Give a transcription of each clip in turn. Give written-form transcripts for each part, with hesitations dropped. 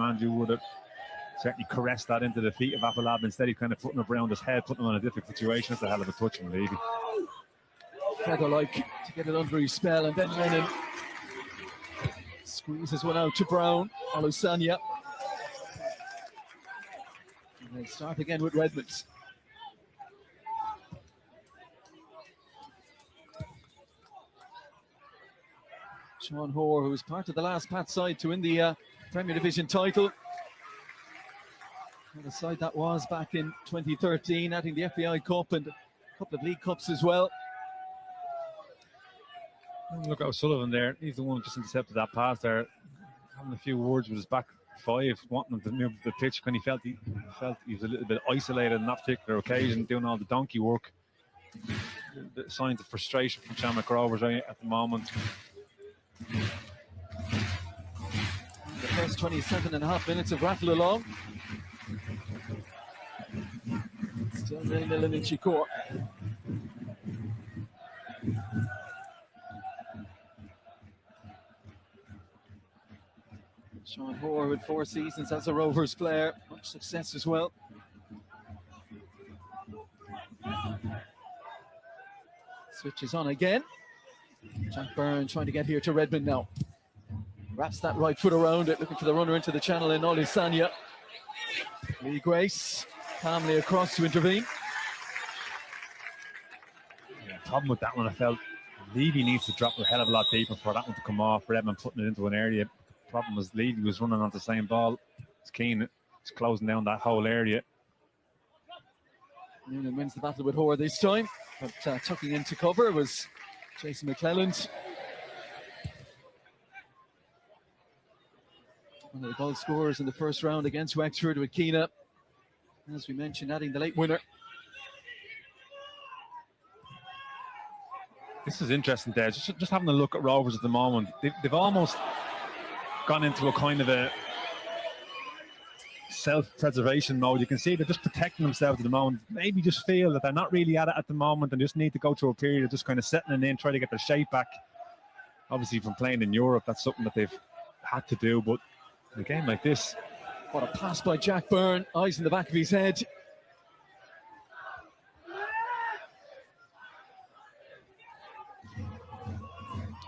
Mandrew would have certainly caressed that into the feet of Appalab. Instead, he kind of putting it around his head, putting him in a difficult situation. It's a hell of a touch from Levy. Feather-like to get it under his spell, and then Lennon squeezes one out to Brown. Alusanya. And they start again with Redmond. Sean Hoare, who was part of the last Pat side to win the Premier Division title. And the side that was back in 2013, adding the FAI Cup and a couple of League Cups as well. Look at O'Sullivan there. He's the one who just intercepted that pass there. Having a few words with his back five, wanting him to move the pitch when he felt he was a little bit isolated on that particular occasion, doing all the donkey work. The signs of frustration from Shamrock Rovers right at the moment. The first 27.5 minutes have rattled along. Still 0-0 in Chicoor. Sean Hoare with 4 seasons as a Rovers player, much success as well. Switches on again. Jack Byrne trying to get here to Redmond now. Wraps that right foot around it, looking for the runner into the channel in Olisanya. Lee Grace calmly across to intervene. Yeah, problem with that one, I felt Levy needs to drop a hell of a lot deeper for that one to come off. Redmond putting it into an area. The problem was Levy was running on the same ball. It's Keane. It's closing down that whole area. Noonan wins the battle with Hoare this time, but tucking into cover was Jason McClelland. One of the goal scorers in the first round against Wexford with Keena. As we mentioned, adding the late winner. This is interesting there. Just having a look at Rovers at the moment. They've almost gone into a kind of a self-preservation mode. You can see they're just protecting themselves at the moment. Maybe just feel that they're not really at it at the moment and just need to go through a period of just kind of settling in, try to get their shape back. Obviously, from playing in Europe, that's something that they've had to do. But in a game like this, what a pass by Jack Byrne, eyes in the back of his head.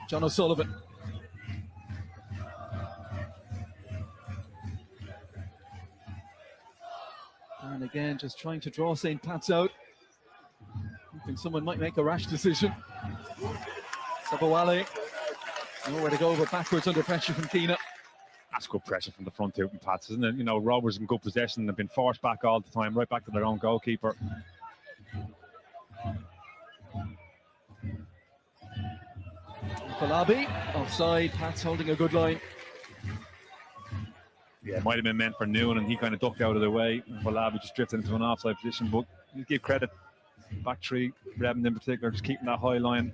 John O'Sullivan. And again, just trying to draw St. Pat's out. Hoping someone might make a rash decision. Sabawale, nowhere to go but backwards under pressure from Keena. That's good pressure from the front two from Pats, isn't it? You know, Rovers in good possession. They've been forced back all the time, right back to their own goalkeeper. Falabi, offside, Pats holding a good line. Yeah, it might have been meant for Noonan, and he kind of ducked out of the way. Falabi just drifted into an offside position, but you give credit, back three, Redmond in particular, just keeping that high line.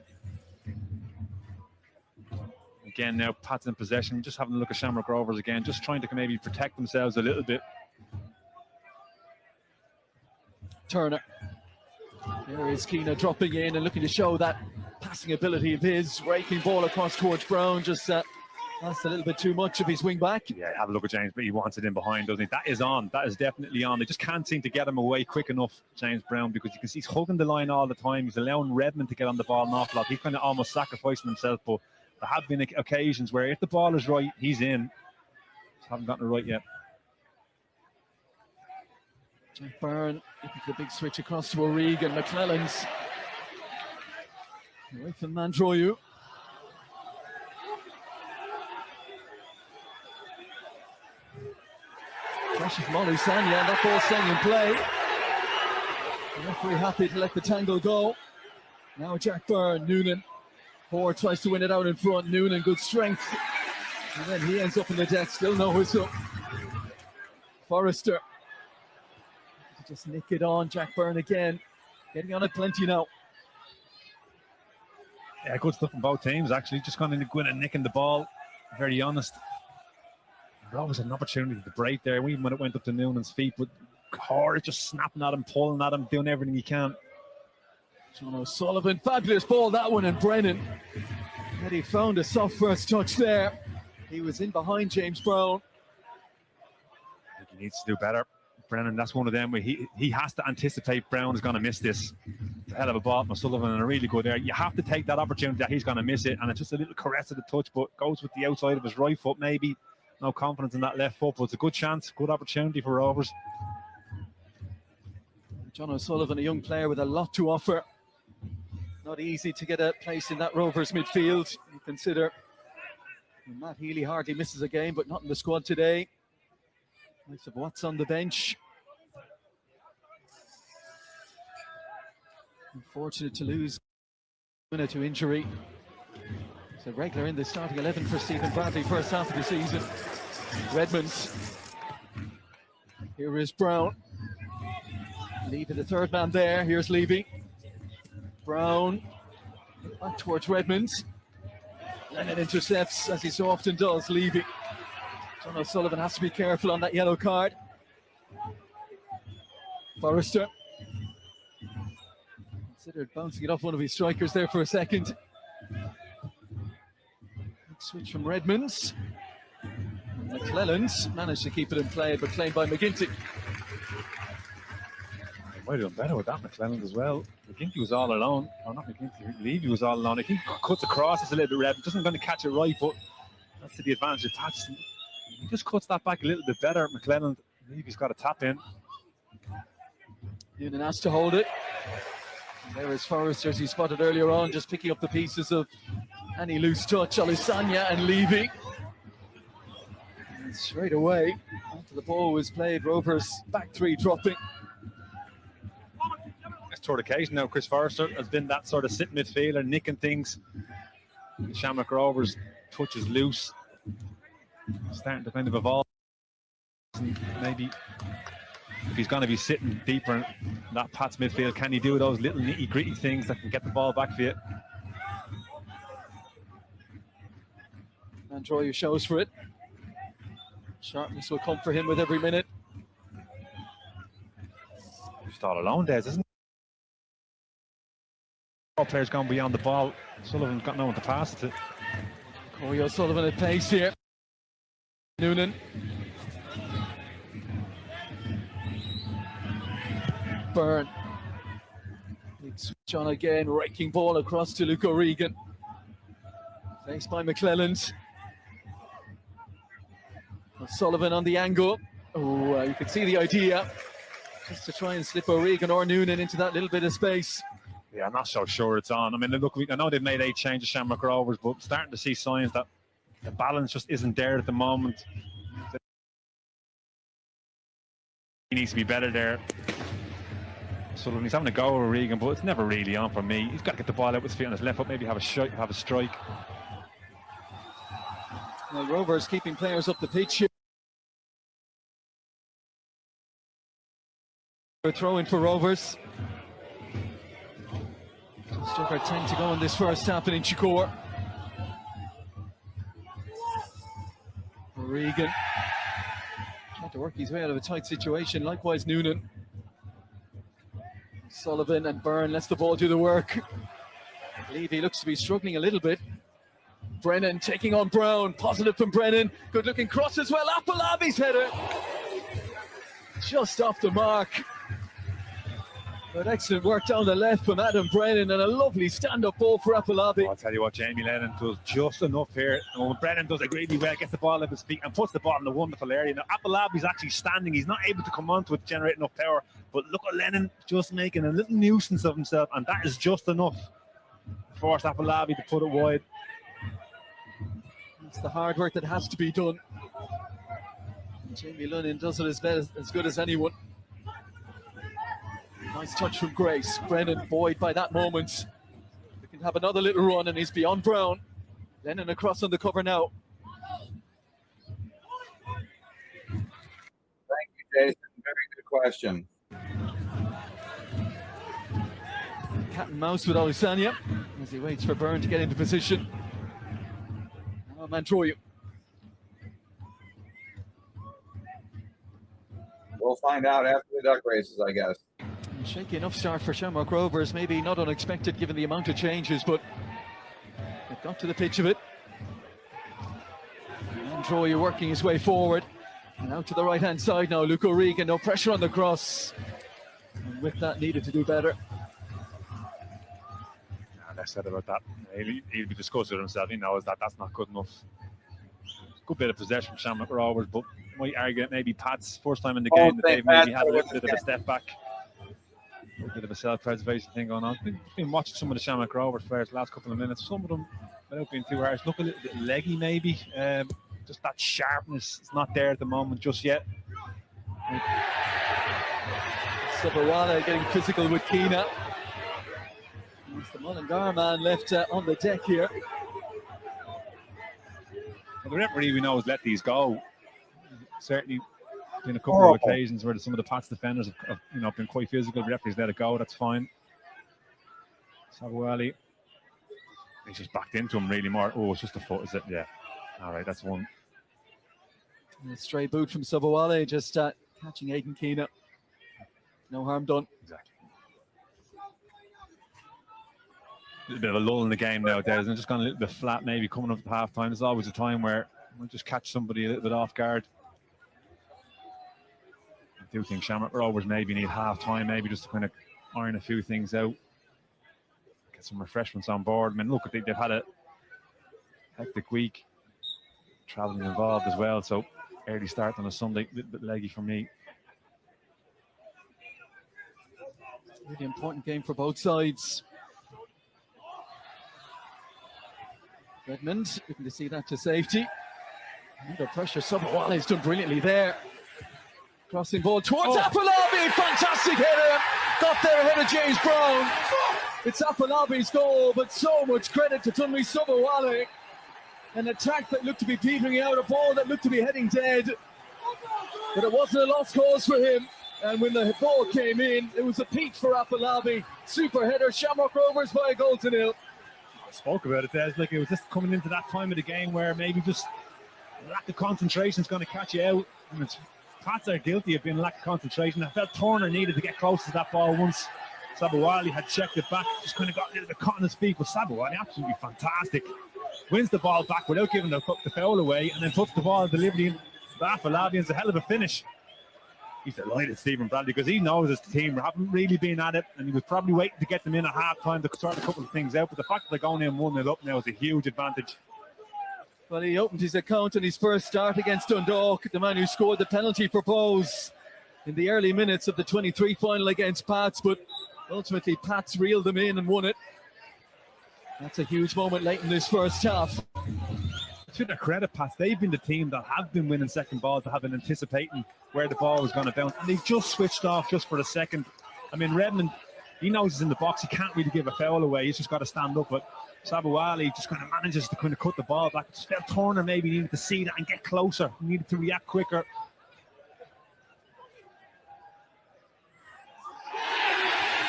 Again, now Pat's in possession, just having a look at Shamrock Rovers again, just trying to maybe protect themselves a little bit. Turner. There is Keena dropping in and looking to show that passing ability of his, raking ball across towards Brown, just that's a little bit too much of his wing back. Yeah, have a look at James, but he wants it in behind, doesn't he? That is on. That is definitely on. They just can't seem to get him away quick enough, James Brown, because you can see he's hugging the line all the time. He's allowing Redmond to get on the ball an awful lot. He's kind of almost sacrificing himself, but there have been occasions where if the ball is right, he's in. Just haven't gotten it right yet. Jack Byrne looking for the big switch across to O'Regan. McClelland's away from Mandroyu. Pressure from Olusanya, and that ball staying in play. The referee happy to let the tangle go. Now Jack Byrne, Noonan. Hoare tries to win it out in front. Noonan, good strength. And then he ends up in the deck, still no whistle. Forrester. Just nick it on. Jack Byrne again. Getting on it plenty now. Yeah, good stuff from both teams, actually. Just kind of going and nicking the ball. Very honest. Rovers had an opportunity to break there, even when it went up to Noonan's feet, but Hoare just snapping at him, pulling at him, doing everything he can. John O'Sullivan, fabulous ball that one, and Brennan. And he found a soft first touch there. He was in behind James Brown. He needs to do better. Brennan, that's one of them where he has to anticipate Brown is going to miss this. It's a hell of a ball from Sullivan and a really good there. You have to take that opportunity that he's going to miss it, and it's just a little caress of the touch, but goes with the outside of his right foot maybe. No confidence in that left foot, but it's a good chance, good opportunity for Rovers. John O'Sullivan, a young player with a lot to offer. Not easy to get a place in that Rovers midfield. You consider Matt Healy hardly misses a game, but not in the squad today. Nice of Watts on the bench. Unfortunate to lose to injury. He's a regular in the starting 11 for Stephen Bradley first half of the season. Redmonds. Here is Brown. Levy, the third man there. Here's Levy. Brown back towards Redmonds. Lennon intercepts, as he so often does. Levy. John O'Sullivan has to be careful on that yellow card. Forrester considered bouncing it off one of his strikers there for a second. Switch from Redmonds. McClellan's managed to keep it in play, but claimed by McGinty. Might have done better with that, McClellan as well. McGinty was all alone. Or not McGinty, Levy was all alone. I think he cuts across, it's a little bit red. Doesn't going to catch it right, but that's to the advantage of Thatch. He just cuts that back a little bit better. McClellan, Levy's got a tap in. Noonan has to hold it. And there is Forrester, as he spotted earlier on, just picking up the pieces of any loose touch. Alisanya and Levy. And straight away, after the ball was played, Rovers back three dropping. Sort of occasion now, Chris Forrester has been that sort of sit midfielder, nicking things. Shamrock Rovers touch is loose, starting to kind of evolve. Maybe if he's going to be sitting deeper in that Pat's midfield, can he do those little nitty gritty things that can get the ball back for you? And Troy shows for it. Sharpness will come for him with every minute. Just all alone, Des, isn't it? All players gone beyond the ball. Sullivan's got no one to pass it to. Corey O'Sullivan at pace here. Noonan. Byrne. Big switch on again, raking ball across to Luke O'Regan. Faced by McClelland. O'Sullivan on the angle. Oh, you can see the idea. Just to try and slip O'Regan or Noonan into that little bit of space. Yeah, I'm not so sure it's on. I mean, look, I know they've made 8 changes, Shamrock Rovers, but starting to see signs that the balance just isn't there at the moment. He needs to be better there. So he's having a go with Regan, but it's never really on for me. He's got to get the ball out with his feet on his left foot, maybe have a strike. Well, Rovers keeping players up the pitch here. Throw in for Rovers. Just over 10 to go in this first half in Inchicore. Regan trying to work his way out of a tight situation. Likewise, Noonan. Sullivan and Byrne lets the ball do the work. Levy looks to be struggling a little bit. Brennan taking on Brown. Positive from Brennan. Good looking cross as well. Apolabi's header. Just off the mark. But excellent work down the left from Adam Brennan and a lovely stand-up ball for Apolabi. I'll tell you what, Jamie Lennon does just enough here. And when Brennan does it really well, gets the ball at his feet and puts the ball in a wonderful area. Now, Apolabi's actually standing. He's not able to come onto it, generate enough power. But look at Lennon just making a little nuisance of himself, and that is just enough to force Apolabi to put it wide. It's the hard work that has to be done. And Jamie Lennon does it as good as anyone. Nice touch from Grace. Brennan buoyed by that moment. We can have another little run and he's beyond Brown. Lennon across on the cover now. Thank you, Jason. Very good question. Cat and mouse with Alisanya as he waits for Byrne to get into position. Now Mantroyu. We'll find out after the duck races, I guess. Shaky enough start for Shamrock Rovers, maybe not unexpected given the amount of changes, but they've got to the pitch of it. And Troy working his way forward. And out to the right-hand side now, Luke O'Regan, no pressure on the cross. And with that, needed to do better. Less said about that. He'll be discussing with himself. He knows that that's not good enough. Good bit of possession from Shamrock Rovers, but might argue that maybe Pat's first time in the game that they've maybe had a little bit of a step back. A bit of a self-preservation thing going on. Been watching some of the Shamrock Rovers players the last couple of minutes. Some of them, without being too harsh, look a little bit leggy maybe. Just that sharpness is not there at the moment just yet. Sabawala getting physical with Keena. It's the Mullingar man left on the deck here. Well, the referee we know has let these go. Certainly been a couple of occasions where some of the Pats defenders have been quite physical. The referee's let it go. That's fine. Sabawala, he's just backed into him really more. Oh, it's just a foot, is it? Yeah. All right, that's one. And a stray boot from Sabawala, just catching Aidan Keena. No harm done. Exactly. A little bit of a lull in the game nowadays, and just gone a little bit flat maybe coming up at half time. There's always a time where we'll just catch somebody a little bit off guard. I do think Shamrock Rovers maybe need half time, maybe just to kind of iron a few things out, get some refreshments on board. I mean, look, they've had a hectic week, travelling involved as well, so early start on a Sunday, a little bit leggy for me. Really important game for both sides. Redmond looking to see that to safety. Under pressure, Sabawala has done brilliantly there. Crossing ball towards Afolabi, fantastic header. Got there ahead of James Brown. It's Afolabi's goal, but so much credit to Tunmi Sabawala. An attack that looked to be petering out, a ball that looked to be heading dead. But it wasn't a lost cause for him. And when the ball came in, it was a peak for Afolabi. Super header, Shamrock Rovers by a goal to nil. I spoke about it there. It's like it was just coming into that time of the game where maybe just lack of concentration is going to catch you out. And Pats are guilty of being lack of concentration. I felt Turner needed to get close to that ball once. Sabawala had checked it back, just kind of got a little bit caught in his feet. But Sabawala, absolutely fantastic. Wins the ball back without giving the foul away, and then puts the ball deliberately in. Afolabi, it's a hell of a finish. He's delighted, Stephen Bradley, because he knows his team haven't really been at it, and he was probably waiting to get them in at half time to sort a couple of things out. But the fact that they're going in 1-0 up now is a huge advantage. Well, he opened his account in his first start against Dundalk, the man who scored the penalty for Bowes in the early minutes of the 23 final against Pats, but ultimately Pats reeled them in and won it. That's a huge moment late in this first half. To their credit, Pats, they've been the team that have been winning second balls, that have been anticipating where the ball was going to bounce, and they just switched off just for a second. I mean, Redmond, he knows he's in the box, he can't really give a foul away, he's just got to stand up, but Sabawala just kind of manages to kind of cut the ball back. Just felt Turner maybe needed to see that and get closer, he needed to react quicker.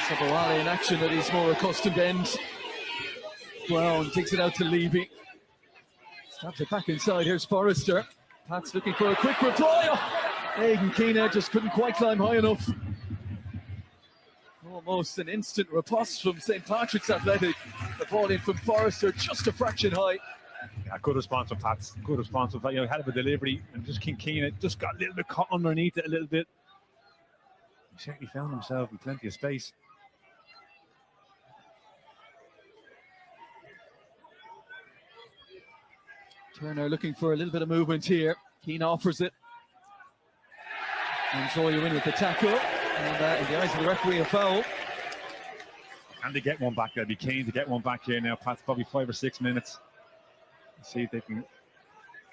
Sabawala in action that he's more accustomed end. Brown takes it out to Levy. Stabs it back inside. Here's Forrester. Pat's looking for a quick reply. Oh, Aidan Keena just couldn't quite climb high enough. Almost an instant riposte from St. Patrick's Athletic. The ball in from Forrester, just a fraction high. Yeah, good response from Pats. Good response from Pats. Had a delivery, and just Keena just got a little bit caught underneath it a little bit. He certainly found himself in plenty of space. Turner looking for a little bit of movement here. Keane offers it. And Troy in with the tackle. And in the eyes of the referee, a foul. Can they get one back? They'll be keen to get one back here now. Pat's probably 5 or 6 minutes. Let's see if they can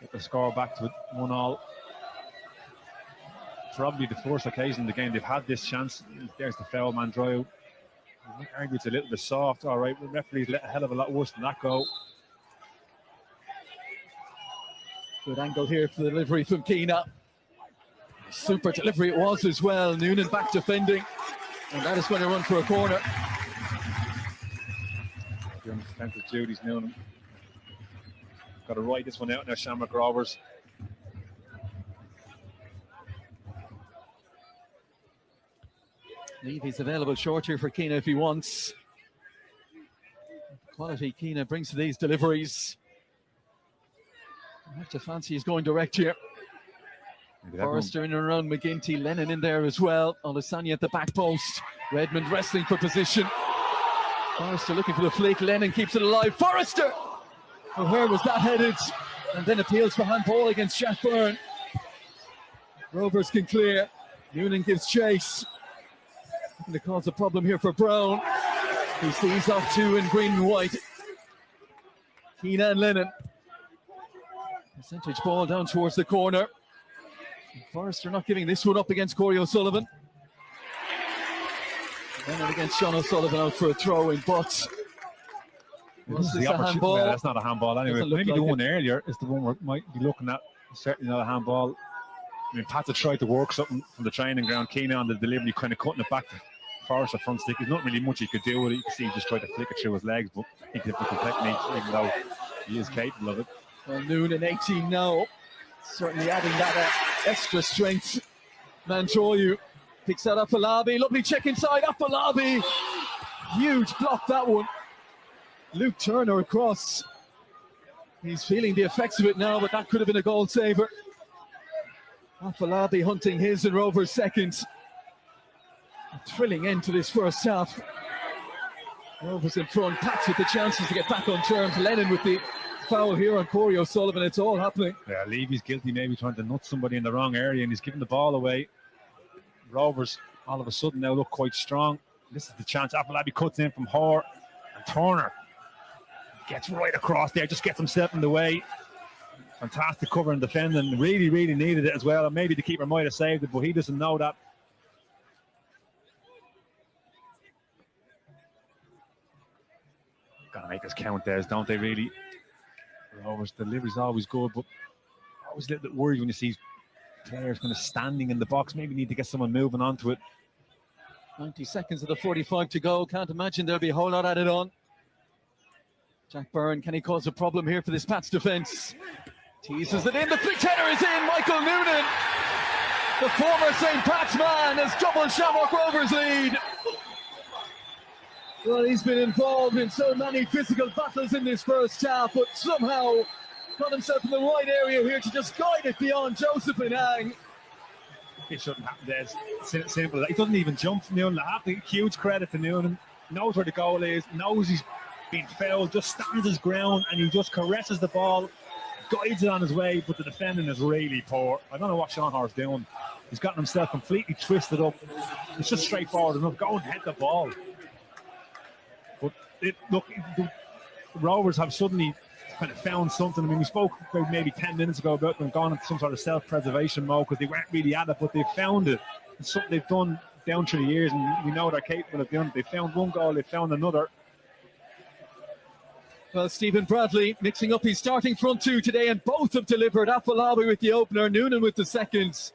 get the score back to 1-1. Probably the first occasion in the game they've had this chance. There's the foul, Mandroyo. I might argue it's a little bit soft. All right, the referee's let a hell of a lot worse than that goal. Good angle here for the delivery from Keena. Super delivery it was as well. Noonan back defending. And that is going to run for a corner. Doing defensive duties, Noonan. Got to ride this one out now, Shamrock Rovers. Levy's available short here for Keena if he wants. Quality Keena brings to these deliveries. I have to fancy he's going direct here. Forrester in and around McGinty, Lennon in there as well. Olusanya at the back post. Redmond wrestling for position. Forrester looking for the flick. Lennon keeps it alive. Forrester! Well, where was that headed? And then appeals for handball against Jack Byrne. Rovers can clear. Noonan gives chase. Looking to cause a problem here for Brown. He sees off two in green and white. Keena and Lennon. Percentage ball down towards the corner. Forrester not giving this one up against Corey O'Sullivan. Lennon against Sean O'Sullivan out for a throw in, but was this a handball? Yeah, that's not a handball anyway. Maybe the one earlier is the one we might be looking at. Certainly not a handball. I mean, Pat had tried to work something from the training ground. Keena on the delivery, kind of cutting it back to Forrester front stick. There's not really much he could do with it. You can see he just tried to flick it through his legs, but I think difficult technique, even though he is capable of it. Well, Noonan 18 now. Certainly adding that extra strength. Mantroyu picks out Afolabi. Lovely check inside. Afolabi. Huge block, that one. Luke Turner across. He's feeling the effects of it now, but that could have been a goal saver. Afolabi hunting his and Rovers' second. A thrilling end to this first half. Rovers in front. Pats with the chances to get back on terms. Lennon with the foul here on Corey O'Sullivan. It's all happening. Yeah, Levy's guilty, maybe trying to nut somebody in the wrong area, and he's giving the ball away. Rovers all of a sudden now look quite strong. This is the chance. Afolabi cuts in from Hoare, and Turner gets right across there, just gets himself in the way. Fantastic cover and defending. Really, really needed it as well. And maybe the keeper might have saved it, but he doesn't know that. Gotta make us count there, don't they, really? Rovers' delivery's always good, but always a little bit worried when you see players kind of standing in the box. Maybe need to get someone moving onto it. 90 seconds of the 45 to go. Can't imagine there'll be a whole lot added on. Jack Byrne, can he cause a problem here for this Pats defence? Teases it in, the flick header is in. Michael Noonan, the former St. Pat's man, has doubled Shamrock Rovers' lead. Well, he's been involved in so many physical battles in this first half, but somehow got himself in the right area here to just guide it beyond Joseph and Ang. It shouldn't happen there. It's simple. He doesn't even jump from Noonan. Huge credit to Noonan. Knows where the goal is, knows he's been fouled, just stands his ground, and he just caresses the ball, guides it on his way, but the defending is really poor. I don't know what Sean Hoare's doing. He's gotten himself completely twisted up. It's just straightforward enough. Go and head the ball. But look, the Rovers have suddenly kind of found something. I mean, we spoke about maybe 10 minutes ago about them going into some sort of self-preservation mode because they weren't really at it, but they've found it. It's something they've done down through the years, and we know they're capable of doing it. They found one goal, they found another. Well, Stephen Bradley mixing up his starting front two today, and both have delivered. Afolabi with the opener, Noonan with the seconds.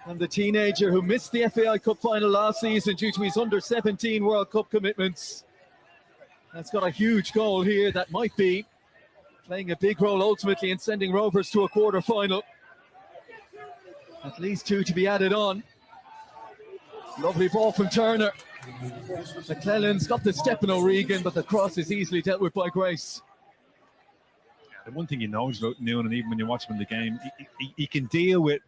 And the teenager who missed the FAI Cup final last season due to his under-17 World Cup commitments. That's got a huge goal here that might be playing a big role ultimately in sending Rovers to a quarter-final. At least two to be added on. Lovely ball from Turner. McClellan's got the step in O'Regan, but the cross is easily dealt with by Grace. The one thing you know about Noonan, even when you watch him in the game, he can deal with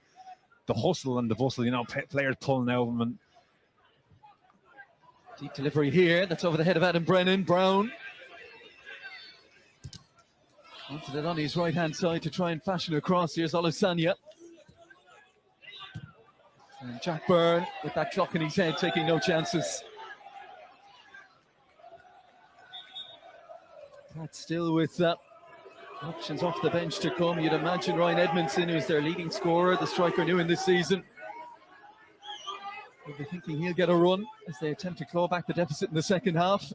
the hustle and the bustle, you know, players pulling out of him. And deep delivery here, that's over the head of Adam Brennan. Brown wanted it on his right hand side to try and fashion across. Here's Olusanya. And Jack Byrne with that clock in his head, taking no chances. That's still with options off the bench to come. You'd imagine Ryan Edmondson, who's their leading scorer, the striker new in this season, will be thinking he'll get a run as they attempt to claw back the deficit in the second half.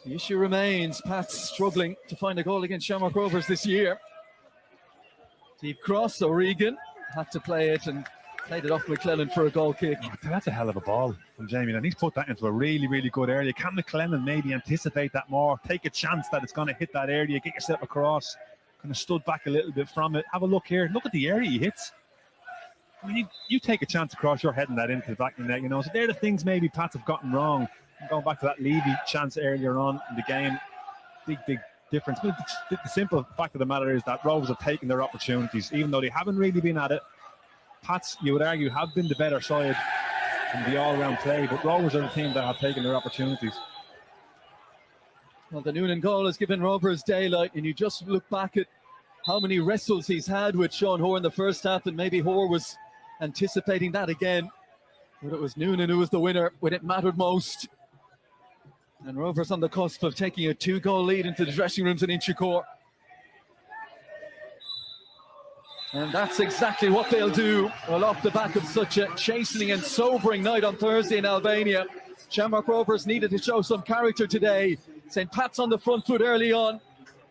The issue remains, Pat's struggling to find a goal against Shamrock Rovers this year. Deep cross, O'Regan had to play it and played it off McClellan for a goal kick. Oh, that's a hell of a ball from Jamie, and he's put that into a really, really good area. Can McClellan maybe anticipate that more? Take a chance that it's going to hit that area, get yourself across. Kind of stood back a little bit from it. Have a look here. Look at the area he hits. I mean, you take a chance across, you're heading that into the back of the net, you know. So they're the things maybe Pats have gotten wrong. And going back to that Levy chance earlier on in the game, big difference. But the simple fact of the matter is that Rovers have taken their opportunities, even though they haven't really been at it. Pats, you would argue, have been the better side in the all-round play, but Rovers are the team that have taken their opportunities. Well, the Noonan goal has given Rovers daylight, and you just look back at how many wrestles he's had with Sean Hoare in the first half, and maybe Hoare was anticipating that again. But it was Noonan who was the winner when it mattered most. And Rovers on the cusp of taking a 2-goal lead into the dressing rooms in Inchicore. And that's exactly what they'll do. Well, off the back of such a chastening and sobering night on Thursday in Albania, Shamrock Rovers needed to show some character today. St. Pat's on the front foot early on,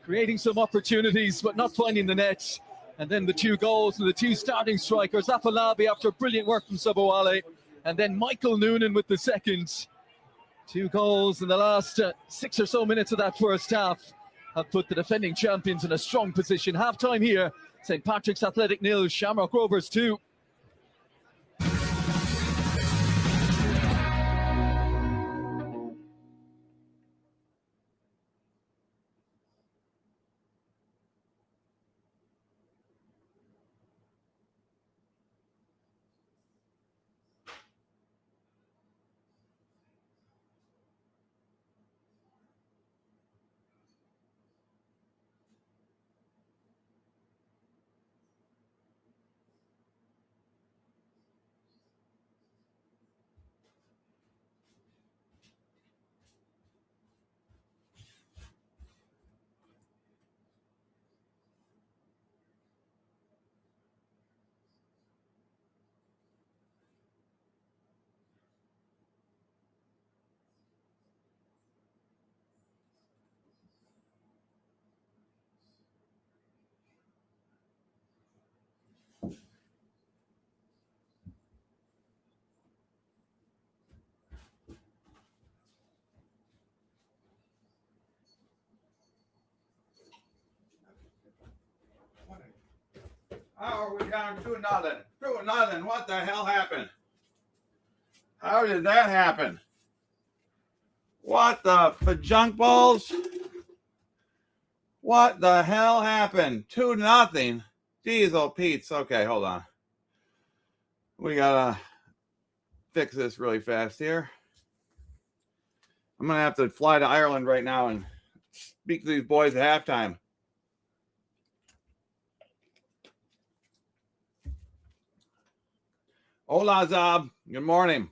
creating some opportunities, but not finding the net. And then the 2 goals and the 2 starting strikers, Afalabi after brilliant work from Sobowale, and then Michael Noonan with the second. 2 goals in the last 6 or so minutes of that first half have put the defending champions in a strong position. Half-time here, St. Patrick's Athletic 0, Shamrock Rovers 2. How are we down 2-0? 2-0. What the hell happened? How did that happen? What the junk balls? What the hell happened? 2-0. Jeez, oh Pete's. Okay, hold on. We gotta fix this really fast here. I'm gonna have to fly to Ireland right now and speak to these boys at halftime. Hola, Zab. Good morning.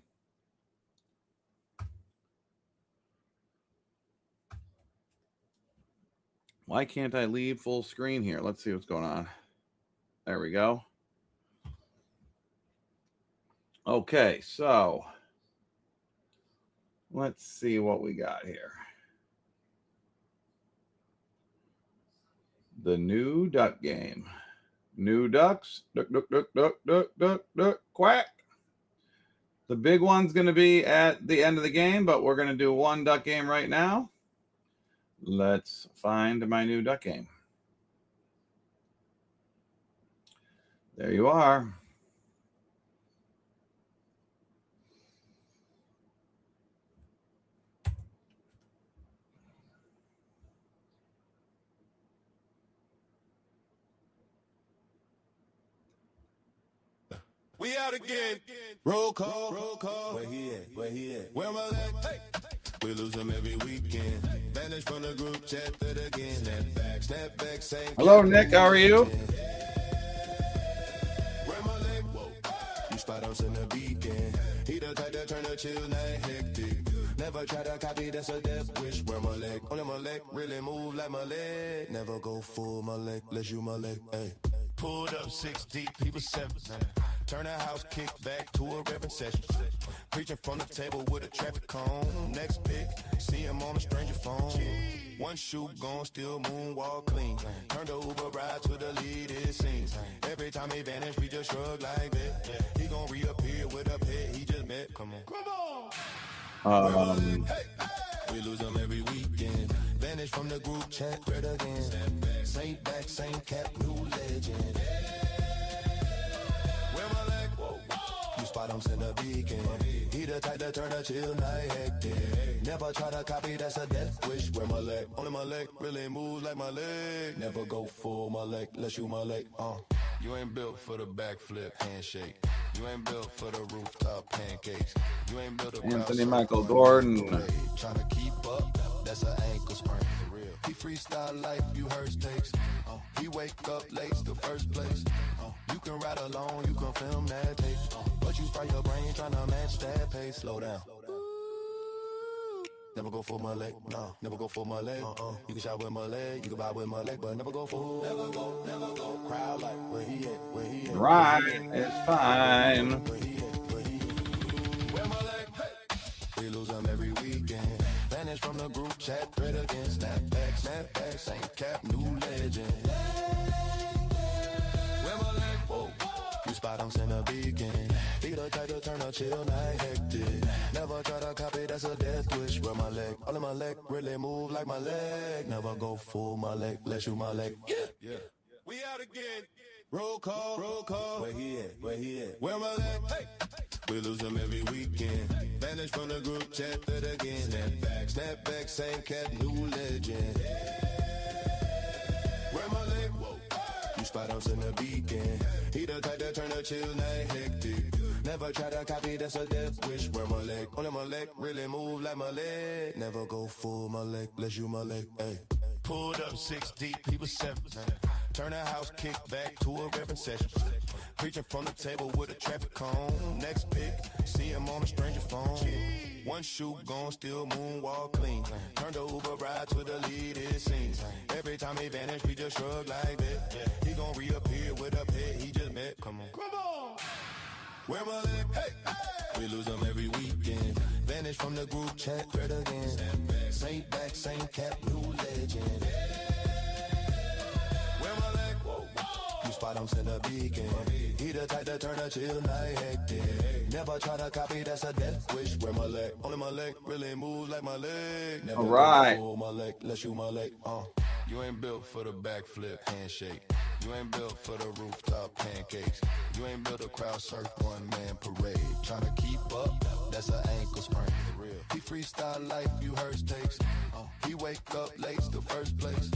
Why can't I leave full screen here? Let's see what's going on. There we go. Okay, so let's see what we got here. The new duck game. New ducks. Duck, duck, duck, duck, duck, duck, duck, quack. The big one's going to be at the end of the game, but we're going to do one duck game right now. Let's find my new duck game. There you are. We out again. Roll call, roll call. Where he at? Where he at? Where my leg? Hey. We lose him every weekend. Vanish from the group chat that again. Snap back, same. Hello, Nick. How are you? Where my leg? Whoa. You spot us in the beacon. He the type that turn the chill night hectic. Never try to copy, that's a death wish. Where my leg? Only my leg really move like my leg. Never go full my leg, let's you my leg. Hey. Pulled up 6 deep, he was 7. Turn a house kick back to a reverend session. Preaching from the table with a traffic cone. Next pick, see him on a stranger phone. One shoe gone, still moonwalk clean. Turn the Uber ride to the lead, it seems. Every time he vanish, we just shrug like that. He gon' reappear with a pet he just met. Come on. We lose him every weekend. Vanish from the group chat, red again. Same back, same cap, new legend. Where my leg? Whoa. You spot him in the beacon. He the type that turn a chill night hectic. Never try to copy, that's a death wish. Where my leg, only my leg, really moves like my leg. Never go full my leg, let's shoot my leg. You ain't built for the backflip handshake. You ain't built for the rooftop pancakes. You ain't built a Anthony Michael Gordon. Trying to keep up, that's an ankle sprain for real. He freestyle life, you hers takes. He wake up late, still first place. You can ride alone, you can film that tape. But you fry your brain trying to match that pace. Slow down. Never go for my leg, no, never go for my leg. You can shot with my leg, you can vibe with my leg, but never go for. Never go. Crowd like where he at. Right, it's fine. Where my leg, hey. We lose them every weekend. Vanish from the group chat, thread again. Snapback, same cap, new legend. Where my leg, whoa. You spot him in a beacon. He the type to turn a chill night hectic. Never try to copy, that's a death wish. Where my leg, all in my leg, really move like my leg. Never go full my leg, let's shoot my leg. Yeah. We out again. Roll call. Where he at? Where my leg? Hey. We lose him every weekend. Vanish from the group chat, that again. Snapback, same cap, new legend. Where my leg? Whoa. You spot him in the beacon. He the type that turn a chill night hectic. Never try to copy, that's a death wish. Where my leg, only my leg, really move like my leg. Never go full my leg, let's shoot my leg, hey. Pulled up 6 deep, he was 7. Turn the house, kick back to a reverend session. Preaching from the table with a traffic cone. Next pick, see him on a stranger phone. One shoe gone, still moonwalk clean. Turn the Uber ride to the lead, it seems. Every time he vanish, we just shrug like that. He gon' reappear with a pet he just met. Come on. Where my leg? Hey. We lose them every weekend. Vanish from the group chat, thread again. Same back, same cap, new legend. Where my leg? Whoa. You spot him in the beacon. He the type to turn a chill night hectic. Never try to copy, that's a death wish. Where my leg? Only my leg, really moves like my leg. Never all right. go full my leg, let's shoot my leg. You ain't built for the backflip handshake. You ain't built for the rooftop pancakes. You ain't built a crowd surf one-man parade. Tryna keep up, that's an ankle sprain for real. He freestyle life, you hers takes. He wake up late, still first place.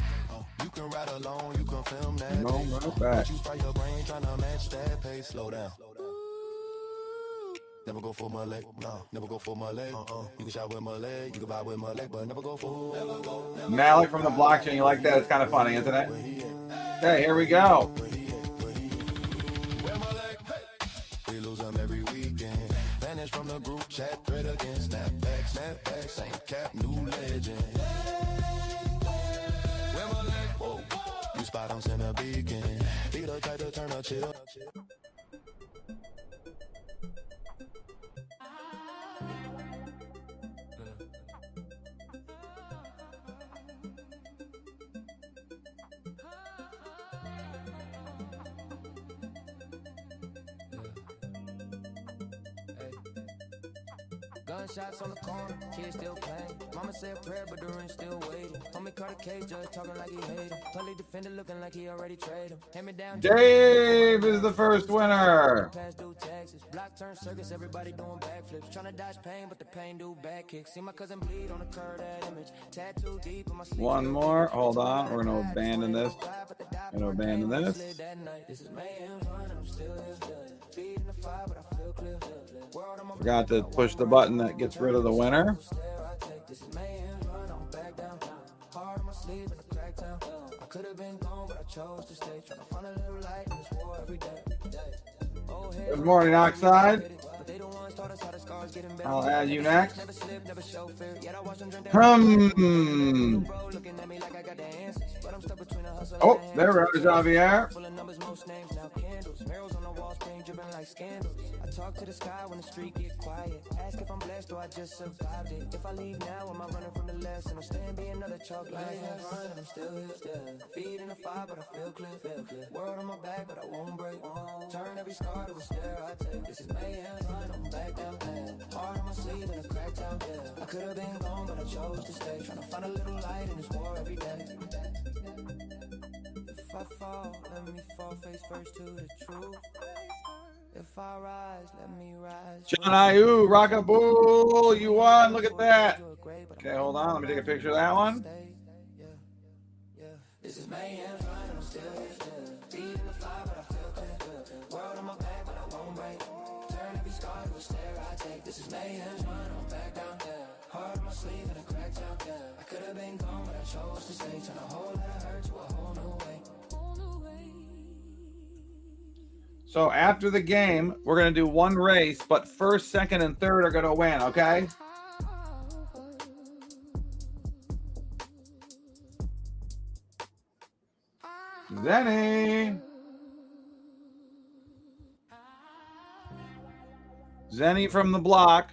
You can ride alone, you can film that. No, tape. right back. But you fry your brain tryna match that pace. Slow down. Never go for my leg, no, never go for my leg. You can shot with my leg, you can vibe with my leg, but never go for. Malik from the blockchain, you like that? It's kind of funny, isn't it? Okay, here we go. We lose them every weekend. Vanish from the group chat, thread again. Snapback, same cap, new legend. Where my leg? Whoa. You spot him in a beacon. He the type to turn a chill. Gunshots on the corner, kids still playing. Mama said a prayer, but the ring still waiting. Homie caught a case, judge talking like he hate him. Totally defender looking like he already traded him. Hand me down. Dave is the first winner. Past due taxes, block turn circus, everybody doing backflips. Trying to dodge pain, but the pain do back kicks. See my cousin bleed on the curve, that image. Tattoo deep in my sleeve. One more. Hold on. We're going to abandon this. This is mayhem, I'm still here. Feeding the fire, but I feel clear. Forgot to push the button that gets rid of the winner. I could have been gone, but I chose to stay. Trying to find a little light in this war every day. Good morning, Oxide. I'll add you next. Oh, there we are, Javier. I talk to the sky when the street get quiet. Ask if I'm blessed or I just survived it. If I leave now, am I running from the lesson? I'm staying be another chalk line. I'm still here. Feet in the fire, but I feel clear. World on my back, but I won't break. Turn every scar to a stare I take. This is mayhem, I'm back down. Heart on my sleeve in a cracked town. I could have been gone, but I chose to stay. Trying to find a little light in this war every day. If I fall, let me fall face first to the truth. If I rise, let me rise. John Ayu, Rockaboo, you won. Look at that. Okay, hold on. Let me take a picture of that one. This is mayhem, I'm still here. Feet in the fire, but I feel clear. World on my back, but I won't break. Turn every scar to a stare I take. This is mayhem, I'm back down. Heart on my sleeve and a crack down. I could have been gone, but I chose to stay. Turn a whole lot of hurt to a whole new way. So after the game, we're going to do one race, but first, second, and third are going to win, okay? Zenny from the block.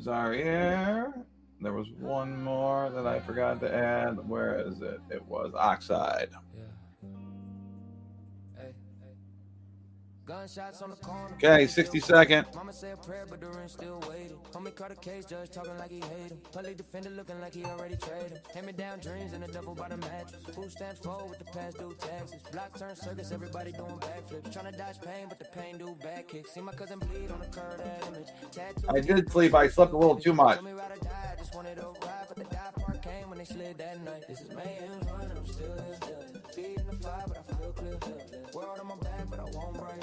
Zaire. There was one more that I forgot to add. Where is it? It was Oxide. Okay, 60-second. Mama said a prayer, but the ring still waiting. Homie caught a case, judge talking like he hate him. Public defender looking like he already traded him. Hand me down dreams and a double by the mattress. Food stamps forward with the past due taxes. Block turn circus, everybody doing backflips. Trying to dodge pain, but the pain do back kicks. See my cousin bleed on the curve, that image. I did sleep. I slept a little too much. Told me right or die, I just wanted to ride, but the die part came when they slid that night. This is mayhem, and I'm still here. Feet in the fire, but I feel clear. World on my back, but I won't break.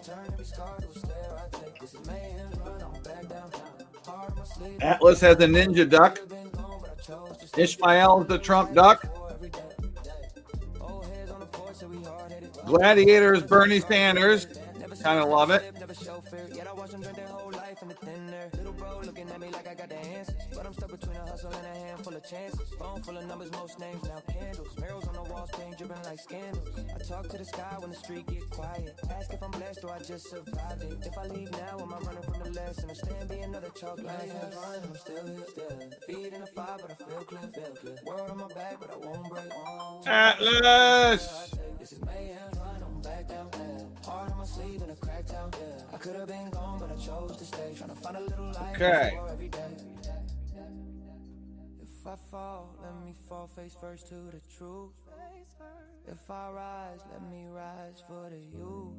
Turn every scar to a stare I take. This is mayhem, I'm back down. Hard on my sleeve. Atlas has a ninja duck. Ishmael is the Trump duck. Gladiator is Bernie Sanders. Kind of love it. Yet I watch them drink their whole life in the thin air. Little bro looking at me like I got the answers, but I'm stuck between a hustle and a handful of chances. Phone full of numbers, most names now candles. Murals on the walls, paint dripping like scandals. I talk to the sky when the street get quiet. Ask if I'm blessed or I just survived it. If I leave now, am I running from the lesson? Or stand be another chalk line? I'm still here. Feet in the fire, but I feel clear. World on my back, but I won't break. Atlas! This is mayhem, I'm back down. Heart on my sleeve and a crack down. I could have been gone, but I chose to stay. Trying to find a little light every day. If I fall, let me fall face first to the truth. If I rise, let me rise for the youth.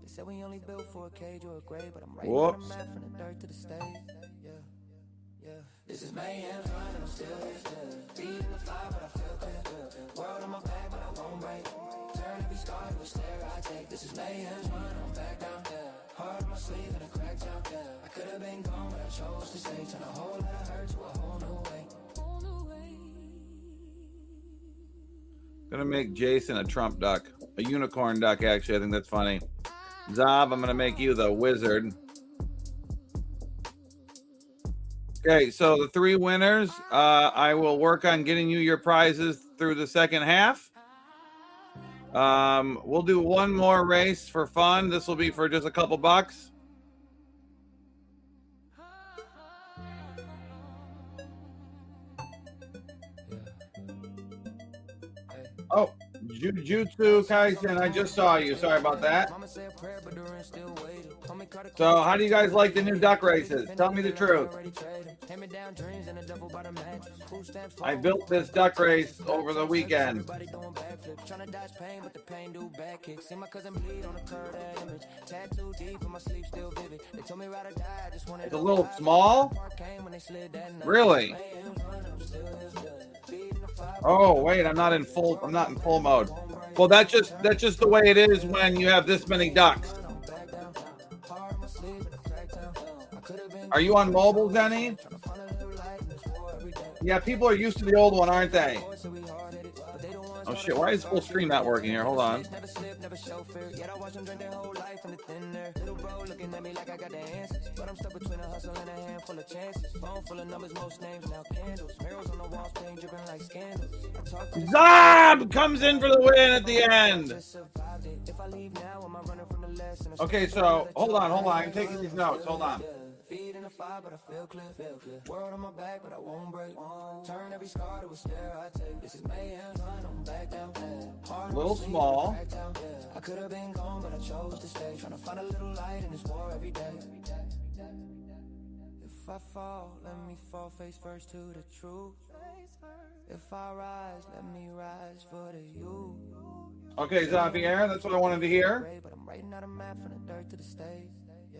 They said we only built for a cage or a grave, but I'm right on the map from the dirt to the stage. Yeah. This is mayhem, and I'm still here. Feet in the fire, but I feel clear. World on my back, but I won't break. Turn every scar to a stare I take. This is mayhem, I'm back down. Heart on my sleeve and a crack down. I could have been gone, but I chose to stay. Turn a whole lot of hurt to a whole new way. Gonna make Jason a Trump duck, a unicorn duck. Actually, I think that's funny. Zob, I'm gonna make you the wizard. Okay, so the three winners, I will work on getting you your prizes through the second half. We'll do one more race for fun. This will be for just a couple bucks. Oh, Jujutsu Kaisen, I just saw you. Sorry about that. So, how do you guys like the new duck races? Tell me the truth. I built this duck race over the weekend. It's a little small? Really? Oh, wait, I'm not in full mode. Well, that's just the way it is when you have this many ducks. Are you on mobile, Zenny? Yeah, people are used to the old one, aren't they? Oh shit, why is full screen not working here? Hold on. Zob comes in for the win at the end. Okay, so hold on. I'm taking these notes. Hold on. Feet in the fire, but I feel clear. World on my back, but I won't break. Turn every scar to a stare I take. This is mayhem, I'm back down. A little small. I could have been gone, but I chose to stay. Trying to find a little light in this war every day. If I fall, let me fall face first to the truth. If I rise, let me rise for the youth. Okay, Xavier, that's what I wanted to hear. But I'm writing out a map from the dirt to the stage. Yeah,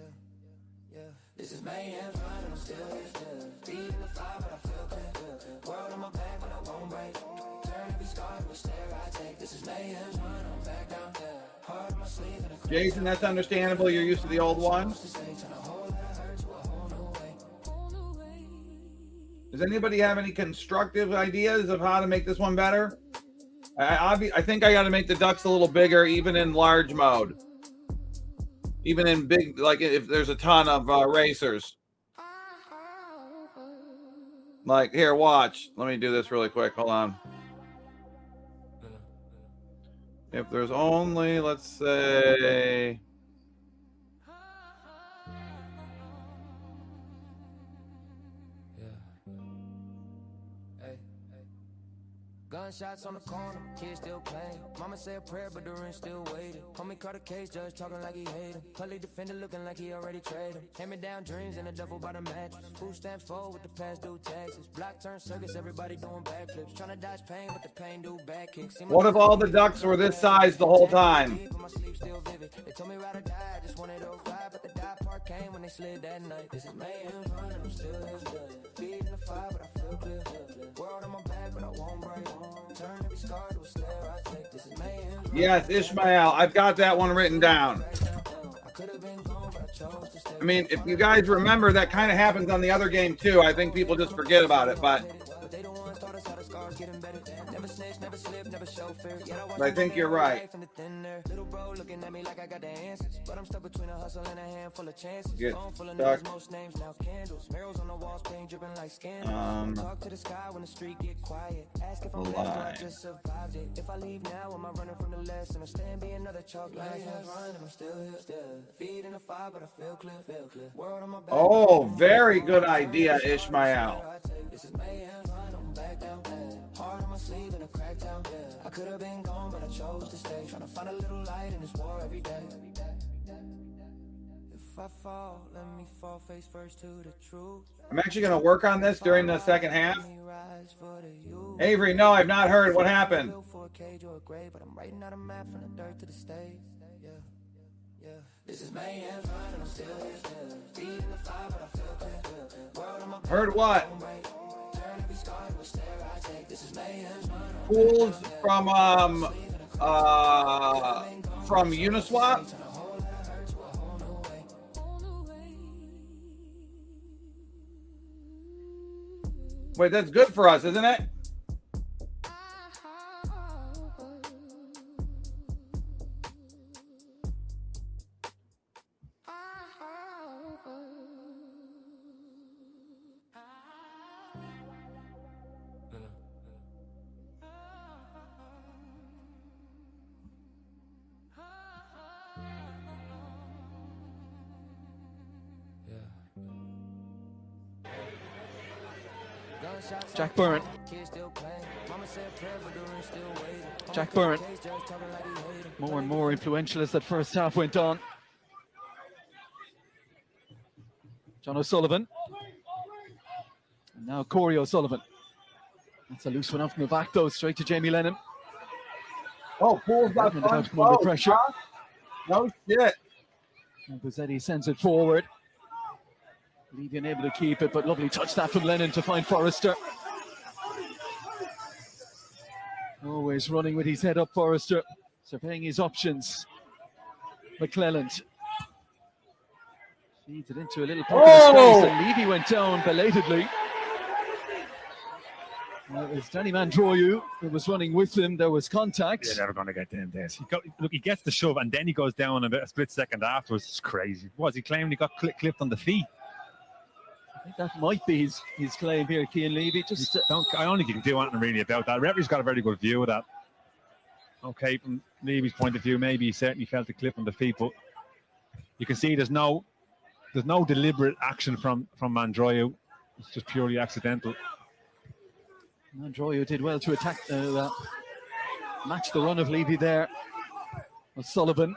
yeah. This is mayhem, and I'm still here. Feet in the fire, but I feel clear. World on my back, but I won't break. Turn every scar to a stare I take. This is mayhem, I'm back down. Heart on my sleeve and a Jason, that's understandable. You're used to the old one. Does anybody have any constructive ideas of how to make this one better? I think I got to make the ducks a little bigger, even in large mode. Even in big, like if there's a ton of racers. Like, here, watch. Let me do this really quick. Hold on. If there's only, let's say... Gunshots on the corner, kids still playing. Mama said a prayer, but the ring still waiting. Homie caught a case, judge talking like he hate him. Cully defender looking like he already traded him. Hand me down dreams and a double by the mattress. Food stamps full with the past due taxes. Block turn circus, everybody doing backflips. Trying to dodge pain, but the pain do back kicks. What if all the ducks were this size the whole time? My sleep still vivid. They told me ride or die, I just wanted to ride, but the die part came when they slid that night. This is mayhem, running, I'm still here. Feet in the fire, but I feel clear. World on my back, but I won't break. Turn every scar to a stare I take. This is mayhem. Yes, Ishmael. I've got that one written down. I mean, if you guys remember, that kind of happens on the other game too. I think people just forget about it, but I think you're right. Get if I leave now, am I running from the lesson? Or stand be another chalk line? I'm still here. Feet in the fire, but I feel clear. World on my back. Oh, very good idea, Ishmael. This is mayhem, I'm back down. Heart on my sleeve and a crack down. I could have been gone, but I chose to stay. Trying to find a little light in this war every day. If I fall, let me fall face first to the truth. I'm actually going to work on this during the second half. Avery, no, I've not heard. What happened? But I'm writing out a map from the dirt to the stage. Yeah, yeah. This is mayhem, and I'm still here. Feet in the fire, but I feel clear. World on my back. Heard what? Turn every scar to a stare I take. This is mayhem. Pools from Uniswap. Wait, that's good for us, isn't it? Jack Byrne. Jack Byrne. More and more influential as that first half went on. John O'Sullivan. And now Corey O'Sullivan. That's a loose one off from the back though, straight to Jamie Lennon. Oh, Pools got about to come under pressure. No shit. And Buzzetti sends it forward. Levy unable to keep it, but lovely touch that from Lennon to find Forrester. Always running with his head up, Forrester, surveying his options. McClelland feeds it into a little pocket of space, and Levy went down belatedly. It was Danny Mandroyu who was running with him. There was contact. You're never going to get them this. He gets the shove and then he goes down a split second afterwards. It's crazy. What was he claiming? He got clipped on the feet. I think that might be his claim here, Cian Levy. Just I don't think you can do anything really about that. Referee's got a very good view of that. Okay, from Levy's point of view, maybe he certainly felt the clip on the feet, but you can see there's no deliberate action from Mandroyu. It's just purely accidental. Mandroyu did well to attack, match the run of Levy there. O'Sullivan.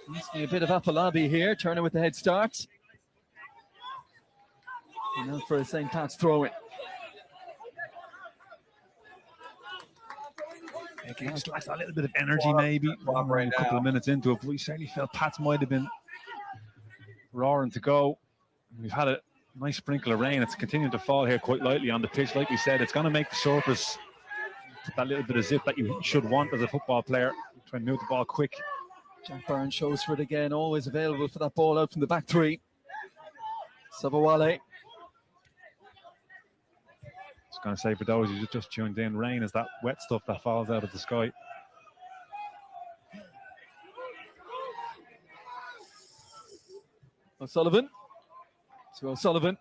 Needs me a bit of Apalabi here. Turner with the head start. And now for a St. Pat's throw-in. He just lacks a little bit of energy, maybe. Flop We're right only a couple now. of minutes into it, but we certainly felt Pats might have been roaring to go. We've had a nice sprinkle of rain. It's continuing to fall here quite lightly on the pitch. Like we said, it's going to make the surface put that little bit of zip that you should want as a football player. Try and move the ball quick. Jack Byrne shows for it again, always available for that ball out from the back three. Sabawale. Just going to say for those who just tuned in, rain is that wet stuff that falls out of the sky. O'Sullivan. To O'Sullivan.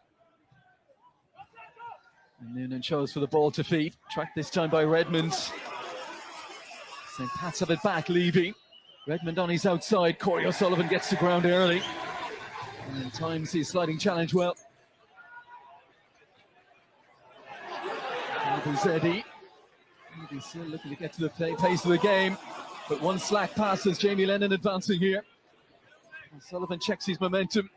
And Noonan shows for the ball to feet. Tracked this time by Redmond. St. Pat's have it back, Levy. Redmond on his outside. Corey O'Sullivan gets to ground early. And times his sliding challenge well. Zeddy. He's still looking to get to the pace of the game. But one slack pass as Jamie Lennon advancing here. O'Sullivan checks his momentum.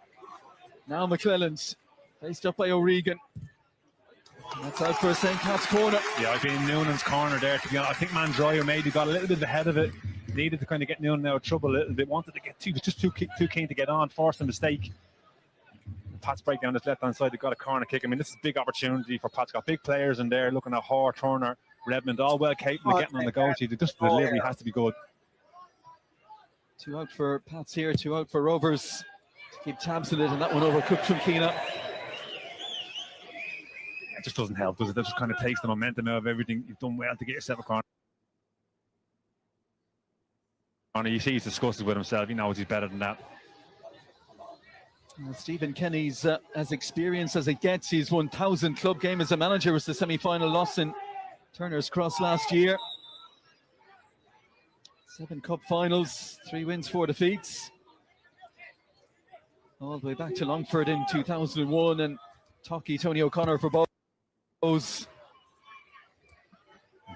Now McClellan's faced up by O'Regan. That's out for a St. Pat's corner. Yeah, I've been in Noonan's corner there, to be honest. I think Mandroya maybe got a little bit ahead of it. Needed to kind of get Noonan out of trouble a little bit. Wanted to get was just too keen to get on. Forced a mistake. Pat's break down his left-hand side. They got a corner kick. I mean, this is a big opportunity for Pat's. Got big players in there looking at Hoare, Turner, Redmond, all well capable of getting on the goal sheet. Just the delivery has to be good. 2 out for Pat's here, 2 out for Rovers. To keep tabs on it, and that one overcooked from Keena. It just doesn't help, does it? That just kind of takes the momentum out of everything. You've done well to get yourself a corner. You see he's disgusted with himself. He knows he's better than that. Stephen Kenny's as experienced as it gets. His 1,000 club game as a manager was the semi-final loss in Turner's Cross last year. 7 cup finals, 3 wins, 4 defeats. All the way back to Longford in 2001, and Talkie Tony O'Connor for both.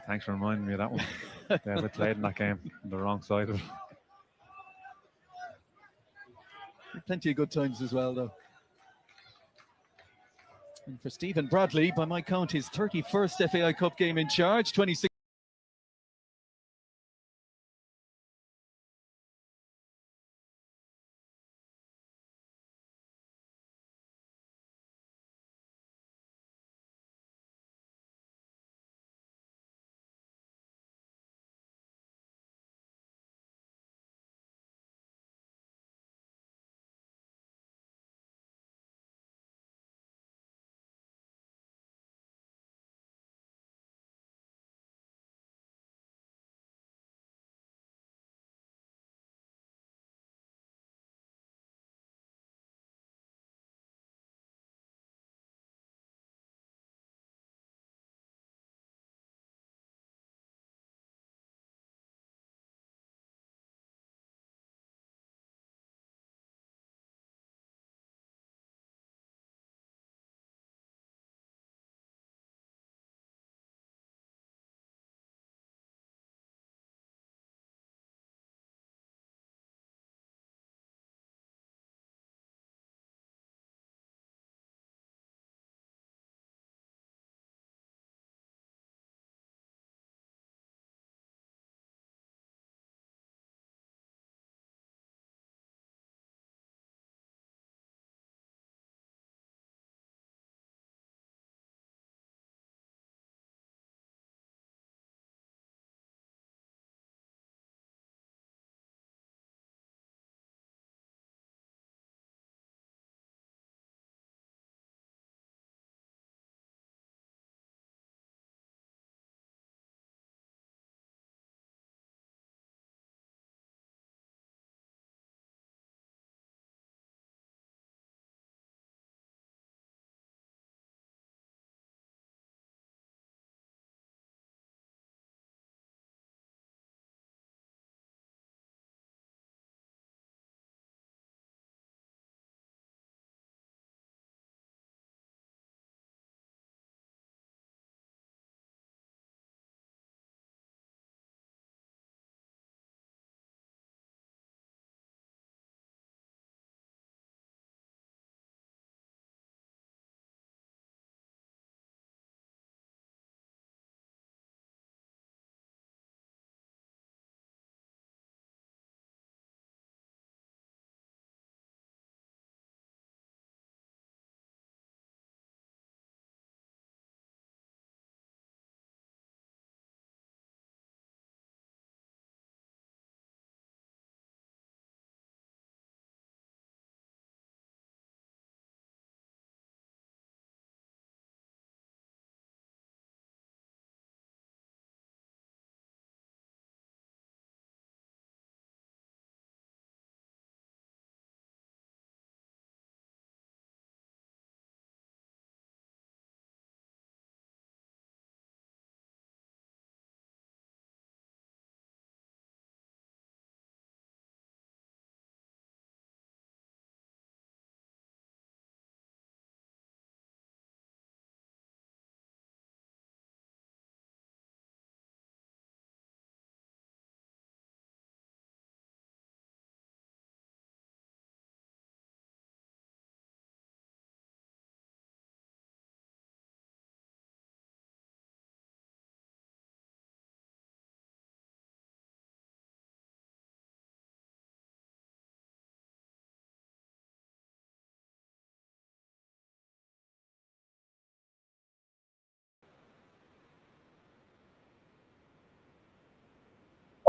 Thanks for reminding me of that one. Yeah, we played in that game on the wrong side of it. Plenty of good times as well, though. And for Stephen Bradley, by my count, his 31st FAI Cup game in charge, 26.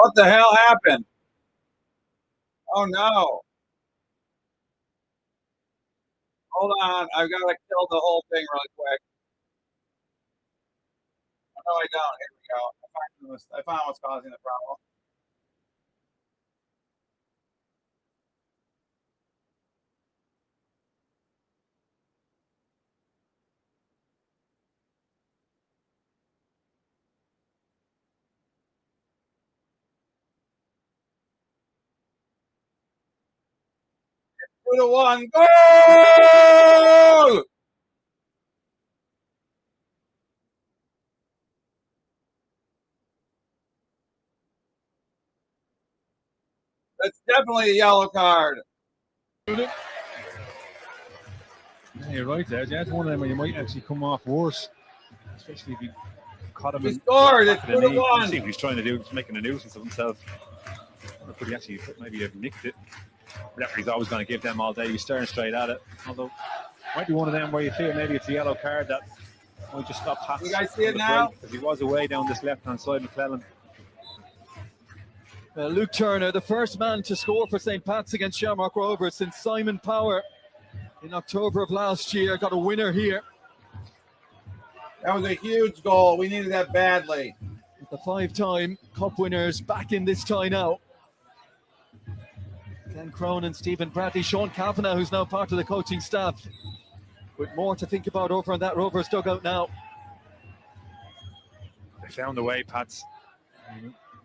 What the hell happened? Oh no. Hold on. I've got to kill the whole thing really quick. No, I don't. Here we go. I found what's causing the problem. It's 2-1. Goal! That's definitely a yellow card. Yeah, you're right there. That's one of them where you might actually come off worse, especially if you caught him. He scored. It's You 2-1. see what he's trying to do. He's making a nuisance of himself. Or could he actually maybe have nicked it? Referee's always going to give them all day. He's staring straight at it. Although, might be one of them where you feel maybe it's a yellow card that might just stop Pats. You guys see it now? Because he was away down this left-hand side, McClellan. Luke Turner, the first man to score for St. Pat's against Shamrock Rovers since Simon Power in October of last year. Got a winner here. That was a huge goal. We needed that badly. The 5-time cup winners back in this tie now. Ken Crone and Stephen Bradley, Sean Kavanagh, who's now part of the coaching staff, with more to think about over in that Rovers dugout now. They found a way, Pats.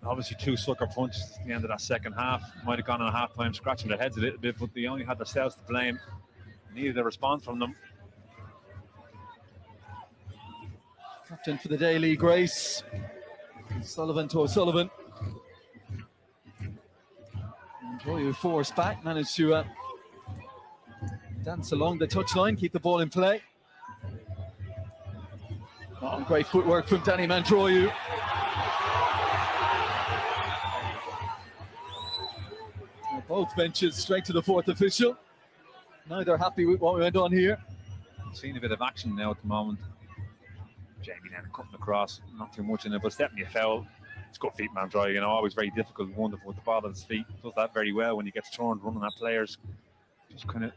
Obviously, 2 sucker punches at the end of that second half. Might have gone on a half-time scratching their heads a little bit, but they only had themselves to blame. Needed a response from them. Captain for the day, Lee Grace. Sullivan to O'Sullivan. Andrew forced back, managed to dance along the touchline, keep the ball in play. Oh, great footwork from Danny Mandroyu. Both benches straight to the 4th official. Now they're happy with what went on here. Seeing a bit of action now at the moment. Jamie Lennon cutting across, not too much in it, but it's definitely a foul. It's good feet, Mandroy, you know, always very difficult, wonderful with the ball at his feet. Does that very well when he gets turned, running at players. Just kind of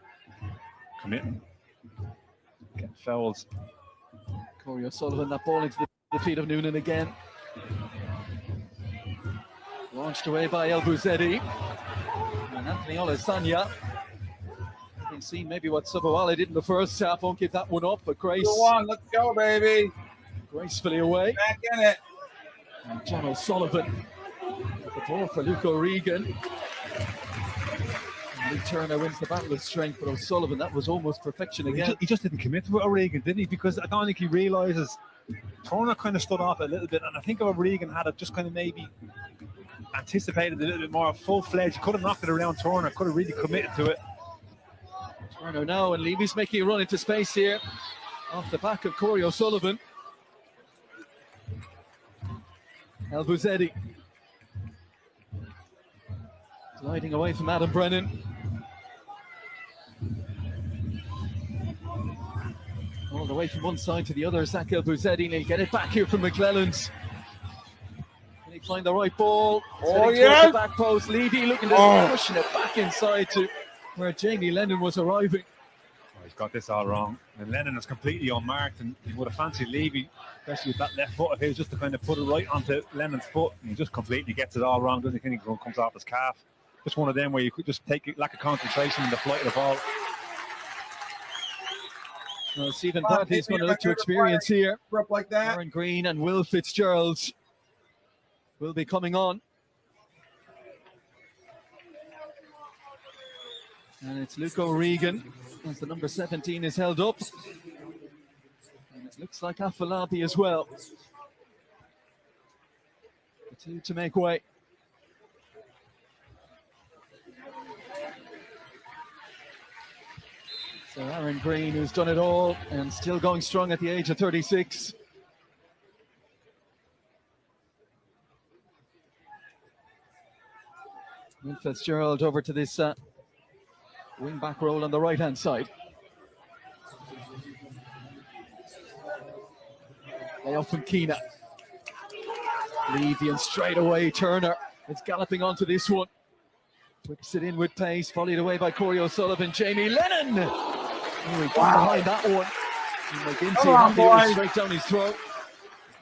committing, getting fouls. Corey O'Sullivan, that ball into the feet of Noonan again. Launched away by El Bouzetti. And Anthony Olasanya. You can see maybe what Subawale did in the first half. Won't give that one up, but Grace. 2-1. Let's go, baby. Gracefully away. Back in it. And John O'Sullivan with the ball for Luke O'Regan. And Luke Turner wins the battle of strength, but O'Sullivan, that was almost perfection again. He just didn't commit to O'Regan, didn't he? Because I don't think he realises Turner kind of stood off a little bit, and I think O'Regan had it just kind of maybe anticipated a little bit more full-fledged. He could have knocked it around Turner, could have really committed to it. Turner now, and Levy's making a run into space here off the back of Corey O'Sullivan. El Bouzetti gliding away from Adam Brennan. All the way from one side to the other, Zach El Bouzetti, and he'll get it back here from McClellan's. Can he find the right ball? Oh, yeah! The back post. Levy looking to pushing it back inside to where Jamie Lennon was arriving. Oh, he's got this all wrong. And Lennon is completely unmarked, and he would have fancied Levy, especially with that left foot of his, just to kind of put it right onto Lennon's foot. And he just completely gets it all wrong. Doesn't think it comes off his calf. Just one of them where you could just take lack of concentration in the flight of the ball. Well, Stephen Bradley's going to look to experience here. Like that. Aaron Green and Will Fitzgerald will be coming on. And it's Luke O'Regan as the number 17 is held up. And it looks like Afolabi as well. The two to make way. So Aaron Green, who's done it all and still going strong at the age of 36. Will Fitzgerald over to this wing-back role on the right-hand side. Layoff from Keena. Levy and straight away Turner. It's galloping onto this one. Whips it in with pace, volleyed away by Corey O'Sullivan. Jamie Lennon. Oh, he got behind that one. McGinty straight down his throat.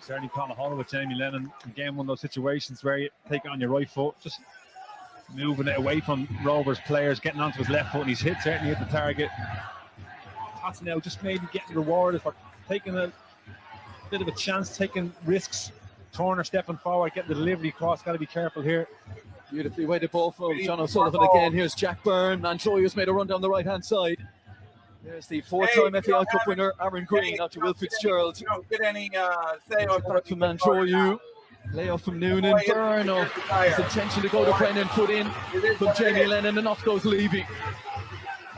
Certainly caught a hold with Jamie Lennon. Again, one of those situations where you take it on your right foot, just moving it away from Rovers players, getting onto his left foot, and he's certainly hit the target. That's now just maybe getting rewarded for taking a bit of a chance, taking risks. Turner stepping forward, getting the delivery across. Got to be careful here. Beautifully weighted ball from John O'Sullivan again. Here's Jack Byrne. Mantroyu's made a run down the right-hand side. There's the four-time FAI Cup winner, Aaron Green, out to Will Fitzgerald. You don't get any say on back from Mantroyu. Layoff from Noonan. Byrne, his intention to go to Brennan, put in from Jamie Lennon, and off goes Levy.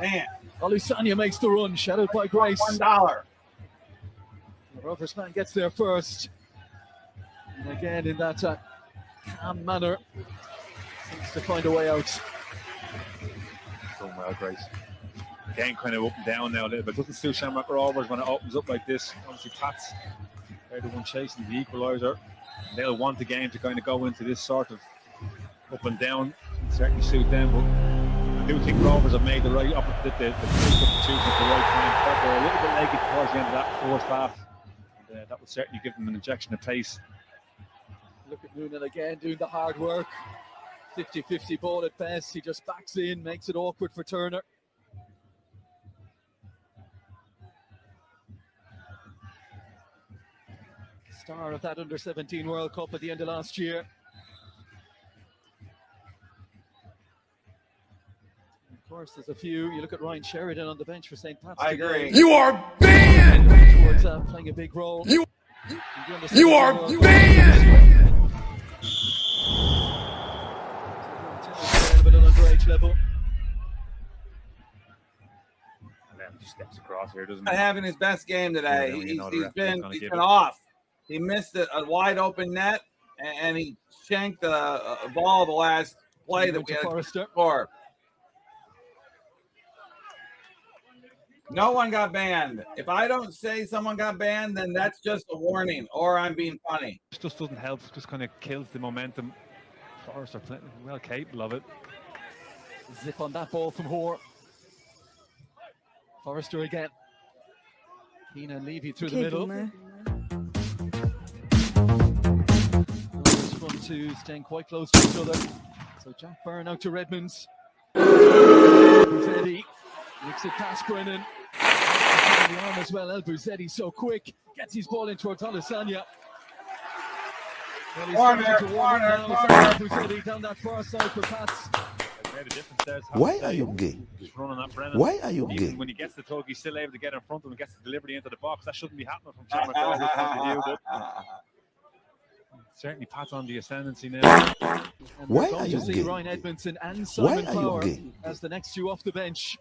Man. Olusanya makes the run, shadowed by Grace. $1. The Rovers man gets there first. And again, in that calm manner, seems to find a way out. Going well, Grace. Again, kind of up and down now a little bit. Doesn't suit Shamrock Rovers when it opens up like this. Obviously, Pats, they're the one chasing the equaliser. They'll want the game to kind of go into this sort of up and down. It'll certainly suit them, but I do think Rovers have made the right substitution at the right time. They're a little bit leggy towards the end of that first half. And, that would certainly give them an injection of pace. Look at Noonan again doing the hard work. 50-50 ball at best. He just backs in, makes it awkward for Turner. Star of that under-17 World Cup at the end of last year. Of course, there's a few. You look at Ryan Sheridan on the bench for St. Pat's. I agree. You are banned! Towards playing a big role. You are banned! A bit on underage level. And then just steps across here, doesn't he? Not having his best game today. Yeah, he's been off. He missed a wide open net, and he shanked a ball the last play that we had to score. No one got banned. If I don't say someone got banned, then that's just a warning, or I'm being funny. It just doesn't help. It just kind of kills the momentum. Forrest are playing well capable of it. Zip on that ball from Hoare. Forrester again. Keane and Levy through the middle. Front two staying quite close to each other. So Jack Byrne out to Redmonds. Buzetti looks it past Brennan. On the arm as well. El Buzetti so quick. Gets his ball in towards Olusanya. Warner. Buzetti down that far side for Pats. Why are you gay? Why are you gay? When he gets the tug, he's still able to get in front of him and gets the delivery into the box. That shouldn't be happening from Shamrock Rovers' point of view, but certainly Pat's on the ascendancy now. Why are you gay? Ryan Edmondson and Simon Power as the next two off the bench.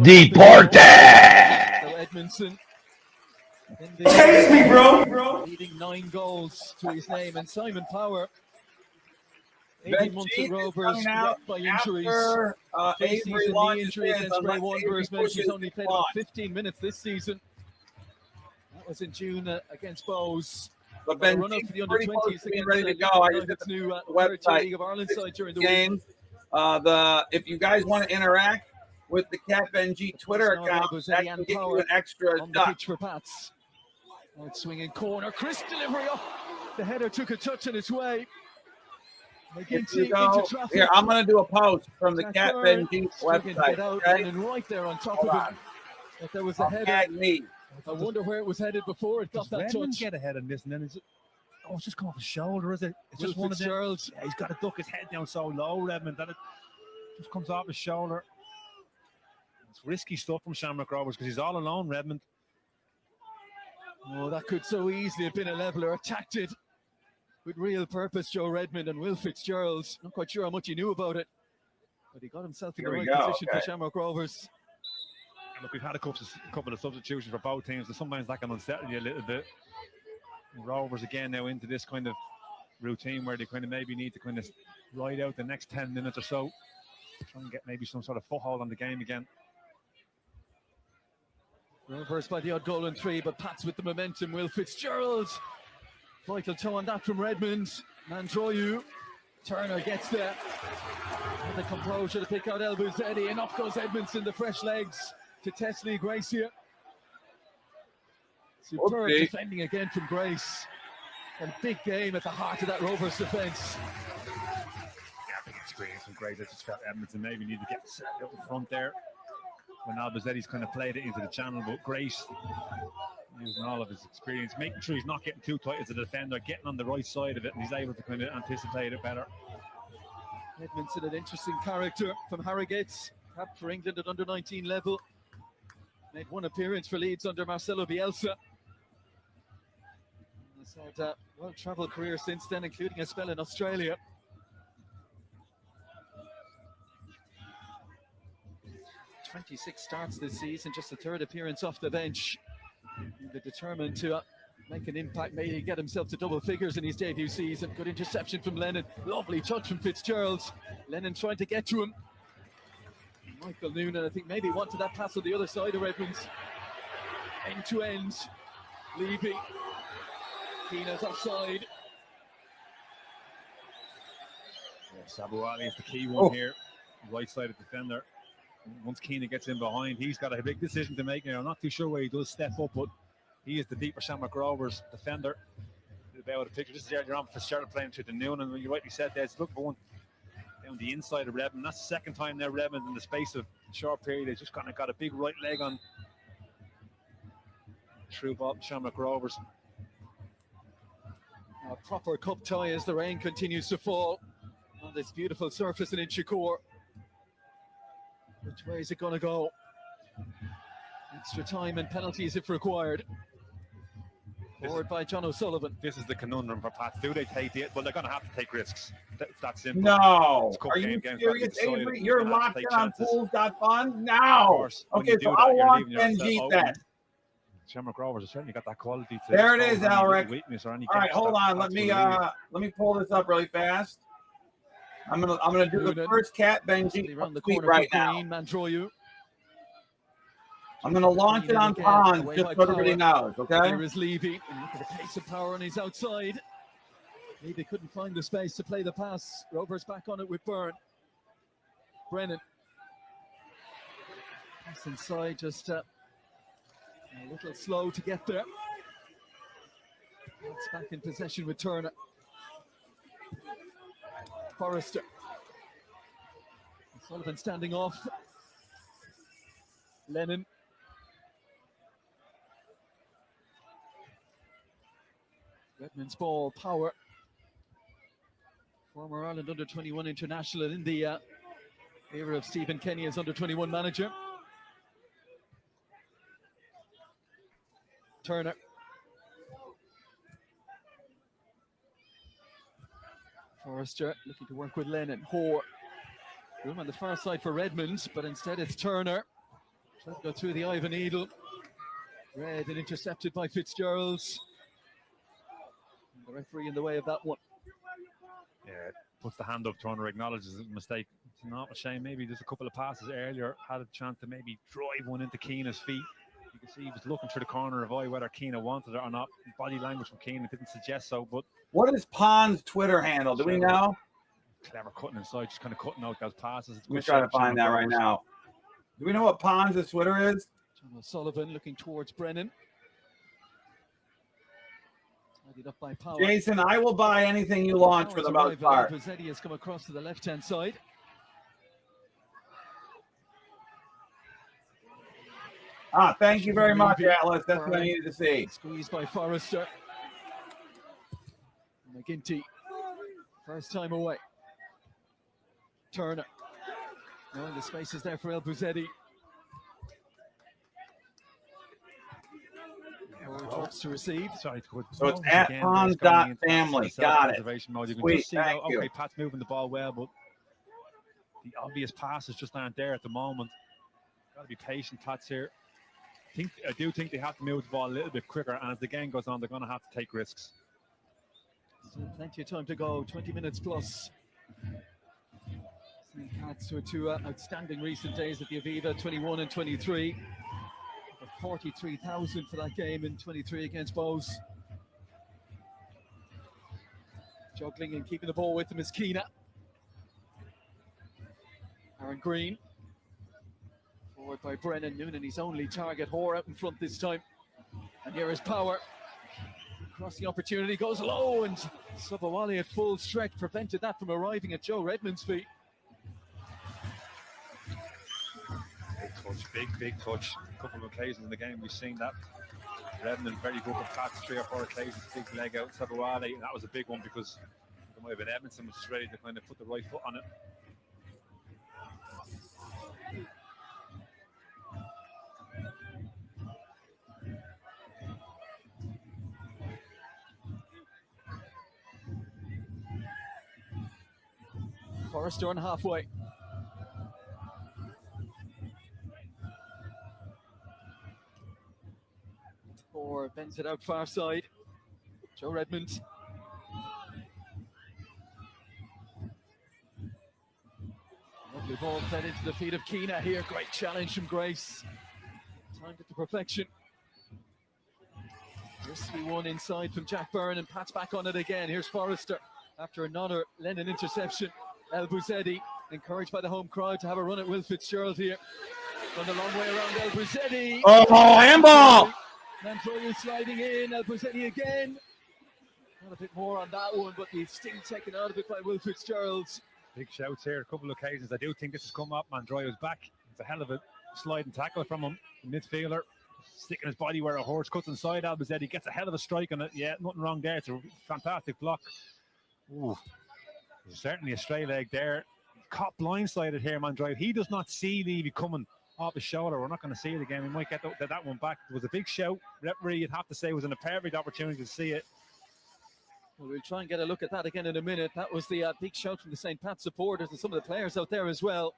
Deported! So Edmondson. Chase me, bro! Leading 9 goals to his name, and Simon Power. 18 months at Rovers, wrecked by injuries. Avery knee injury against Bray Wanderers meant he's only played about 15 minutes this season. That was in June against Bowes. But Ben, run up for the under-20s against ready to go. I just hit the website. League of Ireland side during the game. If you guys want to interact with the Cat Benji Twitter account, that can give you an extra on the pitch for Pats. Out swinging corner, crisp delivery up. The header took a touch on its way. Here, I'm going to do a post from the Cat Benji website. Okay? And right there on top of it, if there was a header. I wonder where it was headed before it got that touch. Get ahead of this, and then it's just come off his shoulder, is it? It's just one of them. Yeah, he's got to duck his head down so low, Redmond, that it just comes off his shoulder. It's risky stuff from Shamrock Rovers because he's all alone, Redmond. Oh, that could so easily have been a leveler. Attacked it with real purpose, Joe Redmond and Will Fitzgerald. Not quite sure how much he knew about it, but he got himself in the right position for Shamrock Rovers. And look, we've had a couple of substitutions for both teams, so sometimes that can unsettle you a little bit. And Rovers again now into this kind of routine where they kind of maybe need to kind of ride out the next 10 minutes or so, try and get maybe some sort of foothold on the game again. Rovers by the odd goal in 3, but Pats with the momentum. Will Fitzgerald. Vital toe on that from Redmond. Mandroyu. Turner gets there. And the composure to pick out El Bouzedi, and off goes Edmondson, the fresh legs to Teslee Grace here. Superb defending again from Grace. And big game at the heart of that Rovers defence. Yeah, big experience from Grace. I just felt Edmondson maybe need to get set up in front there when Albozzetti's kind of played it into the channel, but Grace using all of his experience, making sure he's not getting too tight as a defender, getting on the right side of it, and he's able to kind of anticipate it better. Edmondson, an interesting character from Harrogate, capped for England at under-19 level. Made one appearance for Leeds under Marcelo Bielsa. He's had a well-travelled career since then, including a spell in Australia. "26 starts this season, just the third appearance off the bench. They're determined to make an impact, maybe get himself to double figures in his debut season. Good interception from Lennon, lovely touch from Fitzgerald. Lennon trying to get to him. Michael Noonan, I think, maybe wanted that pass on the other side of Edmonds. End to end, Levy. Keena's offside. Yeah, Sabu Ali is the key one here, right-sided defender. Once Keena gets in behind, he's got a big decision to make. I'm not too sure where he does step up, but he is the deeper Shamrock Rovers defender. About a picture. This is you're on Fitzgerald playing through the Noonan, and you rightly said there, it's looking for one down the inside of Redmond. That's the second time now Redmond in the space of a short period. They've just kind of got a big right leg on through ball Shamrock Rovers. A proper cup tie as the rain continues to fall on this beautiful surface in Inchicore. Which way is it going to go? Extra time and penalties if required. Forward by John O'Sullivan. This is the conundrum for Pats. Do they take it? Well, they're going to have to take risks. That's simple. No. Are you serious, Avery? You're locked in on pools.fun? No. Okay, so I'll watch NG that. Shamrock Rovers has certainly got that quality to. There it is, Alric. All right, hold on. Let me pull this up really fast. I'm gonna do the first Cat Benji tweet right now. Mantroyu. I'm gonna launch it on Pond just so everybody knows. Okay. Here is Levy, and look at the pace of power on his outside. Levy couldn't find the space to play the pass. Rovers back on it with Byrne. Brennan. Pass inside, just a little slow to get there. It's back in possession with Turner. Forrester. Sullivan standing off. Lennon. Redmond's ball, Power. Former Ireland under-21 international in the era of Stephen Kenny as under-21 manager. Turner. Forrester looking to work with Lennon. Hoare. Room on the far side for Redmond, but instead it's Turner. Trying to go through the eye of a needle. Read and intercepted by Fitzgerald. And the referee in the way of that one. Yeah, puts the hand up. Turner acknowledges his mistake. It's not a shame. Maybe just a couple of passes earlier had a chance to maybe drive one into Keena's feet. You can see he was looking through the corner of eye whether Keena wanted it or not. Body language from Keena didn't suggest so, but... What is Pond's Twitter handle? Do we know? Clever cutting inside, just kind of cutting out those passes. Let me try to find that right now. Do we know what Pond's Twitter is? John O'Sullivan looking towards Brennan. Tidied up by Power. Jason, I will buy anything you launch for the most part. Rovers has come across to the left-hand side. Thank you very much, Atlas. That's what I needed to see. Squeezed by Forrester. McGinty. First time away. Turner. Knowing the space is there for El Bouzedi. Drops to receive. So it's at Pond.family. Got it. Sweet, thank you. Okay, Pat's moving the ball well, but the obvious passes just aren't there at the moment. Got to be patient, Pats here. I do think they have to move the ball a little bit quicker, and as the game goes on, they're going to have to take risks. Still plenty of time to go, 20 minutes plus. St. Pat's with two outstanding recent days at the Aviva, 21 and 23. 43,000 for that game in 23 against Bows. Juggling and keeping the ball with him is Keena. Aaron Green. Forward by Brennan. Noonan, his only target. Hoare out in front this time. And here is Power. Crossing opportunity, goes low, and Subawali at full stretch prevented that from arriving at Joe Redmond's feet. Big touch. A couple of occasions in the game we've seen that. Redmond very good with pats, 3 or 4 occasions, big leg out, Subawali, and that was a big one because there might have been Edmondson was ready to kind of put the right foot on it. Forrester on halfway. Or bends it out far side. Joe Redmond. Lovely ball fed into the feet of Keena here. Great challenge from Grace. Timed it to perfection. Risky one inside from Jack Byrne, and Pat's back on it again. Here's Forrester after another Lennon interception. El Bouzedi, encouraged by the home crowd to have a run at Will Fitzgerald here. Run the long way around El Bouzedi. Oh, handball! Montoya sliding in, El Bouzedi again. Not a bit more on that one, but the sting taken out of it by Will Fitzgerald. Big shouts here, a couple of occasions. I do think this has come up. Mandroya's back. It's a hell of a sliding tackle from him. The midfielder sticking his body where a horse cuts inside. El Bouzedi gets a hell of a strike on it. Yeah, nothing wrong there. It's a fantastic block. Ooh. There's certainly a stray leg there. Caught blindsided here, Mandroya. He does not see Levy coming off his shoulder. We're not going to see it again. We might get that one back. It was a big shout. Referee, you'd have to say, was in a perfect opportunity to see it. Well, we'll try and get a look at that again in a minute. That was the big shout from the St. Pat supporters and some of the players out there as well.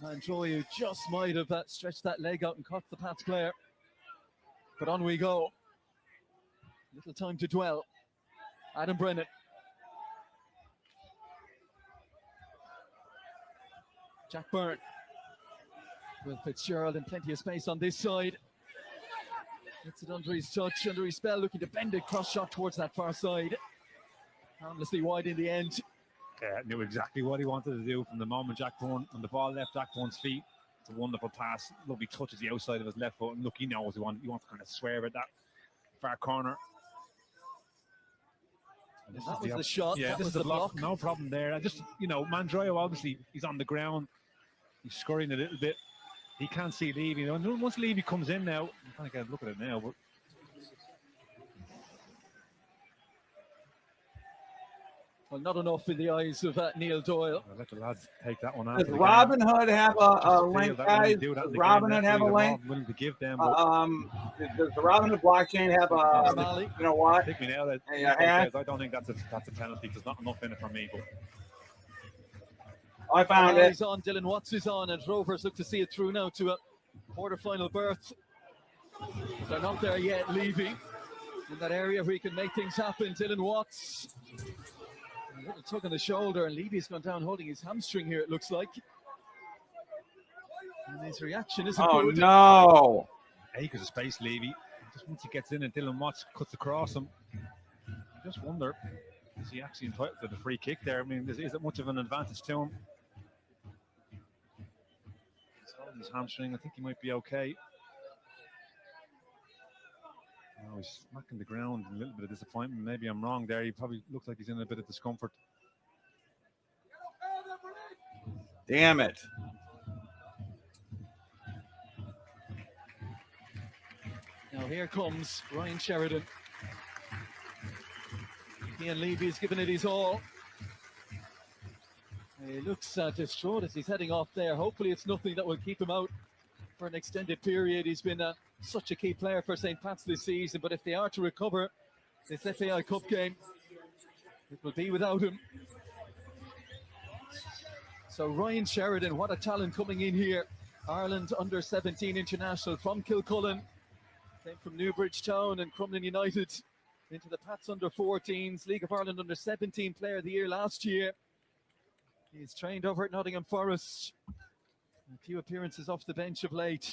Mandroya just might have stretched that leg out and caught the Pats player. But on we go. Little time to dwell. Adam Brennan. Jack Byrne. Will Fitzgerald in plenty of space on this side. Gets it under his touch, under his spell, looking to bend it, cross shot towards that far side. Harmlessly wide in the end. Yeah, knew exactly what he wanted to do from the moment Jack Byrne, when the ball left Jack Byrne's feet. It's a wonderful pass. Lovely touches the outside of his left foot. And look, he knows he wants to kind of swear at that far corner. That was the shot. Yeah, that was the block. No problem there. Mandroya, obviously, he's on the ground. He's scurrying a little bit. He can't see Levy. Once Levy comes in now, I'm trying to get a look at it now. But Well, not enough in the eyes of Neil Doyle. I'll let the lads take that one out. Does Robin Hood have a link, guys? Does Robin Hood have a link? Willing to give them. Does the Robin Hood blockchain have a, you know what? Pick me now. I don't think that's a penalty. There's not enough in it for me. But I found it. He's on. Dylan Watts is on, and Rovers look to see it through now to a quarter-final berth. They're not there yet. Levy in that area where he can make things happen. Dylan Watts. A little tug on the shoulder, and Levy's gone down holding his hamstring here, it looks like. And his reaction isn't good. No! Acres of space, Levy. Just once he gets in and Dylan Watts cuts across him, I just wonder, is he actually entitled to the free kick there? I mean, is it much of an advantage to him? He's holding his hamstring. I think he might be okay. Oh, he's smacking the ground, a little bit of disappointment. Maybe I'm wrong there. He probably looks like he's in a bit of discomfort. Damn it. Now here comes Ryan Sheridan. Ian Levy's given it his all. He looks distraught as he's heading off there. Hopefully it's nothing that will keep him out for an extended period. He's been such a key player for St. Pat's this season, but if they are to recover this FAI Cup game, it will be without him. So Ryan Sheridan, what a talent coming in here. Ireland under-17 international from Kilcullen. Came from Newbridgetown and Crumlin United into the Pats under-14s, League of Ireland under-17 player of the year last year. He's trained over at Nottingham Forest. A few appearances off the bench of late.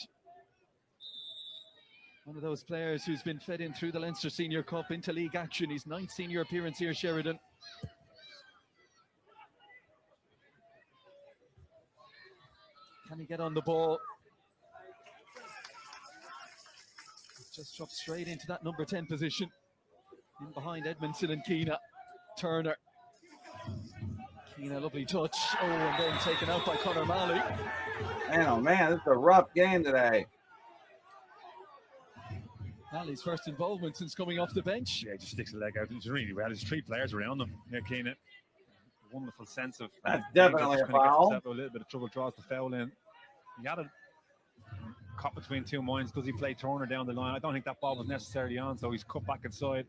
One of those players who's been fed in through the Leinster Senior Cup into league action. His 9th senior appearance here, Sheridan. Can he get on the ball? Just dropped straight into that number 10 position. In behind Edmondson and Keena. Turner. Keena, lovely touch. Oh, and then taken out by Conor Malley. Man, oh man, this is a rough game today. Malley's first involvement since coming off the bench. Yeah, he just sticks the leg out. It's really well. There's 3 players around him. Yeah, Keena. Wonderful sense of. That's definitely a foul. A little bit of trouble, draws the foul in. He had a caught between 2 minds. Does he play Turner down the line? I don't think that ball was necessarily on, so he's cut back inside.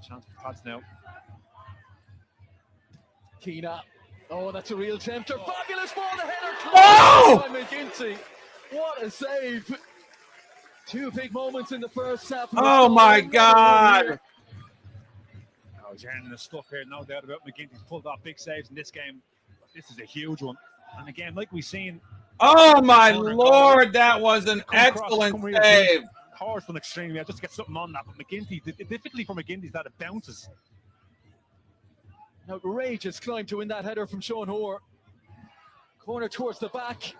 Chance for Pats now. Keena. Oh, that's a real tempter. Fabulous ball, the header. Oh! By McGinty. What a save. 2 big moments in the first half. Oh my God. Oh, he's earning the stuff here, no doubt about McGinty's pulled off big saves in this game. This is a huge one. And again, like we've seen. Oh my Lord, that was an excellent save. Hard from extremely, just to get something on that. But McGinty, the difficulty for McGinty is that it bounces. An outrageous climb to win that header from Sean Hoare. Corner towards the back.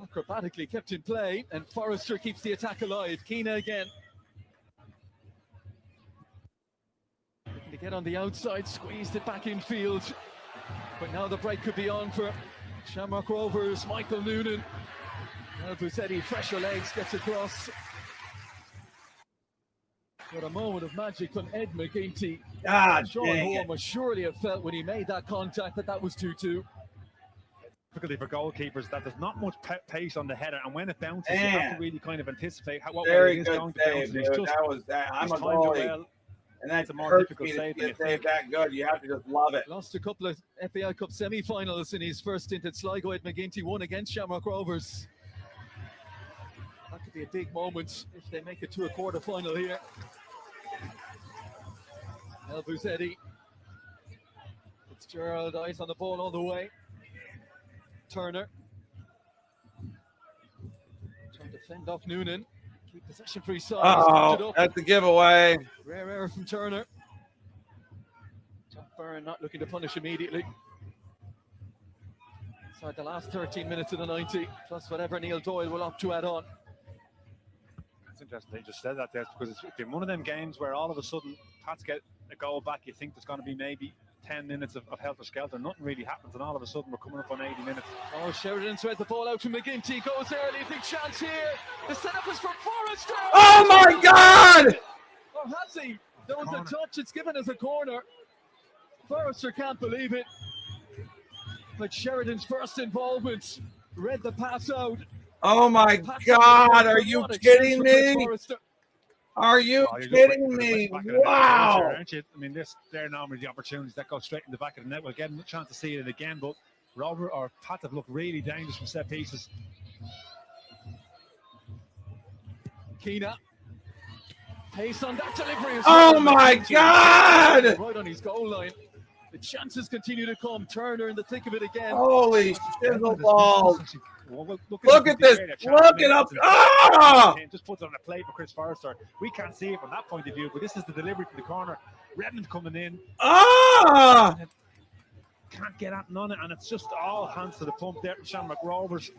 Acrobatically kept in play, and Forrester keeps the attack alive. Keena again. Looking to get on the outside, squeezed it back in field. But now the break could be on for Shamrock Rovers. Michael Noonan. Now Busetti, fresher legs, gets across. What a moment of magic from Ed McGinty. God Sean dang Hoare it. must surely have felt when he made that contact that was 2-2. Difficulty for goalkeepers that there's not much pace on the header, and when it bounces, you have to really kind of anticipate what Very it is good going to save, bounce. dude. He's just, That was that. I'm a he's timed it goalie, well. and that's a more hurts difficult me save to than get you saved think. that good. You have to just love it. Lost a couple of FAI Cup semi-finals in his first stint at Sligo. Ed McGinty won against Shamrock Rovers. That could be a big moment if they make it to a quarter-final here. El Busetti. Fitzgerald, eyes on the ball all the way. Turner. Trying to fend off Noonan. Keep possession for his side. Oh, that's the giveaway. Rare error from Turner. Jack Byrne not looking to punish immediately. Inside the last 13 minutes of the 90, plus whatever Neil Doyle will opt to add on. It's interesting they just said that there, because it's been one of them games where all of a sudden Pats get a goal back. You think there's going to be maybe 10 minutes of helter-skelter. Nothing really happens, and all of a sudden we're coming up on 80 minutes. Oh, Sheridan threads the ball out to McGinty. Goes early, big chance here. The setup is from Forrester. Oh my God! Or has he? There was a touch. It's given as a corner. Forrester can't believe it. But Sheridan's first involvement read the pass out. Oh my God! Are you kidding me? Are you kidding me? Wow! Aren't you? I mean, they're normally the opportunities that go straight in the back of the net. We'll get a chance to see it again, but Robert or Pat have looked really dangerous from set pieces. Keena. Pace on that delivery. Oh my God! Right on his goal line. The chances continue to come. Turner in the thick of it again. Holy shizzle balls! Look at this! Look it up! Ah! Just puts it on a plate for Chris Forrester. We can't see it from that point of view, but this is the delivery from the corner. Redmond coming in. Ah! Can't get at none, and it's just all hands to the pump there from Shamrock Rovers.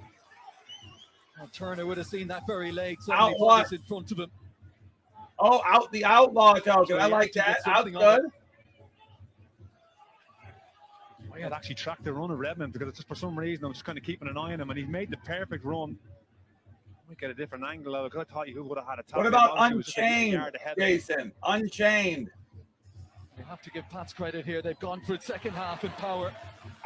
And Turner would have seen that very leg. Out what? In front of him. Oh, out the outlaw token. I like that. Out good. I had actually tracked the run of Redmond because it's just for some reason I'm just kind of keeping an eye on him, and he's made the perfect run. We get a different angle out because I thought he would have had a tackle. What about Unchained, Jason? Unchained. You have to give Pats credit here. They've gone for it second half in power.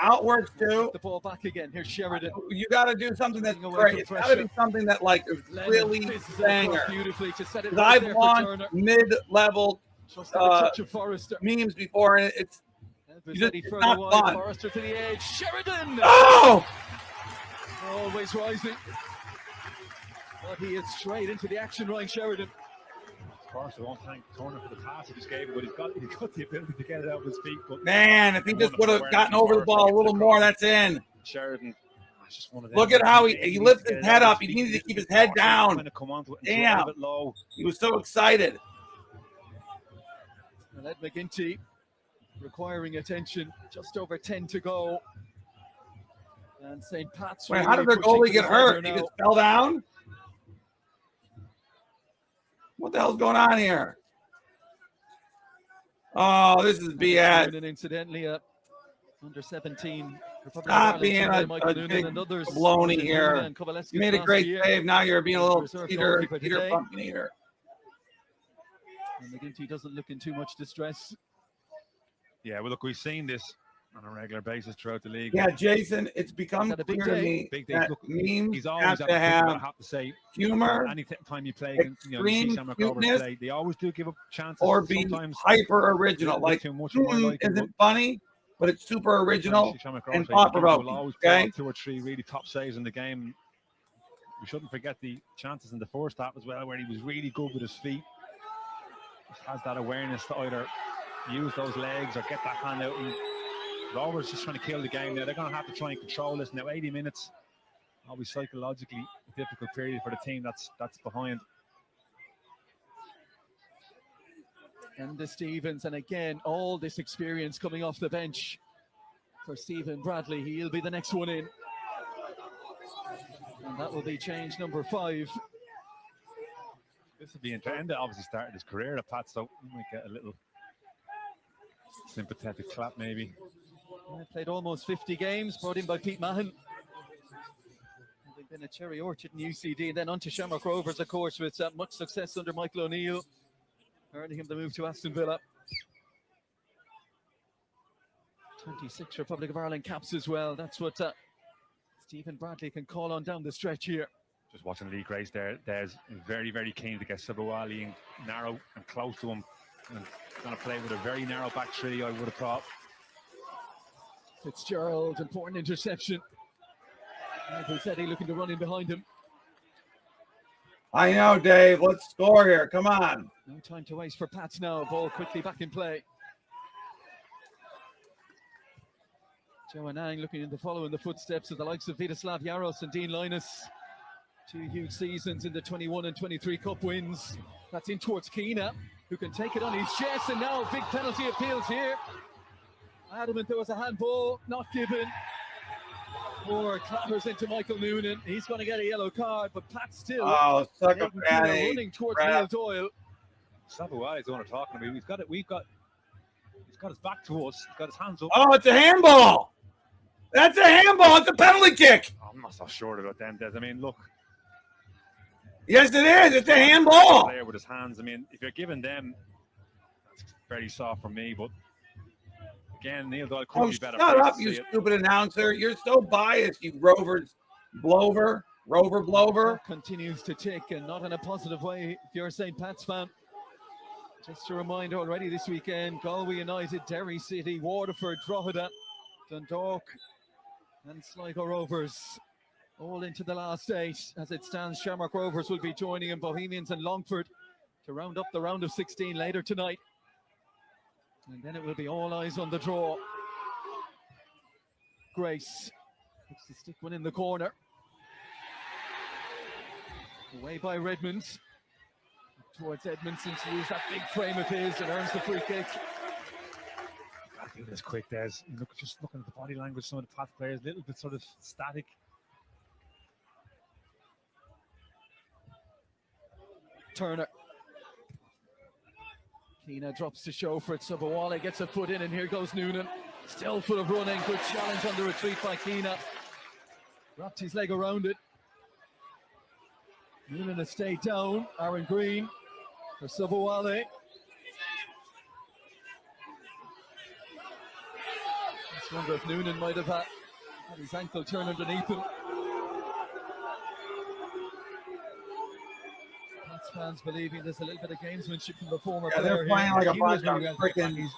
Outwards too. The ball back again. Here's Sheridan. You got to do something that's great. It's got to be something that like is really banger. Beautifully to set it right. I've won mid-level memes before, and it's not fun. Forrester to the edge. Sheridan. Oh! Always rising. But he is straight into the action, Ryan Sheridan. Forrester won't thank Turner for the pass he just gave him, but he's got the ability to get it out of his feet. But man, if he just would have gotten over the ball a little more, that's in. Sheridan. Just one of them. Look at how he lifted his head up. He needed to keep his head down. Damn. He was so excited. And Ed McGinty requiring attention. Just over 10 to go. And St. Pat's. Wait, really how did their pushing goalie to get the hurt? centre He now. just fell down? What the hell's going on here? Oh, this is BS. Noonan, incidentally, under 17. Stop being a Noonan big and others. baloney here. And You made a great save. Now you're being a little Peter today. Pumpkin eater. And McGinty doesn't look in too much distress. Yeah, well, look, we've seen this on a regular basis throughout the league. Yeah, Jason, it's become Had a big clear to day. me Big day. that Look, memes he's always have at to the have I have to say, humor, any time you play against, you see extreme Shamrock Rovers cuteness, play, they always do give up chances. or be Sometimes hyper original. a Like, too much of my liking, isn't funny, but it's super but original Shamrock and Rovers, thought will provoking. always pull Okay, out 2 or 3 really top saves in the game. We shouldn't forget the chances in the first half as well, where he was really good with his feet. Just has that awareness to either use those legs or get that hand out. And Rovers just trying to kill the game now. They're going to have to try and control this now. 80 minutes, always psychologically a difficult period for the team that's behind. And the Stevens, and again, all this experience coming off the bench for Stephen Bradley. He'll be the next one in. And that will be change number 5. This will be interesting. Obviously started his career at Pat, so we might get a little sympathetic clap maybe. Played almost 50 games, brought in by Pete Mahon. They've been at Cherry Orchard and UCD, and then on to Shamrock Rovers, of course, with much success under Michael O'Neill, earning him the move to Aston Villa. 26 Republic of Ireland caps as well. That's what Stephen Bradley can call on down the stretch here. Just watching the league race there, there's very, very keen to get Sabawali and narrow and close to him. And going to play with a very narrow back three, I would have thought. Fitzgerald, important interception. Eddie looking to run in behind him. I know, Dave. Let's score here. Come on. No time to waste for Pats now. Ball quickly back in play. Joe Anang looking to follow in the footsteps of the likes of Vidaslav Jaros and Dean Linus. 2 huge seasons in the 21 and 23 Cup wins. That's in towards Keena, who can take it on his chest, and now big penalty appeals here. Adamant there was a handball, not given. Moore clatters into Michael Noonan. He's going to get a yellow card, but Pat still suck up running towards Neil Doyle. Sabawali is the one we're talking about. He's got his back to us. He's got his hands up. Oh, it's a handball. That's a handball. It's a penalty kick. I'm not so sure about them, Des. I mean, look. Yes, it is. It's a handball. Player with his hands. I mean, if you're giving them, that's very soft for me. But again, Neil Doyle could be better. Shut up, you stupid announcer. You're so biased, you Rovers blower. Rover blower. Continues to tick, and not in a positive way if you're a St. Pat's fan. Just a reminder already this weekend, Galway United, Derry City, Waterford, Drogheda, Dundalk and Sligo Rovers all into the last 8. As it stands, Shamrock Rovers will be joining in Bohemians and Longford to round up the round of 16 later tonight. And then it will be all eyes on the draw. Grace looks to stick one in the corner. Away by Redmond. Towards Edmondson to use that big frame of his and earns the free kick. Gotta do this quick, Des. Look, just looking at the body language, some of the Pat players, a little bit sort of static. Turner. Keena drops to show for it. Sabawale gets a foot in, and here goes Noonan. Still full of running. Good challenge on the retreat by Keena. Wrapped his leg around it. Noonan has stayed down. Aaron Green for Sabawale. Just wonder if Noonan might have had his ankle turn underneath him. Pats fans believing there's a little bit of gamesmanship from the former player. They're playing here. like a bunch of freaking He's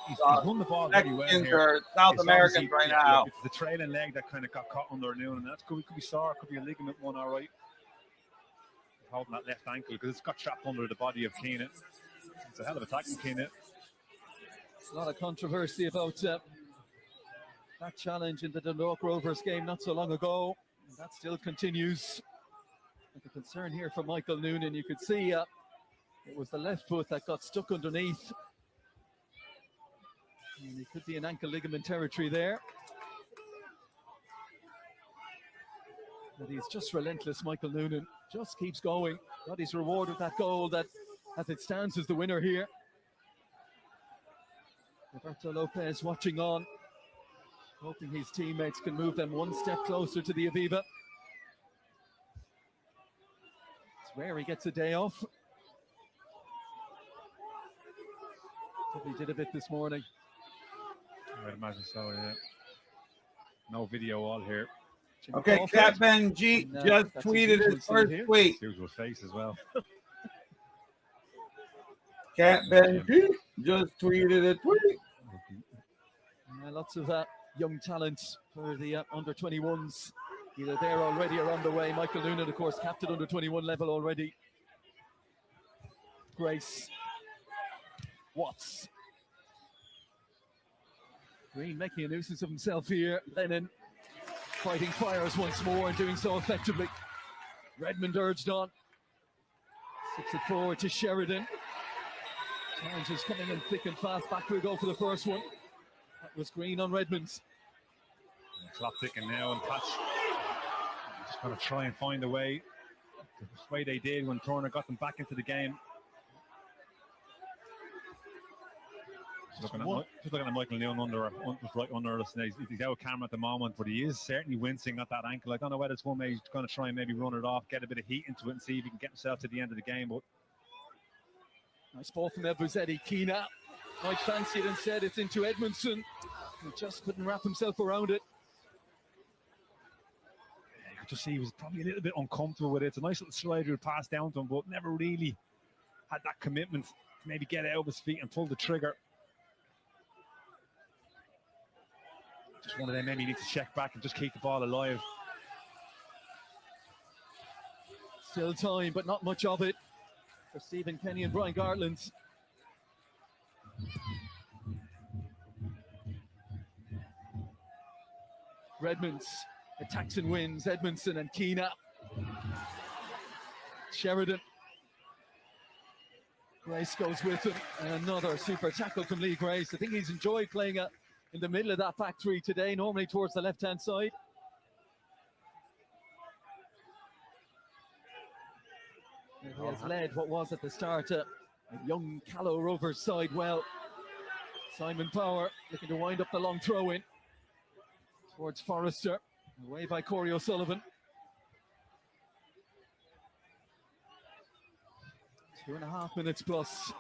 won the ball very well Mexicans here. or South It's Americans obviously- right yeah, now. It's the trailing leg that kind of got caught under Noonan. That could be sore, could be a ligament one, all right. Holding that left ankle because it's got trapped under the body of Keena. It's a hell of a tackle, Keena. A lot of controversy about that challenge in the Dundalk Rovers game not so long ago. And that still continues. Like a concern here for Michael Noonan. You could see it was the left foot that got stuck underneath. And it could be an ankle ligament territory there. But he's just relentless, Michael Noonan. Just keeps going. Got his reward with that goal that, as it stands, is the winner here. Roberto Lopez watching on, hoping his teammates can move them one step closer to the Aviva. It's rare he gets a day off. Probably did a bit this morning. I'd imagine so, yeah. No video all here. Jimmy Okay, Crawford. Cat Benji And, just that's tweeted usual his scene first here. tweet. Usual face as well. Cat Benji just tweeted a tweet. Lots of young talent for the under-21s. Either there already or on the way. Michael Noonan, of course, capped at under-21 level already. Grace. Watts. Green making a nuisance of himself here. Lennon fighting fires once more and doing so effectively. Redmond urged on. 6 it forward to Sheridan. Challenges coming in thick and fast. Back we go for the first one. That was Green on Redmond's. Clock ticking now, and Pat's just going to try and find a way. The way they did when Turner got them back into the game. Just looking at Michael Noonan right under us. He's out of camera at the moment, but he is certainly wincing at that ankle. I don't know whether it's one way he's going to try and maybe run it off, get a bit of heat into it, and see if he can get himself to the end of the game. But nice ball from Elbuzetti. Keena might fancy it and said it's into Edmondson. He just couldn't wrap himself around it. you could just see he was probably a little bit uncomfortable with it. It's a nice little slider pass down to him, but never really had that commitment to maybe get out of his feet and pull the trigger. Just one of them, maybe you need to check back and just keep the ball alive. Still time, but not much of it for Stephen Kenny and Brian Gartland. Redmonds attacks and wins. Edmondson and Keena. Sheridan. Grace goes with him. And another super tackle from Lee Grace. I think he's enjoyed playing in the middle of that back three today, normally towards the left-hand side. And he has led what was at the start a young Callow Rovers side well. Simon Power looking to wind up the long throw-in towards Forrester. Away by Corey O'Sullivan. 2.5 minutes plus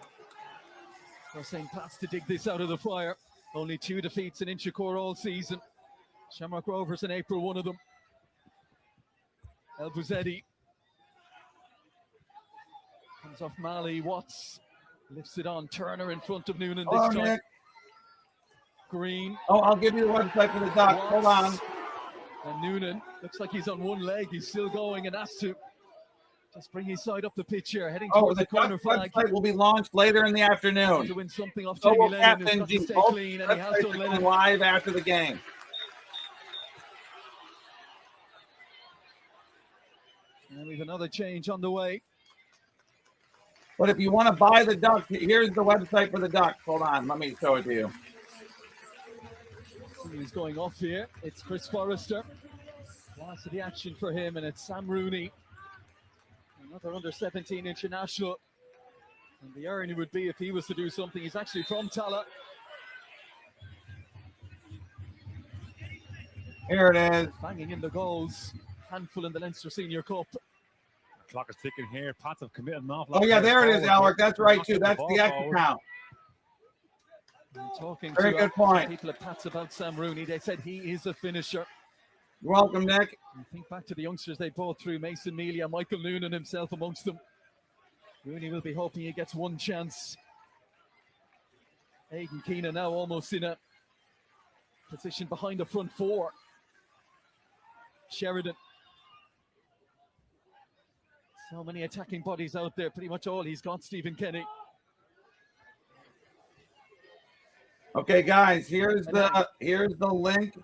for St. Pat's to dig this out of the fire. Only 2 defeats in Inchicore all season. Shamrock Rovers in April, one of them. Elbuzetti comes off Mali. Watts lifts it on. Turner in front of Noonan this time. Nick. Green. Oh, I'll give you the website for the doc. Hold on. And Noonan looks like he's on one leg. He's still going and has to just bring his side up the pitch here, heading towards the corner flag. Website will be launched later in the afternoon. To win something off So Jamie will Lennon, who's Captain got to G. stay Both clean, and he has websites done are Lennon. live after the game. And we've another change on the way. But if you want to buy the duck, here's the website for the duck. Hold on, let me show it to you. He's going off here. It's Chris Forrester. Lots of the action for him, and it's Sam Rooney, another under-17 international. And the irony would be if he was to do something. He's actually from Tala. Here it is. Banging in the goals. Handful in the Leinster Senior Cup. The clock is ticking here. Pats have committed an awful lot. Oh, yeah, there it is, Alec. That's right, too. That's Ball the extra forward. count. I'm talking Very to good point. people at Pats about Sam Rooney. They said he is a finisher. You're welcome, Nick. And think back to the youngsters they brought through. Mason Mealy and Michael Noonan himself amongst them. Rooney will be hoping he gets one chance. Aidan Keena now almost in a position behind the front four. Sheridan. So many attacking bodies out there. Pretty much all he's got, Stephen Kenny. Okay, guys, here's the link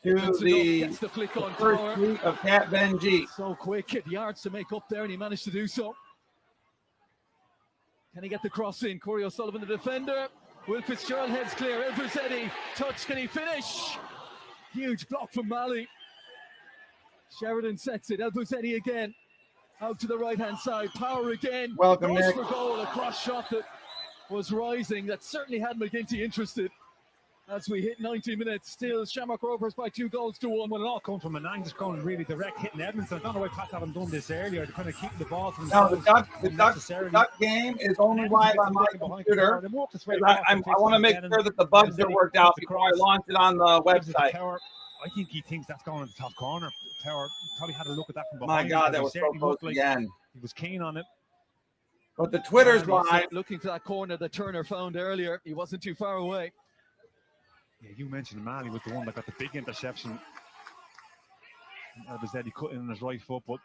to the flick on first Power. tweet of Cat Benji. So quick, hit yards to make up there, and he managed to do so. Can he get the cross in? Corey O'Sullivan, the defender. Will Fitzgerald heads clear. Elbouzetti, touch, can he finish? Huge block from Mali. Sheridan sets it. Elbouzetti again. Out to the right-hand side. Power again. Welcome, goes Nick. for goal. A cross shot that was rising. That certainly had McGinty interested. As we hit 90 minutes, still Shamrock Rovers by 2-1. Well, it all comes from Anang just going really direct, hitting Edmondson. I don't know why Pat haven't done this earlier. They're kind of keeping the ball from No, the duck game is only live on my computer. I want to make sure that the bugs are worked out before I launch it on the website. I think he thinks that's going in the top corner. Tower probably had a look at that from My behind. God, that was so close again. He was keen on it. But the Twitter's live. Looking for that corner that Turner found earlier. He wasn't too far away. Yeah, you mentioned Mali was the one that got the big interception. He cut in on his right foot, but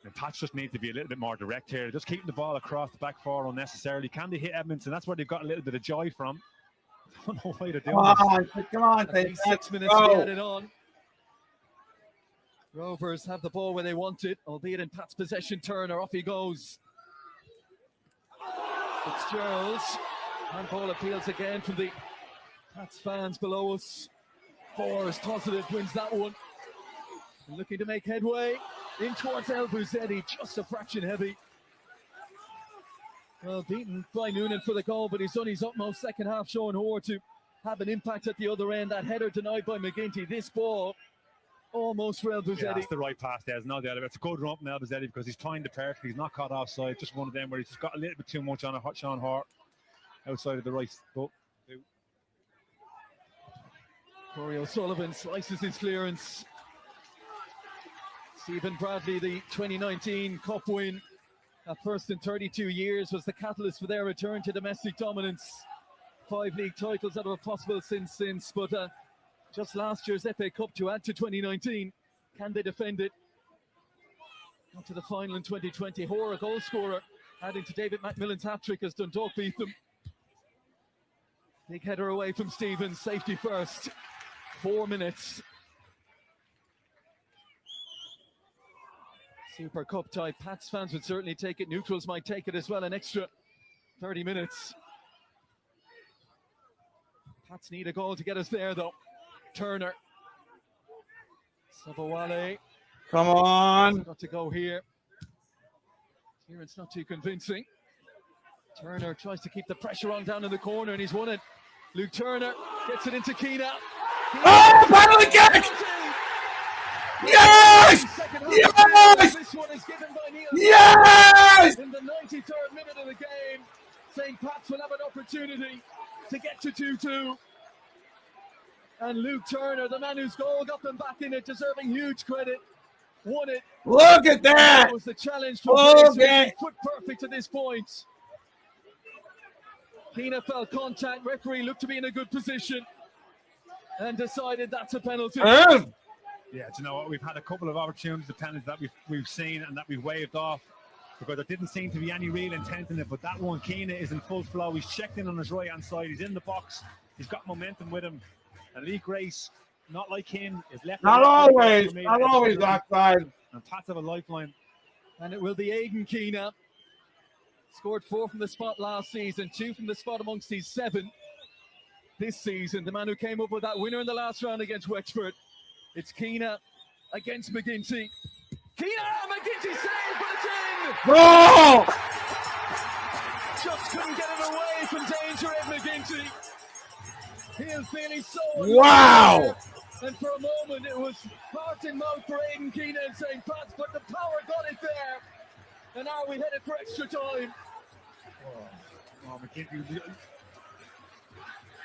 the Pats just need to be a little bit more direct here. Just keeping the ball across the back four unnecessarily. Can they hit Edmondson? That's where they've got a little bit of joy from. I don't know why they're doing this. Come on. 6 minutes to get it on. Rovers have the ball where they want it, albeit in Pat's possession. Turner, off he goes. Fitzgerald's handball appeals again from the Pats fans below us. Forrest positive wins that one. Looking to make headway in towards Elbouzetti, just a fraction heavy. Well, beaten by Noonan for the goal, but he's done his utmost second half, showing Hoare to have an impact at the other end. That header denied by McGinty. This ball almost for Elbouzetti. Yeah, that's the right pass. There's no doubt about it. It's a good run from Elbouzetti because he's timed it perfectly. He's not caught offside. Just one of them where he's just got a little bit too much on it. Sean Hoare outside of the right foot. Corey O'Sullivan slices his clearance. Stephen Bradley, the 2019 Cup win, at first in 32 years, was the catalyst for their return to domestic dominance. 5 league titles that were possible since, but just last year's FA Cup to add to 2019. Can they defend it? Got to the final in 2020. Hoare, a goal scorer, adding to David McMillan's hat-trick as Dundalk beat them. Big header away from Stevens, safety first. 4 minutes. Super Cup tie. Pats fans would certainly take it. Neutrals might take it as well. An extra 30 minutes. Pats need a goal to get us there, though. Turner. Sabawale. Come on. Got to go here. Clearance not too convincing. Turner tries to keep the pressure on down in the corner, and he's won it. Luke Turner gets it into Keena. Oh, penalty kick! Yes! Yes! This one is given by Neil. Yes! In the 93rd minute of the game, St. Pat's will have an opportunity to get to 2-2. And Luke Turner, the man whose goal got them back in it, deserving huge credit, won it. Look at that! That was the challenge for foot perfect to this point. Keena felt contact. Referee looked to be in a good position and decided that's a penalty. Yeah, do you know what? We've had a couple of opportunities of penalties that we've seen and that we've waved off because there didn't seem to be any real intent in it. But that one, Keena is in full flow. He's checked in on his right-hand side. He's in the box. He's got momentum with him. And Lee Grace, not like him, is left. Not always outside. And Pats have a lifeline. And it will be Aidan Keena. Scored 4 from the spot last season, 2 from the spot amongst these 7 this season. The man who came up with that winner in the last round against Wexford. It's Keena against McGinty. Keena! McGinty saved, but it's in! Oh! Just couldn't get it away from danger at McGinty. He'll feeling so wow! And for a moment it was heart and mouth for Aidan Keena and St. Pat's, but the power got it there. And now we headed for extra time. Oh, McGinty.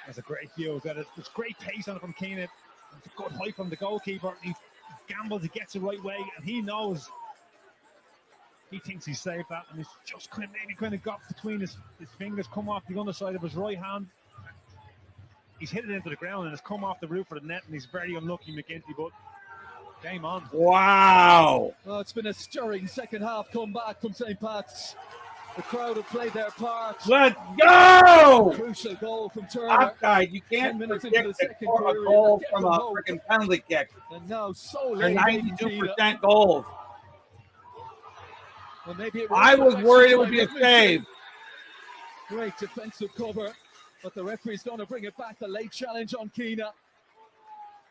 That's a great view. There's great pace on it from Keena. It's a good height from the goalkeeper. He gambles, he gets the right way, and he knows. He thinks he's saved that, and it's just maybe got between his fingers, come off the underside of his right hand. He's hit it into the ground, and it's come off the roof of the net, and he's very unlucky, McGinty, but game on. Wow. Well, it's been a stirring second half comeback from St. Pat's. The crowd have played their part. Let's go! Crucial goal from Turner. Offside. You can't predict a goal from a freaking penalty kick. And now so late. 92% goals. Well, maybe I was worried it would be a save. Great defensive cover, but the referee's going to bring it back. The late challenge on Keena.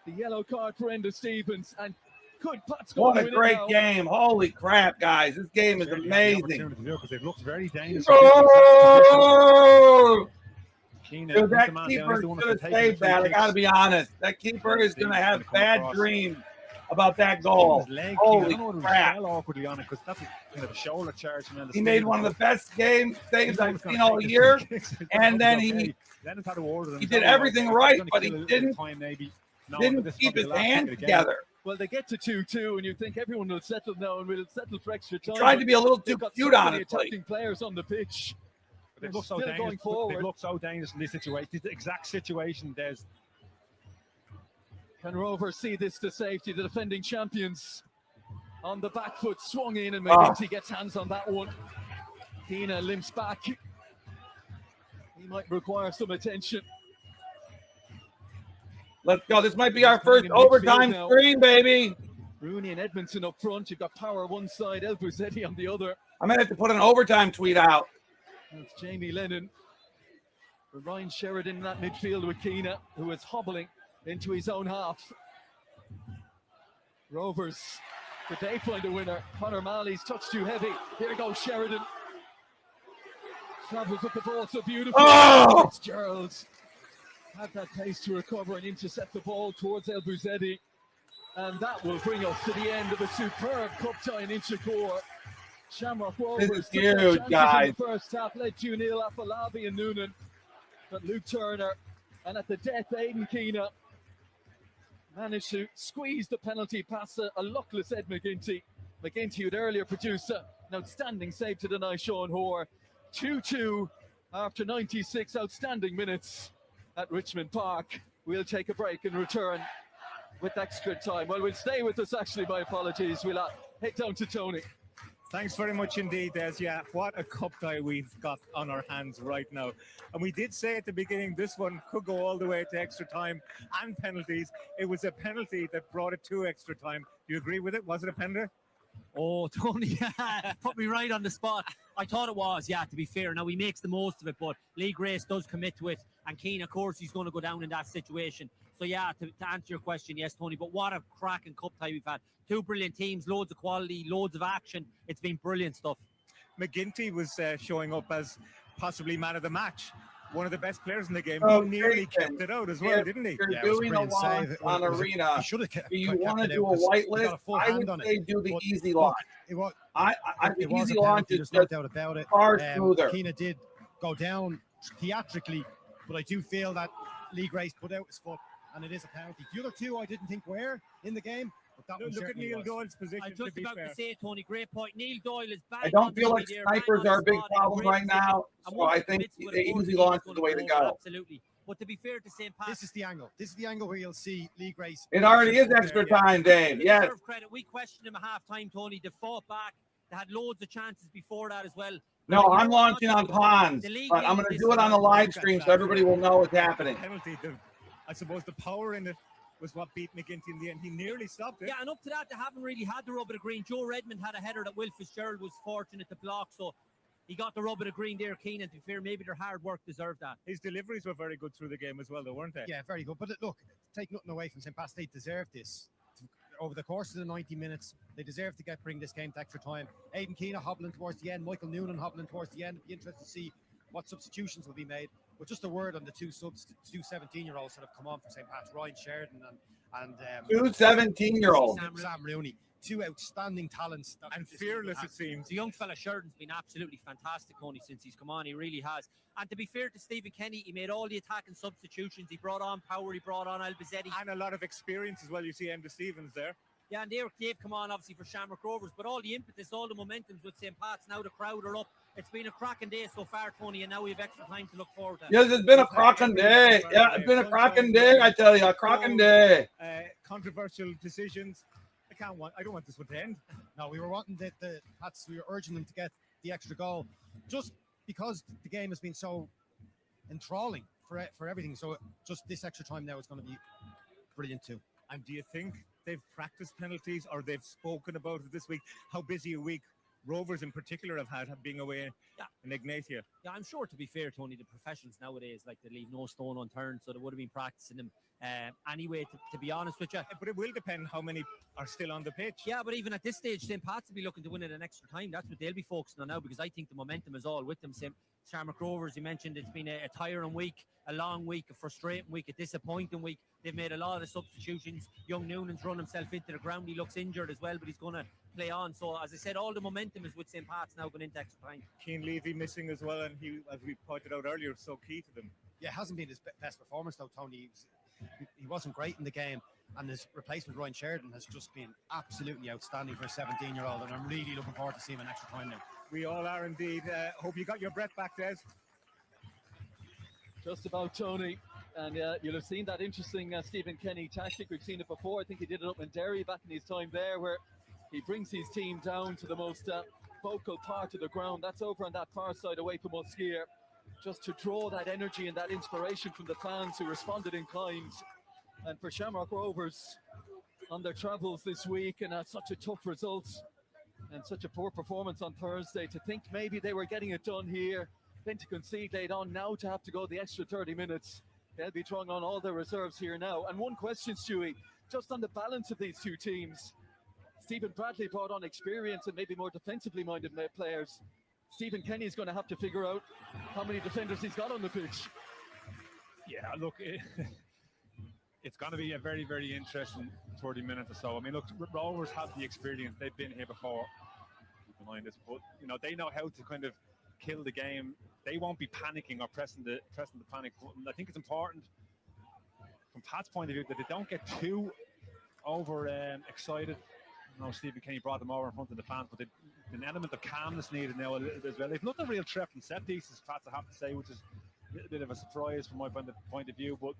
The yellow card for Enda Stevens. And could Pats go What a great game. Holy crap, guys. This game is amazing. Because they've looked very dangerous. Oh! Dude, that keeper should have saved that. I got to be honest. That keeper is going to have bad dreams about that goal. Holy crap. Awkwardly on it because that's kind of a shoulder charge. He made one of the best game saves I've seen all year. And then he did everything right, but he didn't keep his hands together. Well, they get to 2-2, and you think everyone will settle now and we'll settle for extra time. Tried to be a little too cute on it. Attacking players on the pitch. They look so dangerous. Going forward. They look so dangerous in this situation. This is the exact situation. Can Rovers see this to safety? The defending champions on the back foot, swung in, and McGinty gets hands on that one. Keena limps back. He might require some attention. Let's go. This might be our first overtime screen, baby. Rooney and Edmondson up front. You've got Power one side, El Buzetti on the other. I might have to put an overtime tweet out. That's Jamie Lennon. For Ryan Sheridan in that midfield with Keena, who is hobbling into his own half. Rovers, could they find a winner? Connor Malley's touch too heavy. Here goes Sheridan. Travels with the ball so beautifully. Oh! Fitzgerald had that pace to recover and intercept the ball towards El Buzetti. And that will bring us to the end of a superb cup tie in Inchicore. Shamrock Rovers took huge, guys. In the first half, led 2-0 Afolabi and Noonan. But Luke Turner and at the death, Aidan Keena managed to squeeze the penalty past a luckless Ed McGinty. McGinty would earlier produce an outstanding save to deny Sean Hoare. 2-2 after 96 outstanding minutes at Richmond Park. We'll take a break and return with extra time. Well, we'll stay with us, actually, my apologies. We'll head down to Tony. Thanks very much indeed, Des. Yeah, what a cup tie we've got on our hands right now. And we did say at the beginning this one could go all the way to extra time and penalties. It was a penalty that brought it to extra time. Do you agree with it? Was it a penalty? Oh, Tony, put me right on the spot. I thought it was, yeah, to be fair. Now, he makes the most of it, but Lee Grace does commit to it. And Keane, of course, he's going to go down in that situation. So, yeah, to answer your question, yes, Tony, but what a cracking cup tie we've had. Two brilliant teams, loads of quality, loads of action. It's been brilliant stuff. McGinty was showing up as possibly man of the match. One of the best players in the game. Oh, he nearly kept it out as well, didn't he? You're doing a lot on Arena. Do you want to do a white list? I would say do the easy launch. I think easy launch is just far smoother. Keena did go down theatrically, but I do feel that Lee Grace put out his foot, and it is a penalty. The other two I didn't think were in the game. Look at Neil Doyle's position. I'm just about to say, Tony, great point. Neil Doyle is back. I don't feel like snipers are a big problem right now, so I think the easy launch is the way to go. Absolutely. But to be fair to St. Pat, this is the angle. This is the angle where you'll see Lee Grace. It already is extra time, Dave. Yes. Credit. We questioned him at half-time, Tony. They fought back. They had loads of chances before that as well. No, I'm launching on ponds, but I'm going to do it on the live stream so everybody will know what's happening. Penalty, I suppose the power in it was what beat McGinty in the end. He nearly stopped it. Yeah, and up to that, they haven't really had the rub of the green. Joe Redmond had a header that Will Fitzgerald was fortunate to block, so he got the rub of the green there, Keenan. To be fair, maybe their hard work deserved that. His deliveries were very good through the game as well, though, weren't they? Yeah, very good. But look, take nothing away from St. Pat. They deserved this. Over the course of the 90 minutes, they deserve to bring this game to extra time. Aidan Keena hobbling towards the end, Michael Noonan hobbling towards the end. It'll be interesting to see what substitutions will be made. But just a word on the two 17-year-olds that have come on for St. Pat's, Ryan Sheridan and two 17-year-olds. Sam Rooney. Two outstanding talents. And fearless, it seems. The young fella Sheridan's been absolutely fantastic, Tony, since he's come on. He really has. And to be fair to Stephen Kenny, he made all the attacking substitutions. He brought on Power, he brought on Albizetti. And a lot of experience as well. You see Enda Stevens there. Yeah, and they've come on, obviously, for Shamrock Rovers. But all the impetus, all the momentums with St. Pat's, now the crowd are up. It's been a cracking day so far, Tony, and now we have extra time to look forward to. Yes, it's been a cracking day. Yeah, it's been a cracking day, I tell you, a cracking day. Controversial decisions. I don't want this one to end. No, we were wanting we were urging them to get the extra goal, just because the game has been so enthralling for everything. So just this extra time now is going to be brilliant too. And do you think they've practiced penalties or they've spoken about it this week? How busy a week Rovers in particular have had being away in Ignatia. Yeah, I'm sure, to be fair, Tony, the professionals nowadays, like, they leave no stone unturned, so they would have been practicing them anyway, to be honest with you. But it will depend how many are still on the pitch. Yeah, but even at this stage, St. Pat's will be looking to win it in extra time. That's what they'll be focusing on now, because I think the momentum is all with them. Shamrock Rovers, you mentioned, it's been a tiring week, a long week, a frustrating week, a disappointing week. They've made a lot of substitutions. Young Noonan's run himself into the ground. He looks injured as well, but he's going to play on. So, as I said, all the momentum is with St. Pat's now going into extra time. Keane Levy missing as well, and he, as we pointed out earlier, so key to them. Yeah, it hasn't been his best performance though, Tony. He wasn't great in the game, and his replacement, Ryan Sheridan, has just been absolutely outstanding for a 17-year-old, and I'm really looking forward to seeing him in extra time now. We all are indeed. Hope you got your breath back, Des. Just about, Tony. And you'll have seen that interesting Stephen Kenny tactic. We've seen it before. I think he did it up in Derry back in his time there, where he brings his team down to the most vocal part of the ground. That's over on that far side away from us here, just to draw that energy and that inspiration from the fans who responded in kind. And for Shamrock Rovers on their travels this week, and such a tough result and such a poor performance on Thursday, to think maybe they were getting it done here, then to concede late on, now to have to go the extra 30 minutes. They'll be drawing on all their reserves here now. And one question, Stewie, just on the balance of these two teams. Stephen Bradley brought on experience and maybe more defensively minded players. Stephen Kenny is going to have to figure out how many defenders he's got on the pitch. Yeah, look, it's going to be a very, very interesting 30 minutes or so. I mean, look, Rovers have the experience. They've been here before. Keep in mind this, but they know how to kind of kill the game. They won't be panicking or pressing the panic button. I think it's important from Pat's point of view that they don't get too over excited. Stephen Kenny brought them over in front of the fans, but an element of calmness needed now a little bit as well. They've not a real threat from set pieces, Pats, I have to say, which is a little bit of a surprise from my point of view. But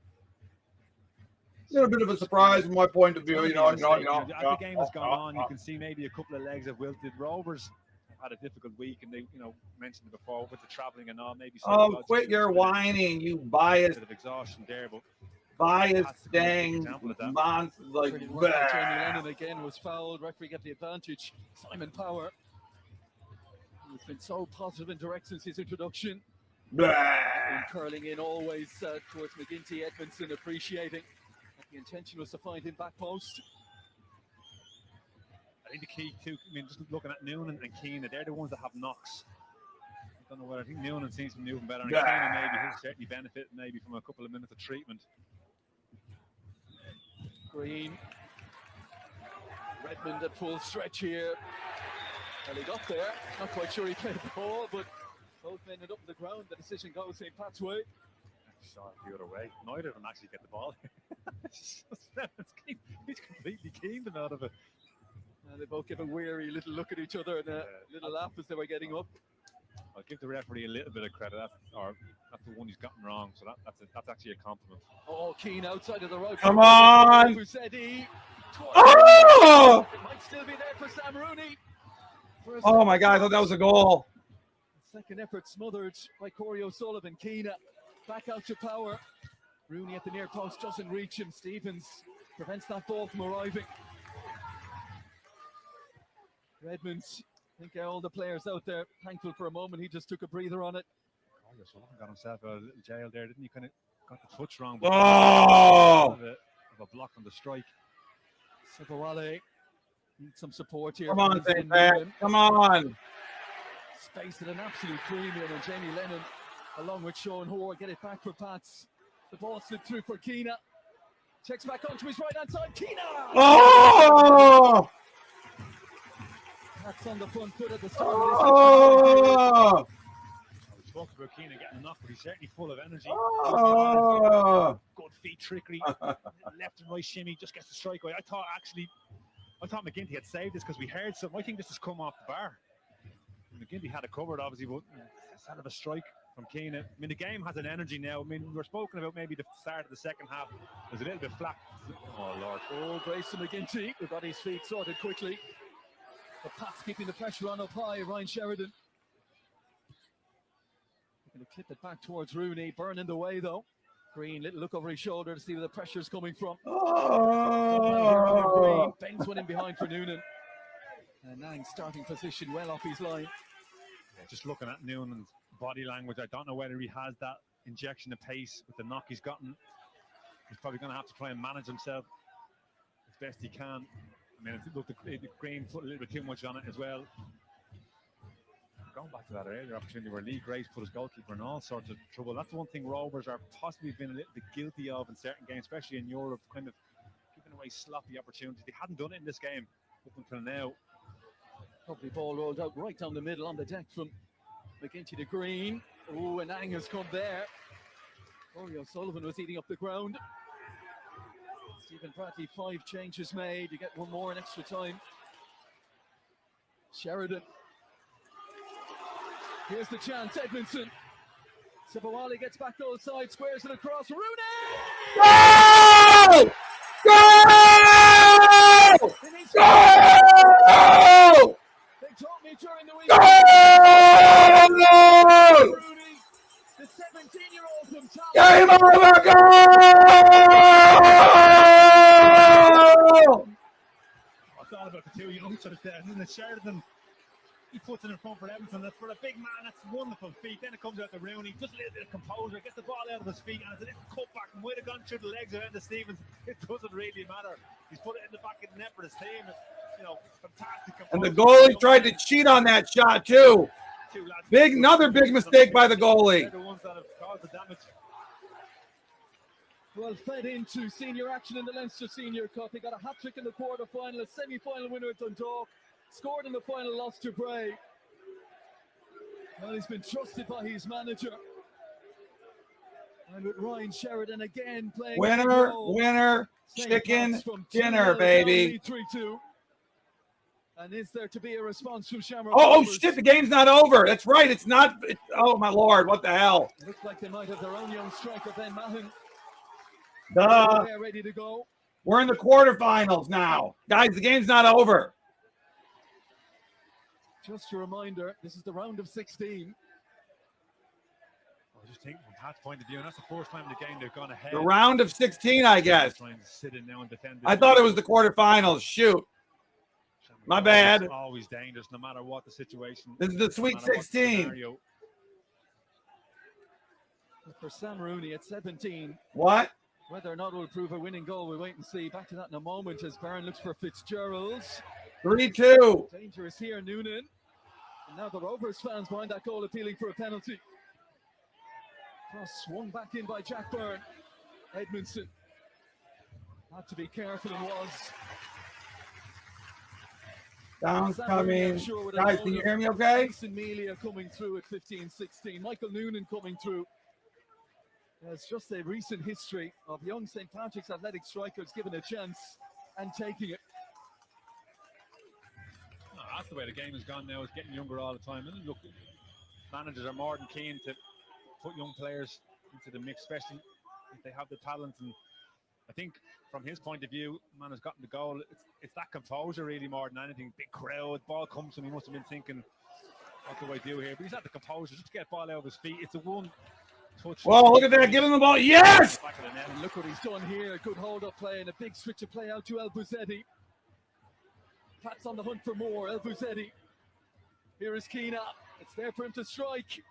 a little bit of a surprise from my point of view. As the game has gone on, you can see maybe a couple of legs have wilted. Rovers had a difficult week, and they, mentioned it before with the travelling and all. Maybe. Quit your whining, you biased. A bit of exhaustion there, but. Biased dang monster, like Jamie Lennon again was fouled. Referee get the advantage. Simon Power, he's been so positive and direct since his introduction. And curling in always towards McGinty. Edmondson appreciating that the intention was to find him back post. I think the key too, just looking at Noonan and Keena, they're the ones that have knocks. I don't know whether I think Noonan seems to be moving better, and Keena maybe he'll certainly benefit maybe from a couple of minutes of treatment. Green, Redmond at full stretch here. Well, he got there. Not quite sure he played the ball, but both men ended up on the ground. The decision goes St. Pat's way. Shot the other way. Neither of them actually get the ball. He's completely keen them out of it. And they both give a weary little look at each other and a little laugh as they were getting up. I'll give the referee a little bit of credit. That's the one he's gotten wrong, so that's actually a compliment. Oh, Keane outside of the road. Come on! Oh! It might still be there for Sam Rooney. Oh my God, I thought that was a goal. Second effort smothered by Corey O'Sullivan. Keena back out to Power. Rooney at the near post doesn't reach him. Stevens prevents that ball from arriving. Redmonds, I think all the players out there thankful for a moment. He just took a breather on it. O'Sullivan got himself out of a little jail there, didn't he? Kind of got the touch wrong. Of a block on the strike. Sivawale needs some support here. Come on, St. Pat. Come on. Space at an absolute premium, and Jamie Lennon, along with Sean Hoare, get it back for Pats. The ball slipped through for Keena. Checks back onto his right hand side. Keena! Oh! That's on the front foot at the start of this. We talked about Keena getting a knock, but he's certainly full of energy. Good feet trickery, left and right shimmy, just gets the strike away. I thought McGinty had saved this because we heard something. I think this has come off the bar. McGinty had it covered, obviously, but it's out of a strike from Keena. The game has an energy now. We're spoken about maybe the start of the second half was a little bit flat. Oh, Lord. Oh, Grayson McGinty, who got his feet sorted quickly. The Pats keeping the pressure on up high. Ryan Sheridan. Going to clip it back towards Rooney. Burn in the way, though. Green, little look over his shoulder to see where the pressure's coming from. Green bends one in behind for Noonan. And Nang's starting position well off his line. Yeah, just looking at Noonan's body language, I don't know whether he has that injection of pace with the knock he's gotten. He's probably going to have to try and manage himself as best he can. I mean, look, the Green put a little bit too much on it as well. Going back to that earlier opportunity where Lee Grace put his goalkeeper in all sorts of trouble. That's one thing Rovers are possibly been a little bit guilty of in certain games, especially in Europe, kind of giving away sloppy opportunities. They hadn't done it in this game up until now. Lovely ball rolled out right down the middle on the deck from McGinty to Green. Oh, and Ang has come there. Corey O'Sullivan was eating up the ground. Stephen Bradley, 5 changes made. You get one more in extra time. Sheridan. Here's the chance, Edmondson. Sibawali gets back goal side, squares it across. Rooney! Goal! Goal! Goal! They told me during the week. Goal! Rooney, the 17-year-old from Top. Game over! Goal! I thought about the two youngsters there, and then Sheridan, he puts it in front for Edmondson. That's for a big man. That's wonderful feet. Then it comes out to Rooney, just a little bit of composure, gets the ball out of his feet, and it's a little cutback. And might have gone through the legs of Enda Stevens. It doesn't really matter. He's put it in the back of the net for his team. It's, it's fantastic. And the goalie tried to cheat on that shot too. Another big mistake by the goalie. They're the ones that have caused the damage. Well fed into senior action in the Leinster Senior Cup. He got a hat-trick in the quarter-final, a semi-final winner at Dundalk, scored in the final, lost to Bray. Well, he's been trusted by his manager. And with Ryan Sheridan again playing. Winner, chicken dinner, baby. 3-2. And is there to be a response from Shamrock? Oh shit, the game's not over. That's right, it's not. Oh my lord, what the hell? Looks like they might have their own young striker, Ben Mahon. Duh. They're ready to go. We're in the quarterfinals now. Guys, the game's not over. Just a reminder, this is the round of 16. I just think from Pat's point of view, and that's the first time in the game they've gone ahead. The round of 16, I guess. Trying to sit in now and defend. I thought it was the quarterfinals. Shoot. My bad. It's always dangerous, no matter what the situation. This is the Sweet 16. For Sam Rooney at 17. What? Whether or not it will prove a winning goal, we'll wait and see. Back to that in a moment as Barron looks for Fitzgerald. 3-2. Dangerous here, Noonan. And now the Rovers fans behind that goal appealing for a penalty. Cross swung back in by Jack Byrne. Edmondson had to be careful and was. Down coming. Sure Guys, can you hear me okay? Mason Melia coming through at 15-16. Michael Noonan coming through. There's just a recent history of young St. Patrick's Athletic strikers given a chance and taking it. No, that's the way the game has gone now. It's getting younger all the time. And look, managers are more than keen to put young players into the mix, especially if they have the talent. And I think from his point of view, man has gotten the goal. It's that composure really more than anything. Big crowd, ball comes to him. He must have been thinking, what do I do here? But he's had the composure just to get the ball out of his feet. It's a one touch. Whoa, look at that. Give him the ball. Yes! And look what he's done here. Good hold up play and a big switch of play out to El Bouzetti. Pat's on the hunt for more. El Bouzetti. Here is Keena. It's there for him to strike.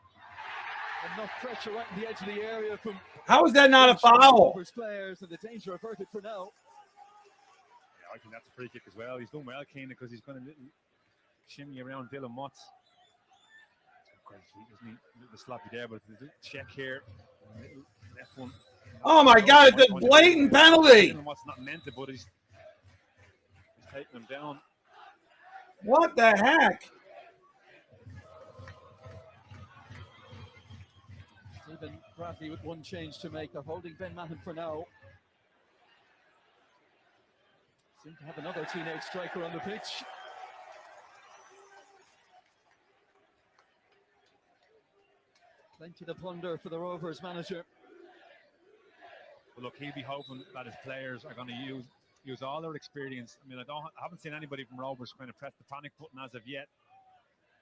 Enough pressure right in the edge of the area from. How is that not a foul? Players and the danger averted for now. Yeah, I think that's a free kick as well. He's done well, Keena, because he's going to little shimmy around Dylan Motts. Great feet, isn't he? A little sloppy there, but the check here. Left one. Oh my God! It's a blatant penalty. Dylan Motts not meant to, but he's taking him down. What the heck? Stephen Bradley with one change to make. They're holding Ben Mahon for now. Seem to have another teenage striker on the pitch. Plenty to plunder for the Rovers manager. Well, look, he'll be hoping that his players are going to use all their experience. I mean, I haven't seen anybody from Rovers kind of press the panic button as of yet.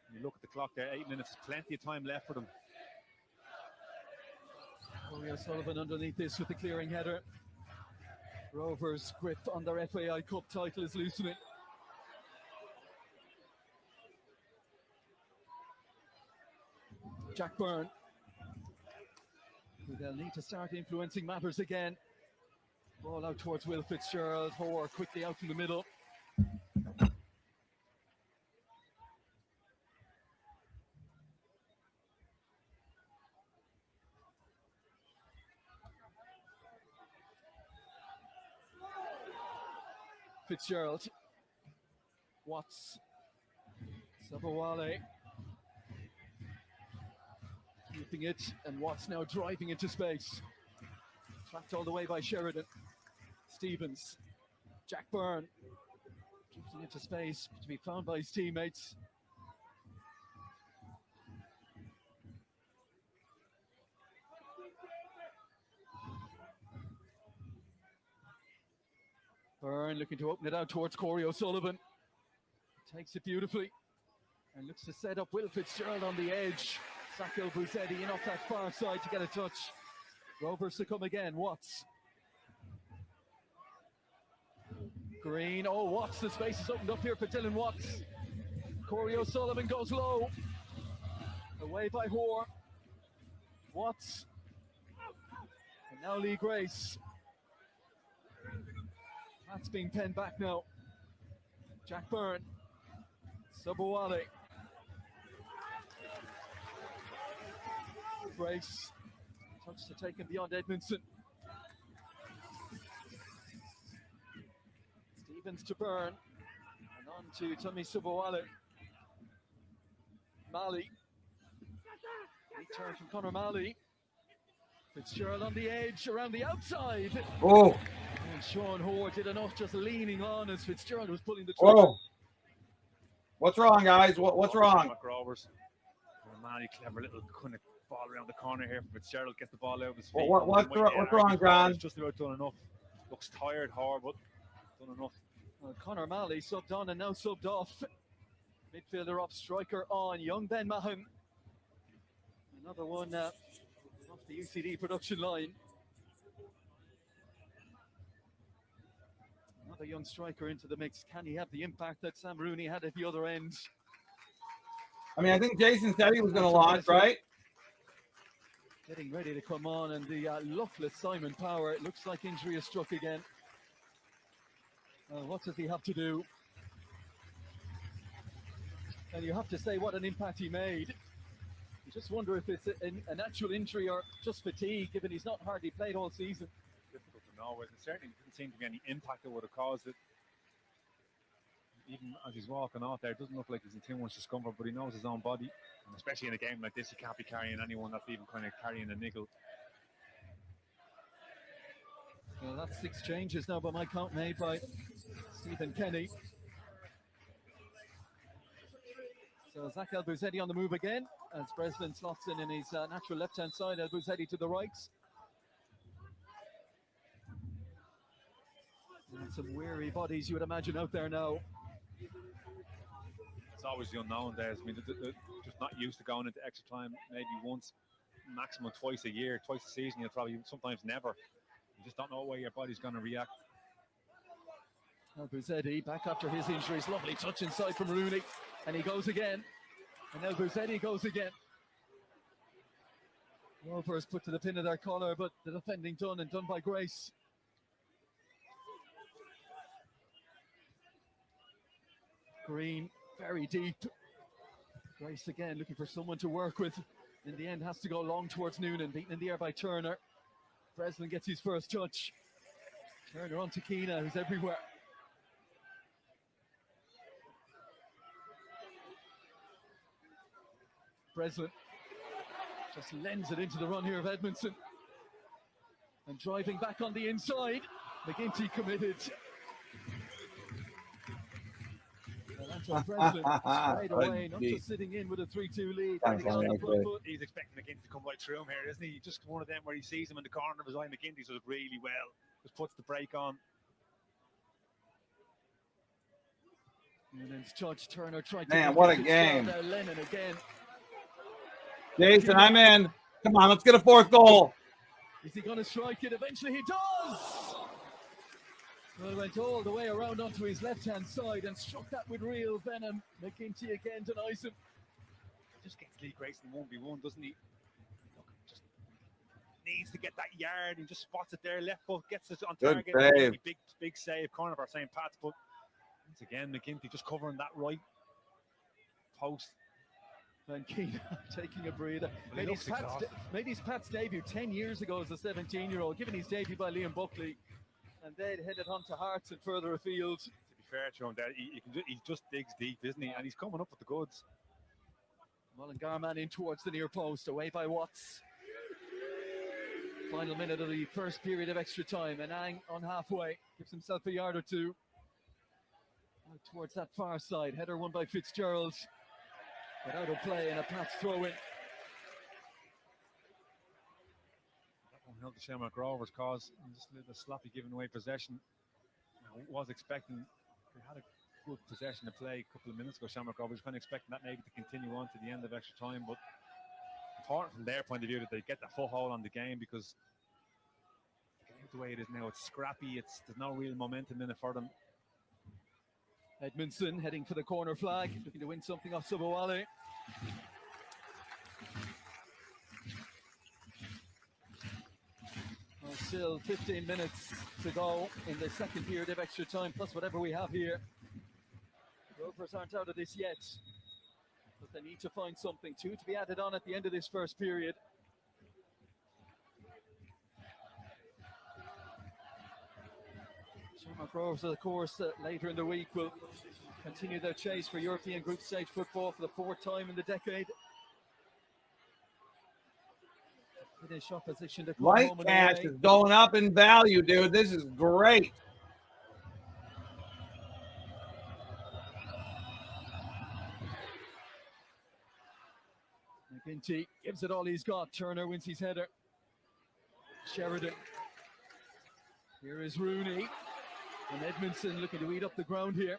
When you look at the clock there, 8 minutes, plenty of time left for them. Corey O'Sullivan underneath this with the clearing header. Rovers' grip on their FAI Cup title is loosening. Jack Byrne. They'll need to start influencing matters again. Ball out towards Will Fitzgerald. Hoare quickly out from the middle. Fitzgerald. Watts. Sabawale. Keeping it, and Watts now driving into space. Tracked all the way by Sheridan. Stevens. Jack Byrne. Drifting into space to be found by his teammates. Byrne looking to open it out towards Corey O'Sullivan. Takes it beautifully and looks to set up Will Fitzgerald on the edge. Sakil Buzetti in off that far side to get a touch. Rovers to come again. Watts. Green. Oh, Watts. The space is opened up here for Dylan Watts. Corey O'Sullivan goes low. Away by Hoare. Watts. And now Lee Grace. That's being penned back now. Jack Byrne. Sabawale. Grace. Touch to take him beyond Edmondson. Stevens to Byrne. And on to Tommy Sabawale. Malley. Return from Conor Malley. Fitzgerald on the edge, around the outside. Oh. And Sean Hoare did enough just leaning on as Fitzgerald was pulling the trigger. Oh. What's wrong, guys? What's wrong? Rovers. Malley, clever little kind of ball around the corner here. Fitzgerald gets the ball out of his feet. What's wrong, John? Just about done enough. Looks tired, hard, but done enough. Well, Conor Malley subbed on and now subbed off. Midfielder off, striker on. Young Ben Mahon. Another one off the UCD production line. Another young striker into the mix. Can he have the impact that Sam Rooney had at the other end? I mean, I think Jason said he was going to launch, right? Getting ready to come on, and the luckless Simon Power. It looks like injury is struck again. What does he have to do? And you have to say what an impact he made. You just wonder if it's an actual injury or just fatigue, given he's not hardly played all season. Difficult to know. It certainly didn't seem to be any impact that would have caused it. Even as he's walking off there, it doesn't look like he's in too much discomfort, but he knows his own body. And especially in a game like this, he can't be carrying anyone that's even kind of carrying a nickel. Well, that's 6 changes now by my count, made by Stephen Kenny. So Zach El-Bouzedi on the move again, as Breslin slots in his natural left-hand side. El-Bouzedi to the right. And some weary bodies, you would imagine, out there now. It's always the unknown there. I mean, they're just not used to going into extra time maybe once, maximum twice a year, twice a season. You'll probably sometimes never. You just don't know where your body's going to react. El-Bouzedi back after his injuries. Lovely touch inside from Rooney. And he goes again. And El-Bouzedi goes again. Rovers put to the pin of their collar, but the defending done, and done by Grace. Green, very deep. Grace again looking for someone to work with. In the end, has to go long towards Noonan, beaten in the air by Turner. Breslin gets his first touch. Turner on to Keena, who's everywhere. Breslin just lends it into the run here of Edmondson. And driving back on the inside, McGinty committed. Breslin straight away, not just sitting in with a 3-2 lead. He's expecting McGinty to come right through him here, isn't he? Just one of them where he sees him in the corner of his eye. McGinty does it really well. Just puts the brake on. And then Judge Turner tried to... Man, what a game. Lennon again. Jason, I'm in. Come on, let's get a 4th goal. Is he going to strike it? Eventually he does! Well, he went all the way around onto his left-hand side and struck that with real venom. McGinty again denies him. just gets Lee Grayson 1v1, doesn't he? Look, just needs to get that yard. He just spots it there. Left foot gets it on Good target. save. Big save. Corner for St. Pat's, but once again, McGinty just covering that right post. And Keane taking a breather. Well, made his Pat's debut 10 years ago as a 17-year-old, given his debut by Liam Buckley, and they'd headed on to Hearts and further afield. To be fair to him, he just digs deep, isn't he? And he's coming up with the goods. Mullingar in towards the near post, away by Watts. Final minute of the first period of extra time, and Ang on halfway gives himself a yard or two. Out towards that far side, header won by Fitzgerald. But out of play and a Pat's throw in. That won't help the Shamrock Rovers cause just a little sloppy giving away possession. I was expecting they had a good possession to play a couple of minutes ago. Shamrock Rovers kind of expecting that maybe to continue on to the end of extra time, but important from their point of view that they get that foothold on the game, because the way it is now, it's scrappy. There's no real momentum in it for them. Edmondson heading for the corner flag, looking to win something off Subawale. Well, still 15 minutes to go in the second period of extra time, plus whatever we have here. The Rovers aren't out of this yet, but they need to find something. 2 to be added on at the end of this first period. Shamrock Rovers, of course, later in the week will continue their chase for European group stage football for the 4th time in the decade. Finish opposition to Light cash is going up in value, dude. This is great. McGinty gives it all he's got. Turner wins his header. Sheridan. Here is Rooney. And Edmondson looking to eat up the ground here.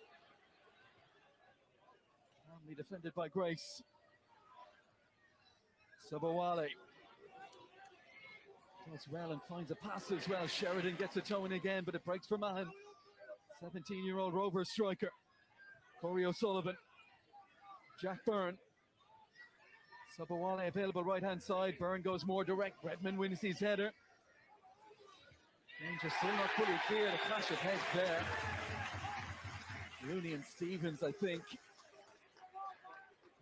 Calmly defended by Grace. Subawale does well and finds a pass as well. Sheridan gets a toe in again, but it breaks for Mahon. 17-year-old Rovers striker. Corey O'Sullivan. Jack Byrne. Subawale available right-hand side. Byrne goes more direct. Redmond wins his header. Danger still not fully clear. The clash of heads there. Rooney and Stevens, I think.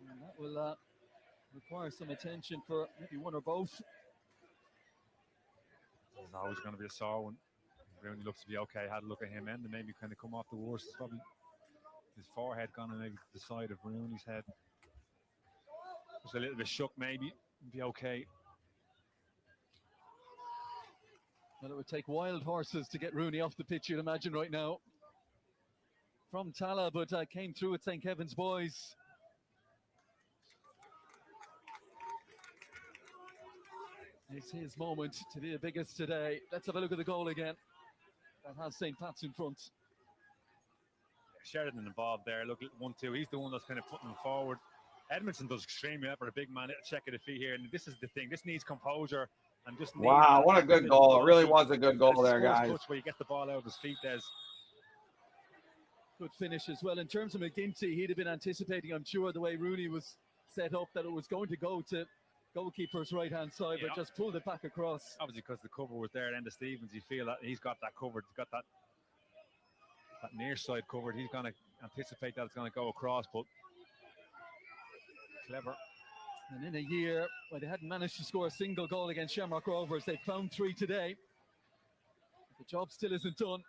And that will require some attention for maybe one or both. There's always going to be a sore one. Rooney looks to be okay. Had a look at him and maybe kind of come off the worst. It's probably his forehead gone and maybe the side of Rooney's head. Just a little bit shook, maybe. Be okay. Well, it would take wild horses to get Rooney off the pitch, you'd imagine, right now. From Tala, but came through at St. Kevin's boys. It's his moment to be the biggest today. Let's have a look at the goal again. That has St. Pat's in front. Sheridan involved there. Look at 1-2. He's the one that's kind of putting him forward. Edmondson does extremely well for a big man. Check of the feet here. And this is the thing. This needs composure. And just wow, what a good goal. It really was a good goal there, guys. Where you get the ball out of his feet, Des. Good finish as well. In terms of McGinty, he'd have been anticipating, I'm sure, the way Rooney was set up, that it was going to go to goalkeeper's right-hand side, but just pulled it back across. Obviously, because the cover was there at end of Stevens, you feel that he's got that covered. He's got that near side covered. He's going to anticipate that it's going to go across, but clever. And in a year where they hadn't managed to score a single goal against Shamrock Rovers, they found 3 today. The job still isn't done.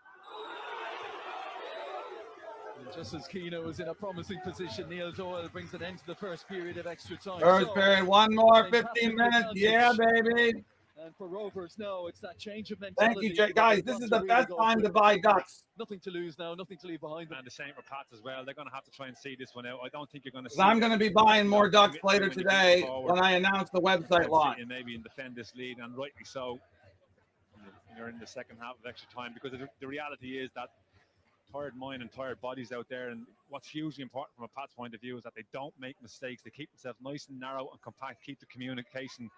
And just as Keano was in a promising position, Neil Doyle brings an end to the first period of extra time. First period, one more, 15 minutes. Yeah, baby. And for Rovers, no, it's that change of mentality. Thank you, Jay. Guys. This is the best time to buy ducks. Nothing to lose now, nothing to leave behind them. And the same for Pats as well. They're going to have to try and see this one out. I don't think you're going to see. I'm going to be buying more ducks later today when I announce the website launch. And maybe defend this lead, and rightly so. You're in the second half of extra time, because the reality is that tired mind and tired bodies out there, and what's hugely important from a Pat's point of view is that they don't make mistakes. They keep themselves nice and narrow and compact, keep the communication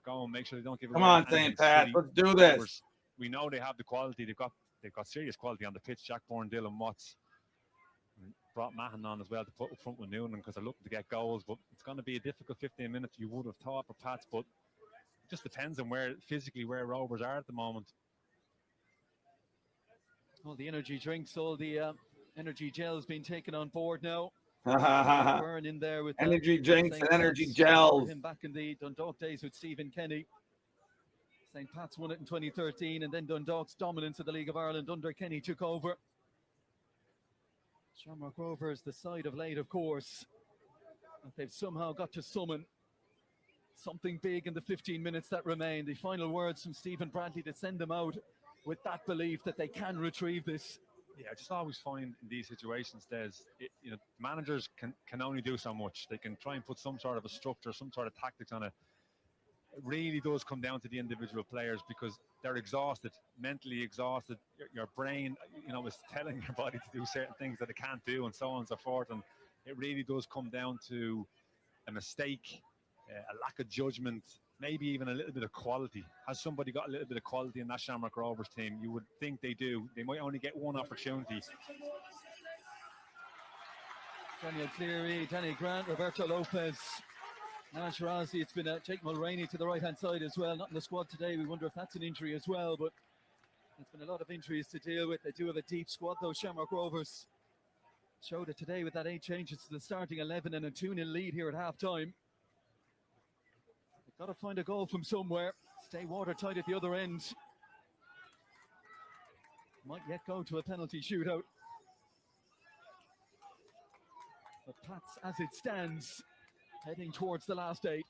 going, make sure they don't give it away. Come on, St. Pat, let's do this. We know they have the quality. They've got serious quality on the pitch. Jack Bourne, Dylan Watts. brought Mahon on as well to put up front with Noonan because they're looking to get goals. But it's going to be a difficult 15 minutes, you would have thought, for Pats. But it just depends on where Rovers are at the moment. All the energy drinks, all the energy gels being taken on board now. Burn in there with energy drinks and energy gels. Him back in the Dundalk days with Stephen Kenny. St. Pat's won it in 2013, and then Dundalk's dominance of the League of Ireland under Kenny took over. Shamrock Rovers, the side of late, of course, but they've somehow got to summon something big in the 15 minutes that remain. The final words from Stephen Bradley to send them out with that belief that they can retrieve this. Yeah, I just always find in these situations, managers can only do so much. They can try and put some sort of a structure, some sort of tactics on it. It really does come down to the individual players because they're exhausted, mentally exhausted. Your brain, is telling your body to do certain things that it can't do, and so on and so forth. And it really does come down to a mistake, a lack of judgment, maybe even a little bit of quality. Has somebody got a little bit of quality in that Shamrock Rovers team? You would think they do. They might only get one opportunity. Daniel Cleary, Danny Grant, Roberto Lopez, Nash Razi. It's been Jake Mulroney to the right-hand side as well. Not in the squad today. We wonder if that's an injury as well, but there's been a lot of injuries to deal with. They do have a deep squad, though. Shamrock Rovers showed it today with that 8 changes to the starting 11 and a 2-0 lead here at half-time. They've got to find a goal from somewhere. Stay watertight at the other end. Might yet go to a penalty shootout. But Pats, as it stands, heading towards the last 8.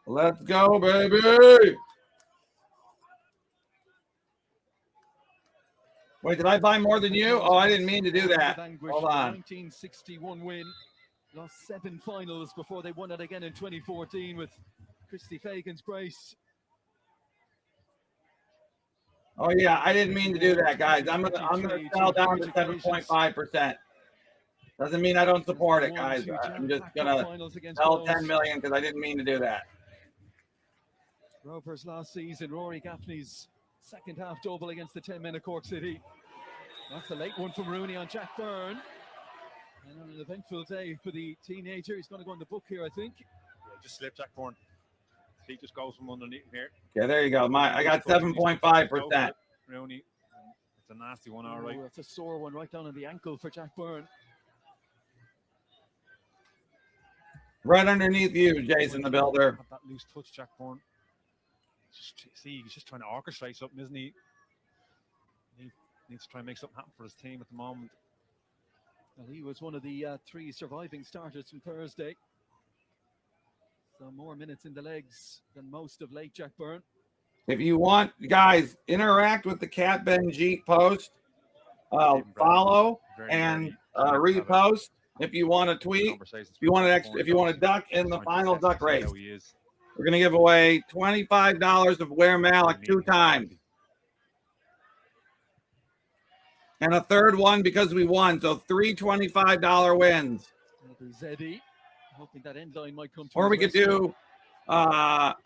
Let's go, baby! Wait, did I buy more than you? Oh, I didn't mean to do that. Hold on. 1961 win. Lost 7 finals before they won it again in 2014 with Christy Fagan's grace. Oh yeah, I didn't mean to do that, guys. I'm gonna sell down to 7.5%. Doesn't mean I don't support it, guys. I'm just gonna sell 10 million because I didn't mean to do that. Rovers last season, Rory Gaffney's second half double against the 10 men of Cork City. That's a late one from Rooney on Jack Byrne. And on an eventful day for the teenager, he's going to go in the book here, I think. Yeah, just slip Jack Byrne. He just goes from underneath here. Yeah, there you go. I got 7.5%. Rooney, it's a nasty one, all right. That's a sore one right down on the ankle for Jack Byrne. Right underneath you, Jason the Builder. Have that loose touch, Jack Byrne. He's just trying to orchestrate something, isn't he? He needs to try and make something happen for his team at the moment. Well, he was one of the 3 surviving starters from Thursday. So more minutes in the legs than most of late Jack Byrne. If you want, guys, interact with the Cat Benjeet post. Follow and repost. If you want to tweet, if you want to duck in the final duck race, we're going to give away $25 of Ware Malik 2 times. And a third one because we won. So 3 $25 wins. Zeddy, hoping that end line might come to. Or we could do a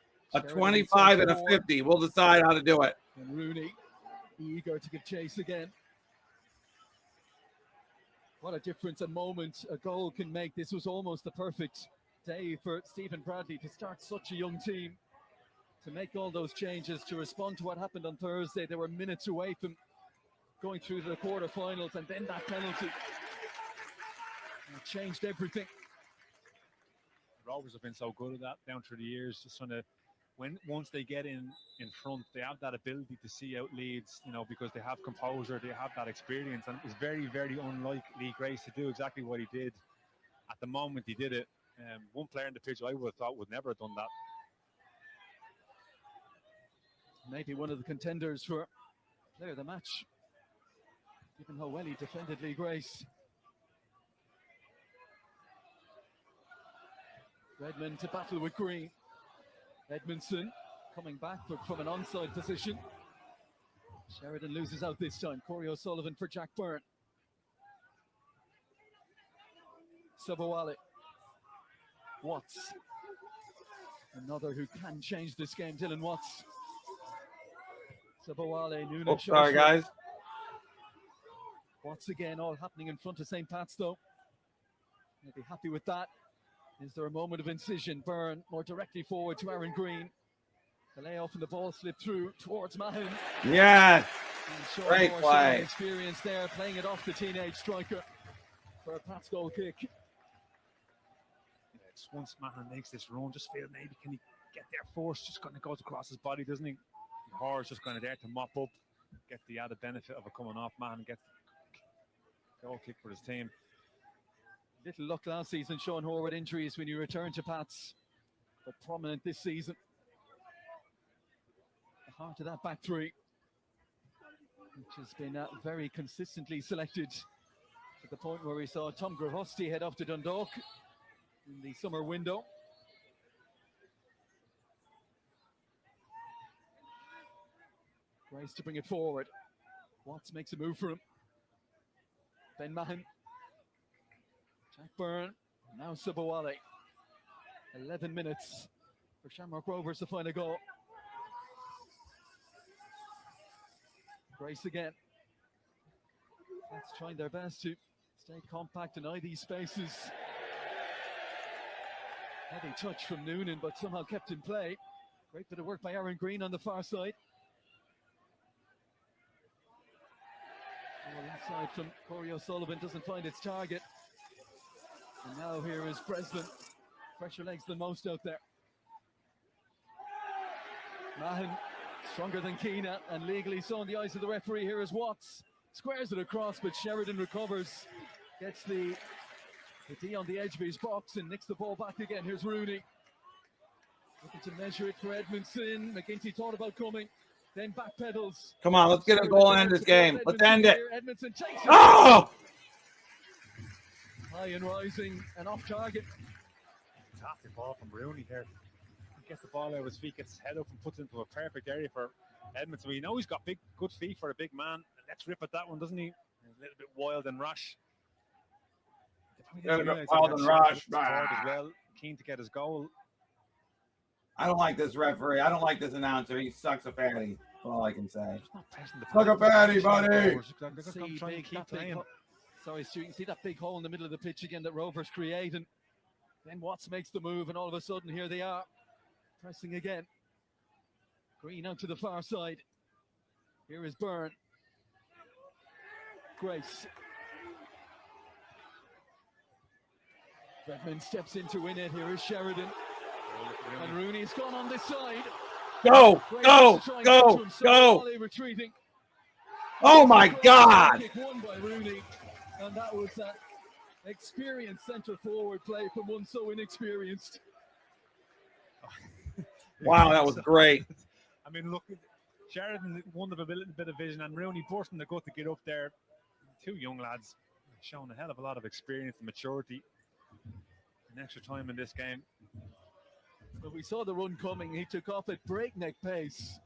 25 and a 50. We'll decide how to do it. And Rooney, eager to give chase again. What a difference a moment a goal can make. This was almost the perfect day for Stephen Bradley to start such a young team, to make all those changes, to respond to what happened on Thursday. They were minutes away from going through to the quarterfinals, and then that penalty. It changed everything. Rovers have been so good at that down through the years, just trying to, once they get in front, they have that ability to see out leads, because they have composure, they have that experience, and it was very, very unlike Lee Grace to do exactly what he did. At the moment he did it, one player in the pitch I would have thought would never have done that. Maybe one of the contenders for player of the match, given how well he defended Lee Grace. Redmond to battle with Green. Edmondson coming back from an onside position. Sheridan loses out this time. Corey O'Sullivan for Jack Byrne. Sabowale. Watts. Another who can change this game, Dylan Watts. Sabowale, Noonan. Oh, sorry, guys. Watts again, all happening in front of St. Pat's, though. They'll be happy with that. Is there a moment of incision? Byrne more directly forward to Aaron Green. The layoff and the ball slipped through towards Mahon. Yes. Great More play. experience there, playing it off the teenage striker for a Pat's goal kick. Yeah, just once Mahon makes this run, just feel maybe can he get there first? Just kind of goes across his body, doesn't he? Horror's just kind of there to mop up, get the added benefit of it coming off Mahon, get the goal kick for his team. Little luck last season, Sean Hoare, with injuries when you return to Pats, but prominent this season. The heart of that back three, which has been very consistently selected to the point where we saw Tom Gravosti head off to Dundalk in the summer window. Tries to bring it forward. Watts makes a move for him. Ben Mahon. Jack Byrne. Now Subawale. 11 minutes for Shamrock Rovers to find a goal. Grace again. That's trying their best to stay compact and eye these spaces. Heavy touch from Noonan, but somehow kept in play. Great bit of work by Aaron Green on the far side. Well, inside from Corey O'Sullivan, doesn't find its target. And now here is Breslin. Fresher legs than most out there. Mahon, stronger than Keena, and legally so in the eyes of the referee. Here is Watts. Squares it across, but Sheridan recovers. Gets the D on the edge of his box and nicks the ball back again. Here's Rooney. Looking to measure it for Edmondson. McGinty thought about coming. Then backpedals. Come on, let's get a goal and end this game. Let's end it. Edmondson takes it. Oh! High and rising and off target. Fantastic ball from Rooney here. He gets the ball out of his feet, gets his head up and puts it into a perfect area for Edmondson. We know he's got good feet for a big man. Let's rip at that one, doesn't he? A little bit wild and rash. Wild and rash. As well. Keen to get his goal. I don't like this referee. I don't like this announcer. He sucks a fatty. That's all I can say. Suck a fatty, buddy. Sorry, Stu, you can see that big hole in the middle of the pitch again that Rovers create, and then Watts makes the move, and all of a sudden here they are, pressing again. Green out to the far side. Here is Byrne. Grace. Redmond steps in to win it. Here is Sheridan. And Rooney's gone on this side. Go, go, go, go. Retreating. Oh my God. Won by Rooney. And that was that experienced centre forward play from one so inexperienced. Wow, that was great. I mean, look, Sheridan won with a little bit of vision, and Rooney bursting the gut to get up there. Two young lads showing a hell of a lot of experience and maturity and extra time in this game. But we saw the run coming. He took off at breakneck pace,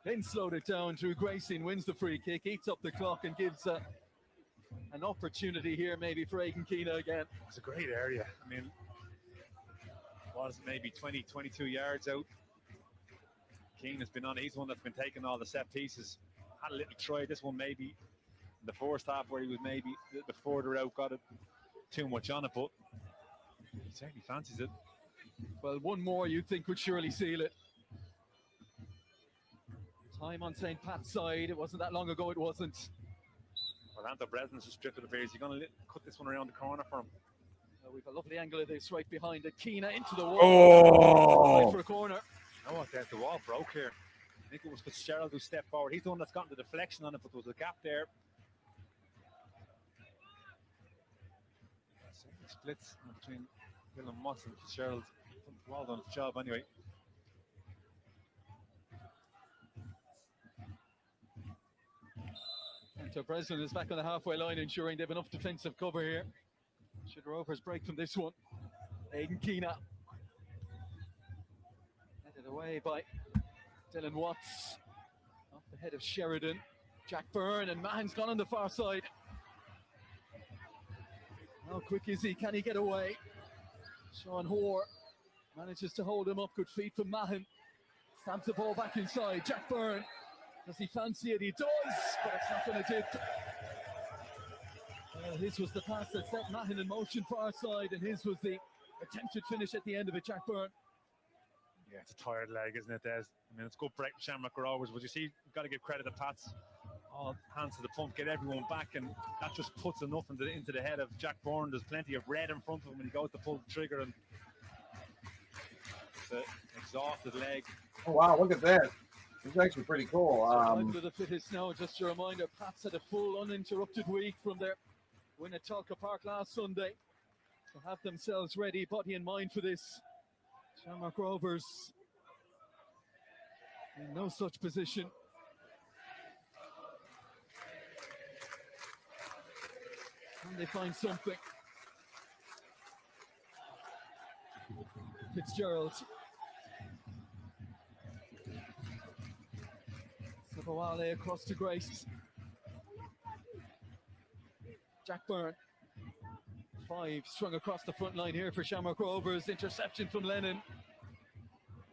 then slowed it down. Drew Grayson wins the free kick, eats up the clock, and gives an opportunity here maybe for Aidan Keena again. It's a great area. I mean, was maybe 20, 22 yards out. Keane has been on. He's the one that's been taking all the set pieces. Had a little try. This one maybe in the first half where he was maybe a little bit further out, got it too much on it, but he certainly fancies it. Well, one more you'd think would surely seal it. Time on St. Pat's side. It wasn't that long ago, it wasn't. Orlando Breslin's just drifted a bit. He's going to cut this one around the corner for him. We've a lovely angle of this right behind it. Keena into the wall. Oh! Right for a corner. You know what? The wall broke here. I think it was Fitzgerald who stepped forward. He's the one that's gotten the deflection on it, but there was a gap there. Splits between Dylan Moss and Fitzgerald. Well done job anyway. So Breslin is back on the halfway line, ensuring they have enough defensive cover here. Should Rovers break from this one? Aidan Keena. Headed away by Dylan Watts. Off the head of Sheridan. Jack Byrne, and Mahon's gone on the far side. How quick is he? Can he get away? Sean Hoare manages to hold him up. Good feet from Mahon. Stamps the ball back inside. Jack Byrne. Does he fancy it? He does, but it's not going to dip. his was the pass that set Mahon in motion far side, and his was the attempted finish at the end of it, Jack Byrne. Yeah, it's a tired leg, isn't it, Des? I mean, it's good break from Shamrock Rovers, but you see, you've got to give credit to Pats. All hands to the pump, get everyone back, and that just puts enough into the head of Jack Byrne. There's plenty of red in front of him when he goes to pull the trigger, and it's an exhausted leg. Oh, wow, look at that. It's actually pretty cool. With the fit is now, just a reminder, Pats had a full uninterrupted week from their win at Talca Park last Sunday. To have themselves ready, body and mind for this. Shamrock Rovers in no such position. Can they find something? Fitzgerald. Sabawale across to Grace. Jack Byrne. 5 strung across the front line here for Shamrock Rovers. Interception from Lennon.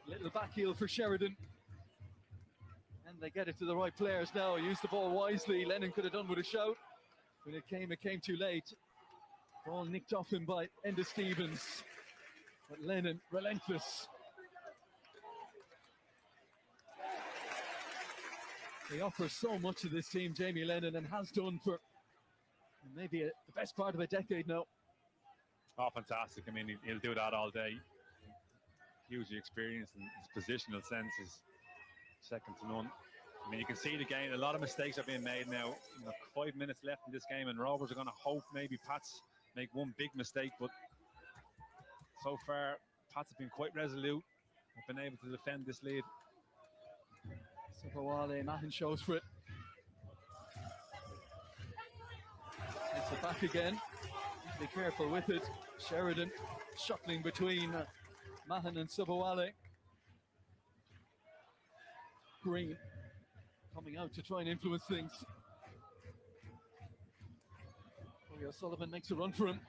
Little back heel for Sheridan. And they get it to the right players now. Use the ball wisely. Lennon could have done with a shout. When it came too late. Ball nicked off him by Enda Stevens. But Lennon, relentless. He offers so much to this team, Jamie Lennon, and has done for maybe the best part of a decade now. Oh, fantastic. I mean, he'll do that all day. Hugely experienced, and his positional sense is second to none. I mean, you can see the game. A lot of mistakes are being made now. 5 minutes left in this game, and Rovers are going to hope maybe Pats make one big mistake. But so far, Pats have been quite resolute. Have been able to defend this lead. Sabawale, Mahon shows for it. It's it back again. Be careful with it. Sheridan shuttling between Mahon and Sabawale. Green coming out to try and influence things. O'Sullivan makes a run for him.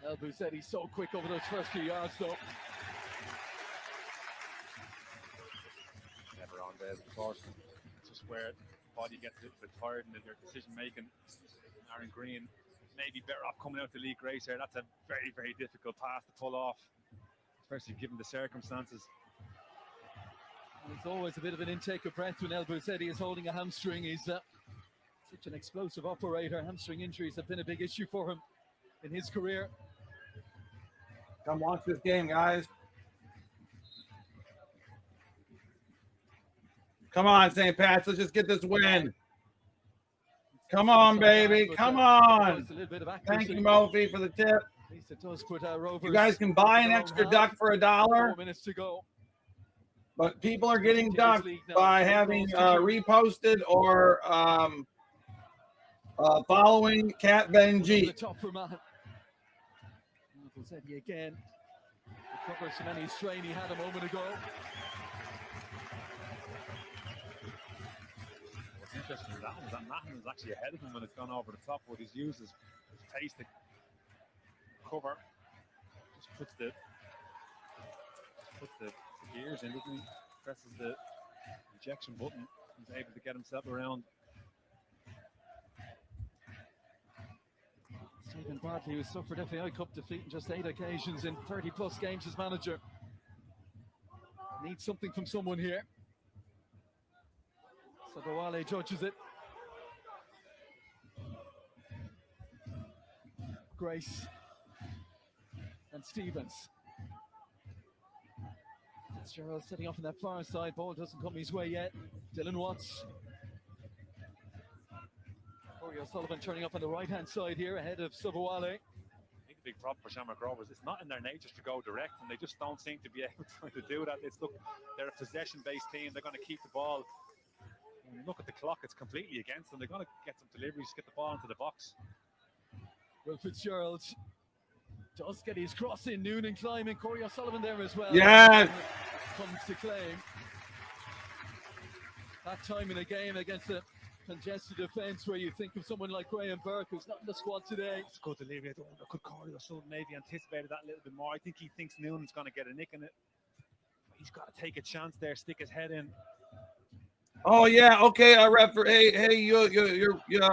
Elbu said he's so quick over those first few yards though. Never on there, of course. It's just where the body gets a little bit tired in their decision making. Aaron Green maybe better off coming out to Lee Grace here. That's a very, very difficult pass to pull off, especially given the circumstances. There's always a bit of an intake of breath when El Bouzedi is holding a hamstring. He's such an explosive operator. Hamstring injuries have been a big issue for him in his career. Come watch this game, guys. Come on, St. Pat's. Let's just get this win. Come on, baby. Come on. Thank you, Mofi, for the tip. At least it does put Rovers. You guys can buy an extra duck for $1. 4 minutes to go. But people are getting ducked by having reposted or following Cat Benji. The top for Mahon. Bouzedi again. Recovers from any strain he had a moment ago. What's interesting is that Mahon is actually ahead of him when it's gone over the top. What he's used is his pace to cover. Just puts the gears in, doesn't he? Presses the ejection button. He's able to get himself around. Stephen Bartley, who suffered FAI Cup defeat in just 8 occasions in 30 plus games as manager. Needs something from someone here. Sabawale judges it. Grace and Stevens. Fitzgerald setting off on that far side. Ball doesn't come his way yet. Dylan Watts. Corey O'Sullivan turning up on the right hand side here ahead of Sabawale. I think the big problem for Shamrock Rovers, it's not in their nature to go direct, and they just don't seem to be able to do that. They're a possession-based team. They're going to keep the ball. When you look at the clock, it's completely against them. They're going to get some deliveries, get the ball into the box. Will Fitzgerald does get his cross in. Noonan climbing. Corey O'Sullivan there as well. Yes. Comes to claim. That time in a game against a congested defence where you think of someone like Graham Burke, who's not in the squad today. It's good delivery. Could Corey O'Sullivan maybe anticipated that a little bit more. I think he thinks Noonan's going to get a nick in it. He's got to take a chance there, stick his head in. Oh yeah, okay, referee. Hey, you're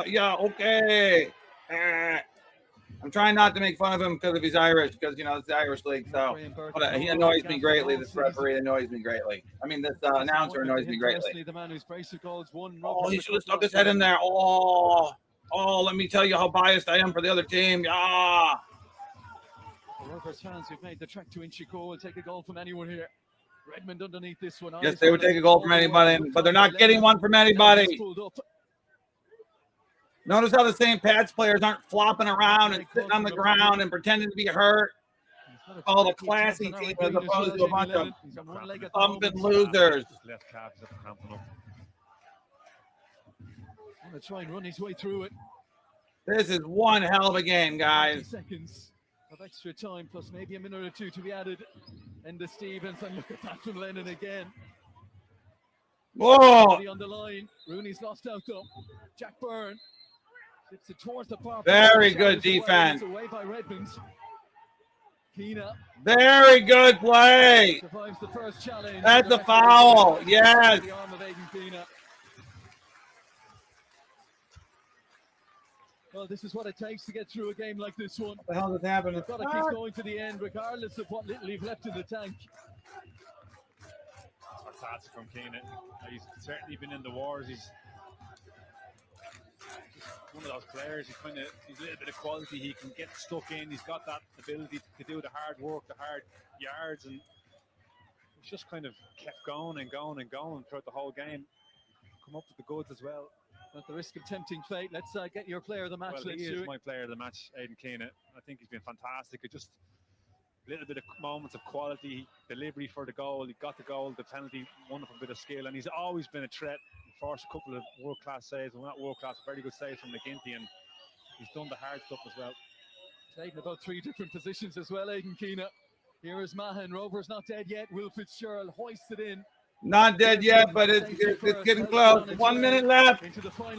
yeah, okay. I'm trying not to make fun of him because if he's Irish, because you know it's the Irish league. So he annoys me greatly. This referee annoys me greatly. I mean, this announcer annoys me greatly. The man who's bracelet goals won. Oh, he should have stuck his head in there. Oh, let me tell you how biased I am for the other team. Ah. The Rovers fans who've made the trek to Inchicore will take a goal from anyone here. Redmond underneath this one. Yes, they would take a goal from anybody, but they're not getting one from anybody. Notice how the St. Pat's players aren't flopping around and sitting on the ground and pretending to be hurt. All the classy team as opposed to a bunch of thumping losers. Left calves up cramping up. I'm going to try and run his way through it. This is one hell of a game, guys. Seconds of extra time, plus maybe a minute or two to be added. Enda Stevens, and look at that from Lennon again. Whoa! On the line. Rooney's lost out though. Jack Byrne. It's it towards the far. Very good defense. Away by Redmond. Keena. Very good play. Survives the first challenge. That's a foul. Yes. The arm of Aidan Keena. Well, this is what it takes to get through a game like this one. What the hell is happening? You've got to keep going to the end, regardless of what little you've left in the tank. Fantastic from Keena. He's certainly been in the wars. He's one of those players. He's a little bit of quality. He can get stuck in. He's got that ability to do the hard work, the hard yards, and he's just kind of kept going and going and going throughout the whole game. Come up with the goods as well. At the risk of tempting fate, let's get your player of the match. Well, he is my player of the match, Aidan Keena. I think he's been fantastic. It just a little bit of moments of quality, delivery for the goal. He got the goal, the penalty, wonderful bit of skill, and he's always been a threat. Forced a couple of world-class saves, well, not world-class, very good saves from McGinty, and he's done the hard stuff as well. Taking about 3 different positions as well, Aidan Keena. Here is Mahan. Rovers not dead yet. Will Fitzgerald hoisted in. Not dead yet, but it's getting close. 1 minute left.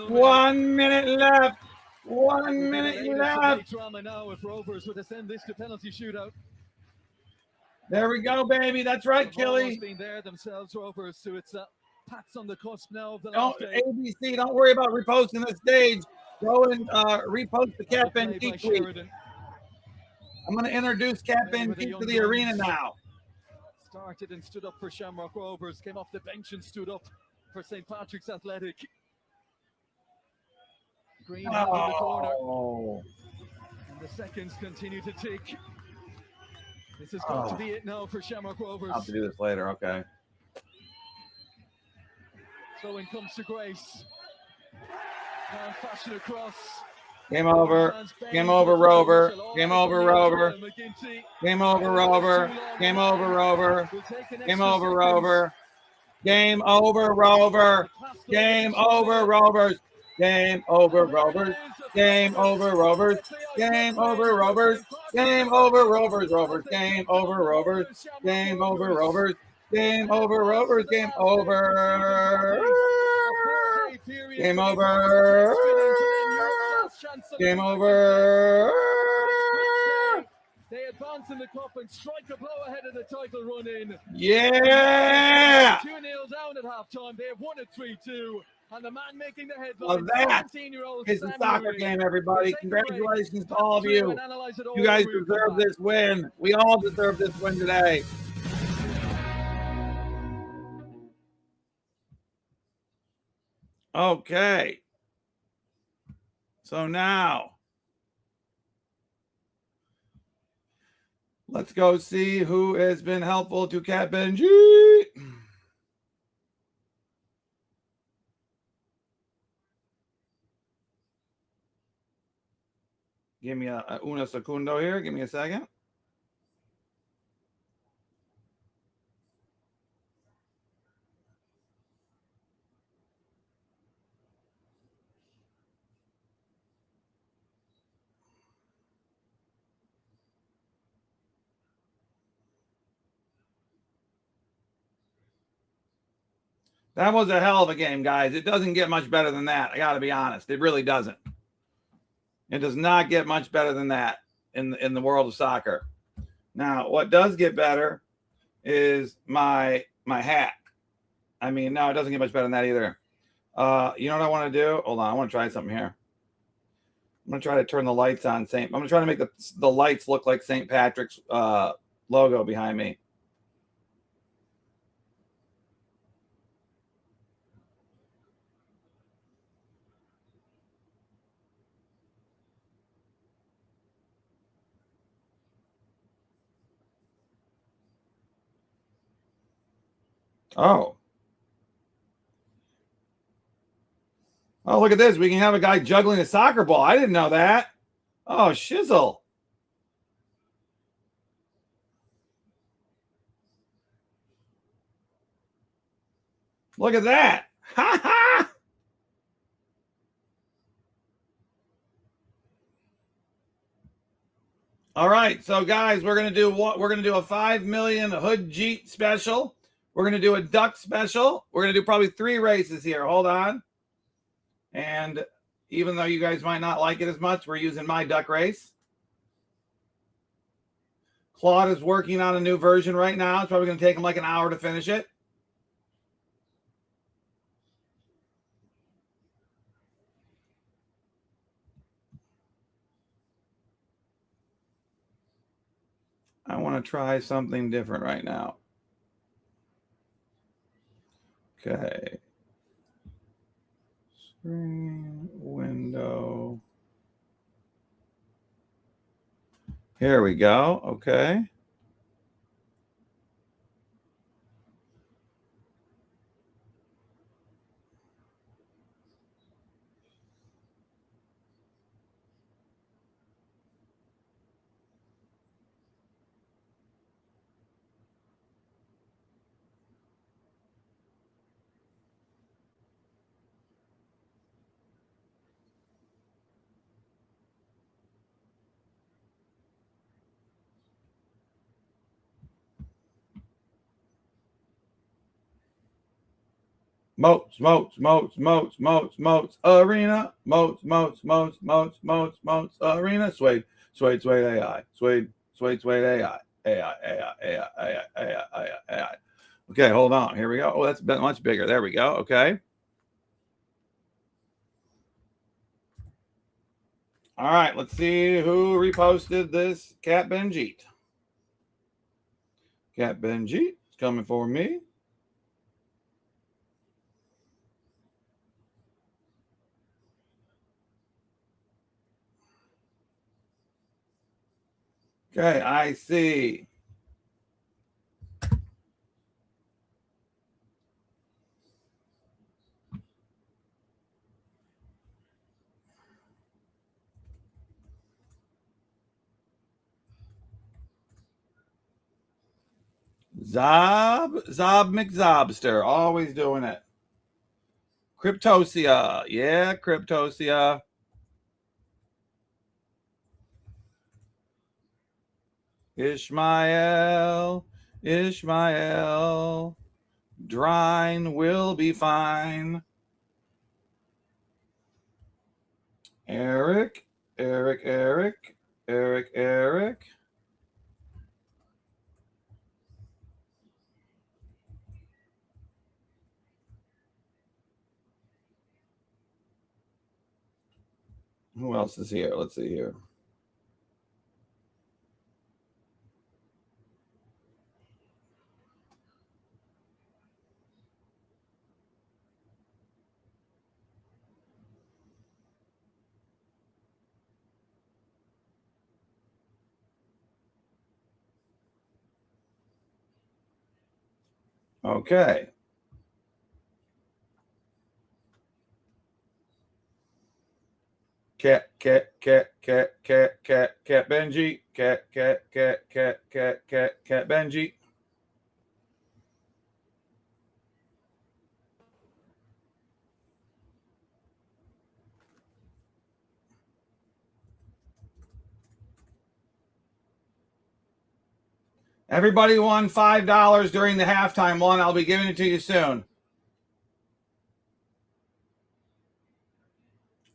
1 minute left. 1 minute left. Drama now if Rovers would send this to penalty shootout. There we go, baby. That's right, Killy. Been there themselves, Rovers. So it's Pat's on the cusp now of the last day. ABC, don't worry about reposting the stage. Go and repost the Cap and Keep tweet. I'm going to introduce Cap and Keep to the arena now. Started and stood up for Shamrock Rovers, came off the bench and stood up for St. Patrick's Athletic. Green in the corner. And the seconds continue to tick. This has got to be it now for Shamrock Rovers. I'll have to do this later, okay. So in comes to Grace. Fashion across. Game over. Game over, Rover. Game over, Rover. Game over, Rover. Game over, Rover. Game over, Rover. Game over, Rover. Game over, Rovers. Game over, Rovers. Game over, Rovers. Game over, Rovers. Game over, Rovers. Rovers. Game over, Rovers. Game over, Rovers. Game over, Rovers. Game over. Game over. Game over. They advance in the cup and strike a blow ahead of the title run in. Yeah! 2-0 down at halftime. They have won at 3-2. And the man making the headline, well, that is the soccer game, everybody. Congratulations to all of you. You guys deserve this win. We all deserve this win today. Okay. So now, let's go see who has been helpful to Cat Benji. Give me a una segundo here. Give me a second. That was a hell of a game, guys. It doesn't get much better than that. I got to be honest. It really doesn't. It does not get much better than that in the world of soccer. Now, what does get better is my hat. I mean, no, it doesn't get much better than that either. You know what I want to do? Hold on. I want to try something here. I'm going to try to turn the lights on. I'm going to try to make the lights look like St. Patrick's logo behind me. Oh. Oh, look at this. We can have a guy juggling a soccer ball. I didn't know that. Oh, shizzle. Look at that. Ha ha. All right. So guys, we're going to do what? We're going to do a 5 million Hood Jeet special. We're going to do a duck special. We're going to do probably 3 races here. Hold on. And even though you guys might not like it as much, we're using my duck race. Claude is working on a new version right now. It's probably going to take him like an hour to finish it. I want to try something different right now. Okay. Screen, window. Here we go. Okay. Moats, arena, moats, arena, Suede AI, Suede AI. Okay, hold on. Here we go. Oh, that's much bigger. There we go. Okay. All right, let's see who reposted this. Cat Benjeet. Cat Benjeet is coming for me. Okay, I see. Zob McZobster, always doing it. Cryptosia, yeah, Cryptosia. Ishmael, Drine will be fine. Eric. Who else is here? Let's see here. Okay. Cat Benji. Cat Benji. Everybody won $5 during the halftime one. I'll be giving it to you soon.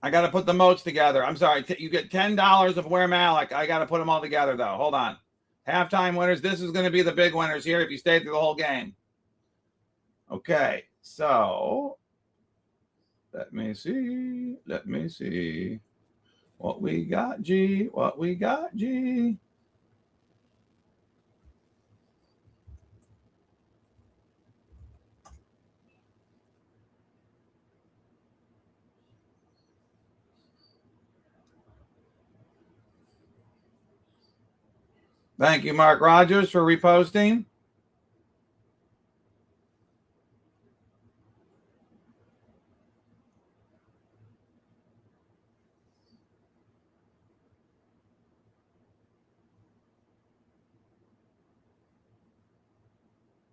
I got to put the moats together. I'm sorry. You get $10 of Where Malik. I got to put them all together, though. Hold on. Halftime winners. This is going to be the big winners here if you stay through the whole game. Okay. So, let me see. What we got, G? What we got, G? Thank you, Mark Rogers, for reposting.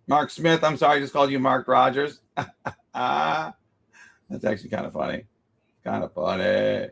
Mark Smith, I'm sorry, I just called you Mark Rogers. That's actually kind of funny. Kind of funny.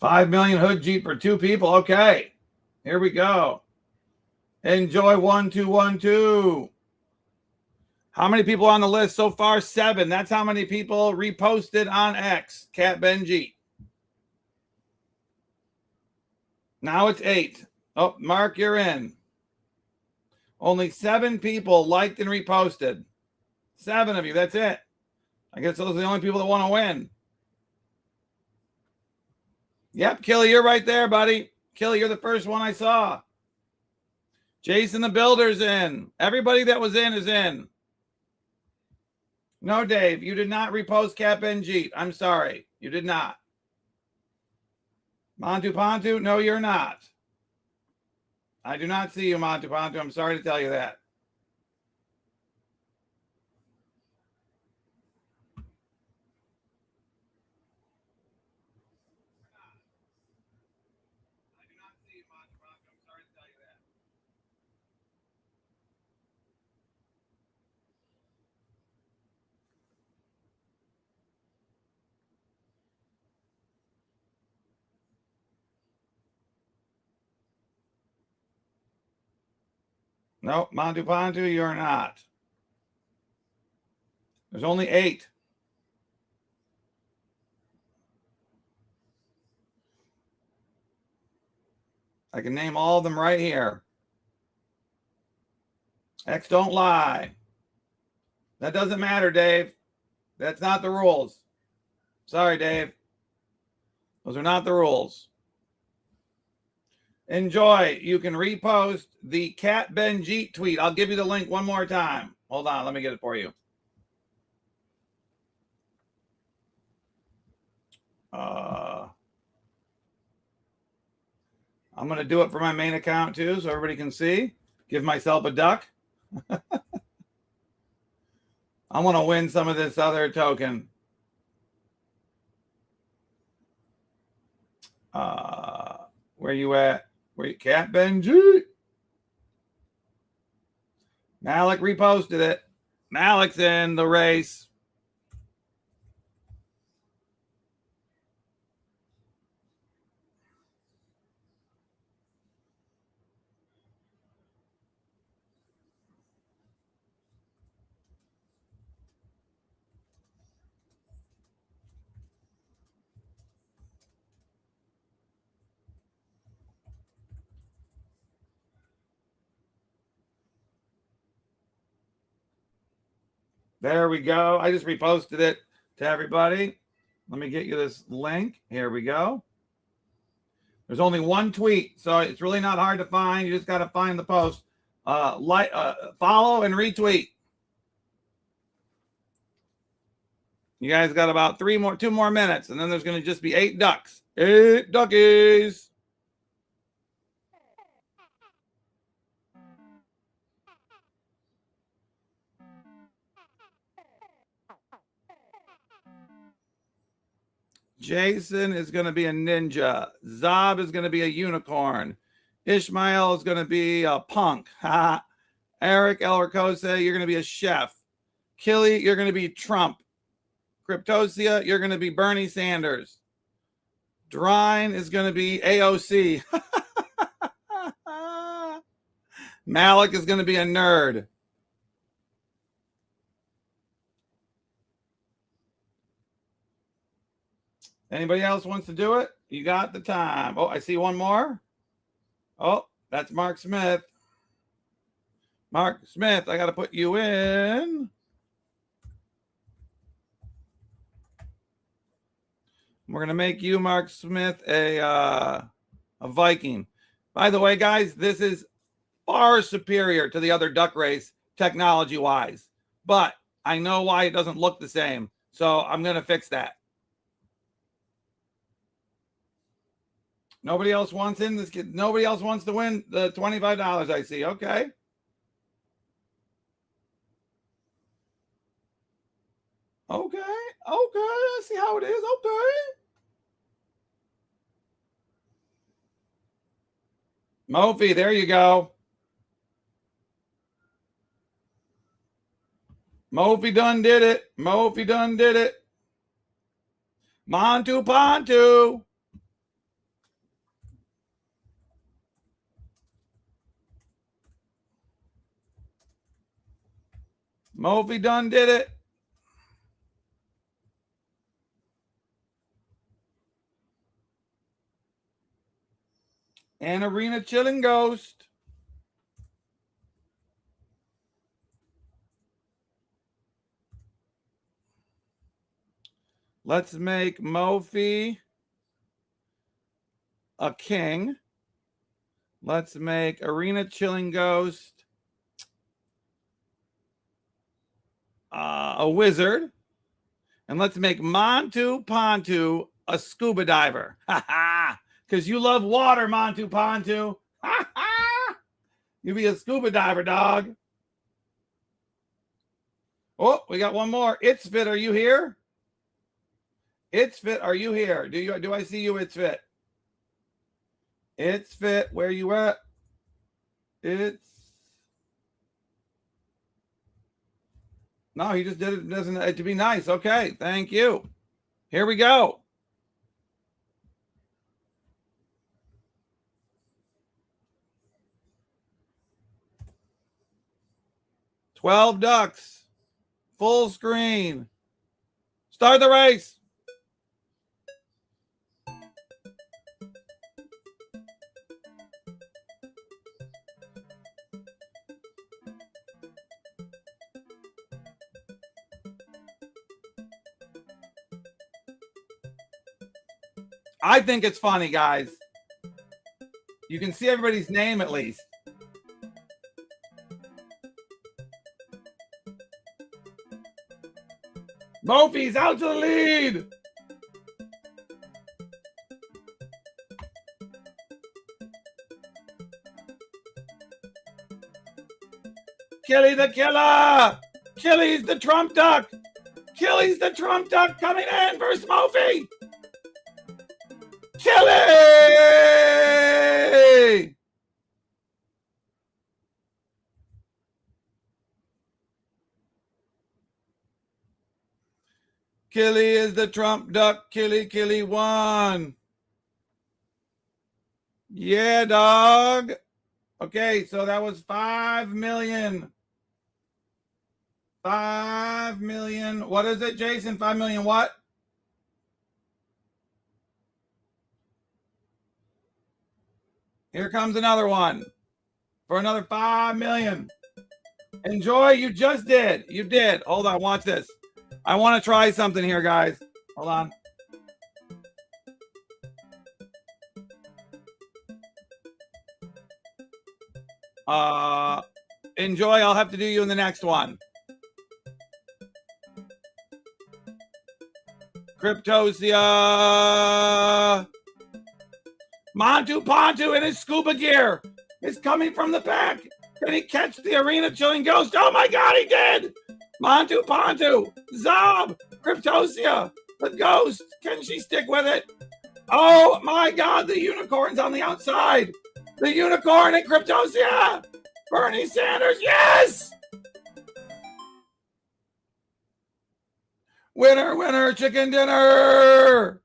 $5 million hood Jeep for 2 people. Okay, here we go. Enjoy 1212. How many people on the list so far? 7. That's how many people reposted on X. Cat Benji. Now it's 8. Oh, Mark, you're in. Only 7 people liked and reposted. 7 of you. That's it. I guess those are the only people that want to win. Yep, Killy, you're right there, buddy. Killy, you're the first one I saw. Jason the Builder's in. Everybody that was in is in. No, Dave, you did not repost Cap NG. I'm sorry. You did not. Montu Pontu, no, you're not. I do not see you, Montu Pontu. I'm sorry to tell you that. No, Montu Pontu, you're not. There's only 8. I can name all of them right here. X don't lie. That doesn't matter, Dave. That's not the rules. Sorry, Dave. Those are not the rules. Enjoy. You can repost the Cat Benjeet tweet. I'll give you the link one more time. Hold on. Let me get it for you. I'm going to do it for my main account too, so everybody can see. Give myself a duck. I want to win some of this other token. Where you at? Where you, Cat Benji? Malik reposted it. Malik's in the race. There we go. I just reposted it to everybody. Let me get you this link. Here we go. There's only one tweet, so it's really not hard to find. You just got to find the post. Follow and retweet. You guys got about 2 more minutes, and then there's going to just be 8 ducks. 8 duckies. Jason is going to be a ninja. Zob is going to be a unicorn. Ishmael is going to be a punk. Eric Elricosa, you're going to be a chef. Killy, you're going to be Trump. Cryptosia, you're going to be Bernie Sanders. Drine is going to be AOC. Malik is going to be a nerd. Anybody else wants to do it? You got the time. Oh, I see one more. Oh, that's Mark Smith. Mark Smith, I got to put you in. We're going to make you, Mark Smith, a Viking. By the way, guys, this is far superior to the other duck race technology-wise. But I know why it doesn't look the same. So I'm going to fix that. Nobody else wants in this. Nobody else wants to win the $25, I see. Okay. Okay. I see how it is. Okay. Mophie, there you go. Mophie done did it. Mophie done did it. Montu Pontu. Mophie done did it. And Arena Chilling Ghost. Let's make Mophie a king. Let's make Arena Chilling Ghost a wizard. And let's make Montu Pontu a scuba diver. Ha ha! Because you love water, Montu Pontu. Ha ha! You be a scuba diver, dog. Oh, we got one more. It's Fit, are you here? It's Fit, are you here? Do I see you, It's Fit? It's Fit, where you at? No, he just did it. Doesn't to be nice. Okay, thank you. Here we go. $12 ducks. Full screen. Start the race. I think it's funny, guys. You can see everybody's name at least. Mophie's out to the lead. Killy the killer. Killy's the Trump duck. Killy's the Trump duck coming in versus Mophie. Killy! Killy is the Trump duck. Killy won. Yeah, dog. Okay, so that was 5 million. 5 million. What is it, Jason? 5 million what? Here comes another one for another 5 million. Enjoy. You just did. You did. Hold on. Watch this. I want to try something here, guys. Hold on. Enjoy. I'll have to do you in the next one. Cryptosia. Montu Pontu in his scuba gear is coming from the back. Can he catch the Arena Chilling Ghost? Oh my God, he did! Montu Pontu, Zob, Cryptosia, the ghost. Can she stick with it? Oh my God, the unicorn's on the outside. The unicorn and Cryptosia! Bernie Sanders, yes! Winner, winner, chicken dinner!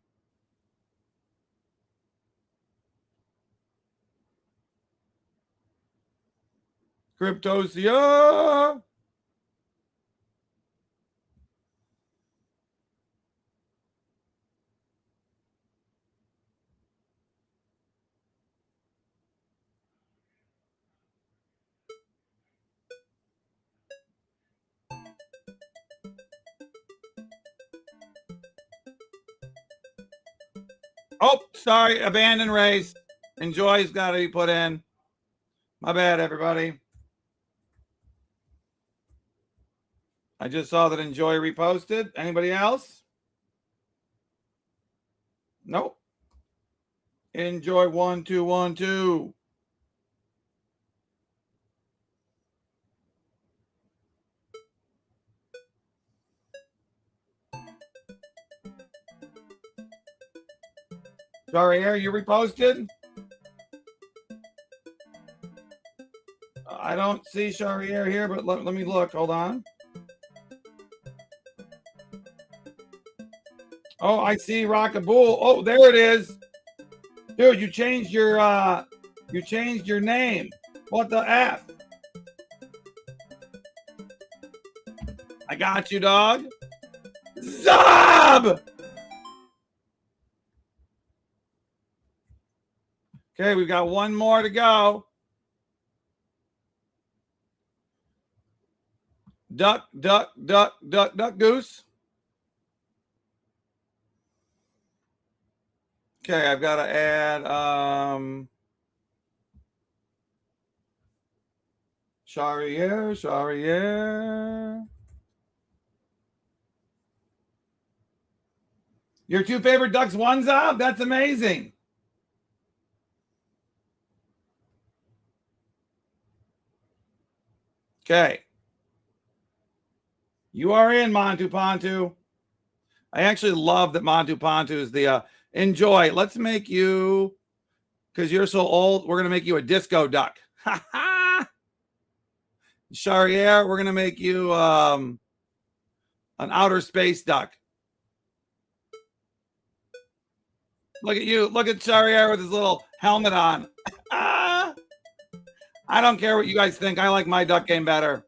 Cryptosia! Oh, sorry, abandoned race. Enjoy's got to be put in. My bad, everybody. I just saw that Enjoy reposted. Anybody else? Nope. Enjoy 1212. Sorry, Air, you reposted? I don't see Charriere here, but let me look. Hold on. Oh, I see Rockaboo. Oh, there it is. Dude, you changed your name. What the F? I got you, dog. Zob! Okay, we've got one more to go. Duck, duck, duck, duck, duck, goose. Okay, I've got to add Charriere. Your two favorite ducks, one's up? That's amazing. Okay. You are in, Montu Pontu. I actually love that Montu Pontu is the Enjoy. Let's make you, because you're so old, we're going to make you a disco duck. Charriere, we're going to make you an outer space duck. Look at you. Look at Charriere with his little helmet on. I don't care what you guys think. I like my duck game better.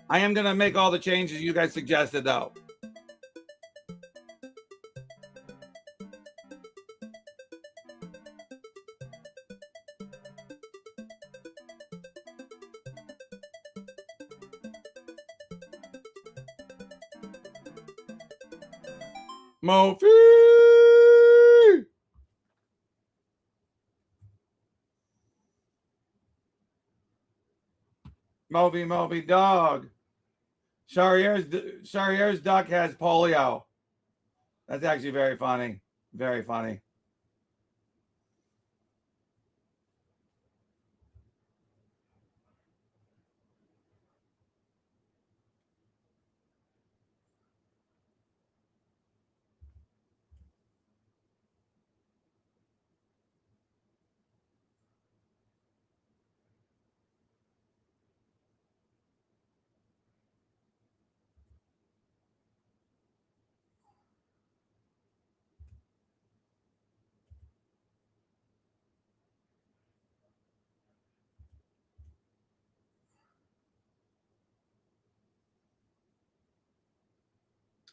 I am going to make all the changes you guys suggested, though. Mofi! Moby dog. Charriere's duck has polio. That's actually very funny. Very funny.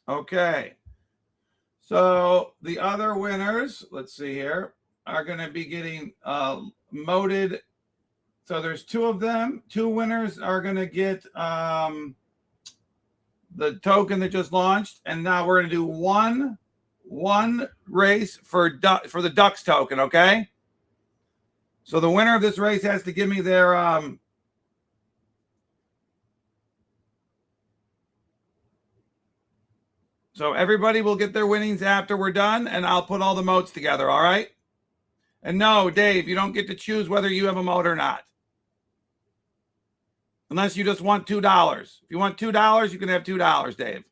Okay. So the other winners, let's see here, are going to be getting moded. So there's two of them. Two winners are going to get the token that just launched. And now we're going to do one race for the Ducks token, okay? So the winner of this race has to give me their so everybody will get their winnings after we're done, and I'll put all the modes together, all right? And no, Dave, you don't get to choose whether you have a mode or not. Unless you just want $2. If you want $2, you can have $2, Dave.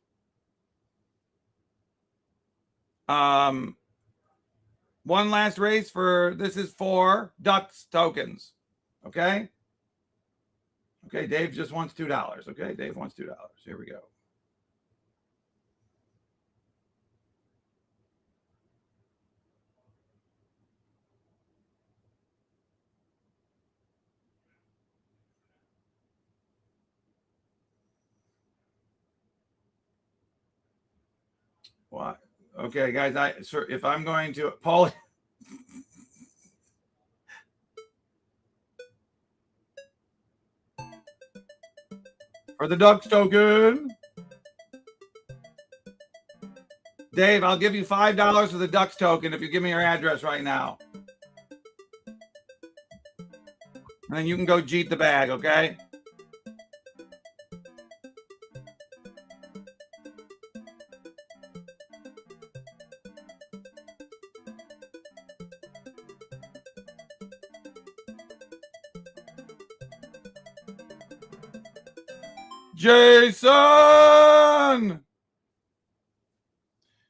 One last race for this is for Ducks tokens. Okay. Okay. Dave just wants $2. Okay. Dave wants $2. Here we go. What? Okay, guys. If I'm going to Paul, for the Ducks token, Dave, I'll give you $5 for the Ducks token if you give me your address right now, and then you can go jeet the bag. Okay.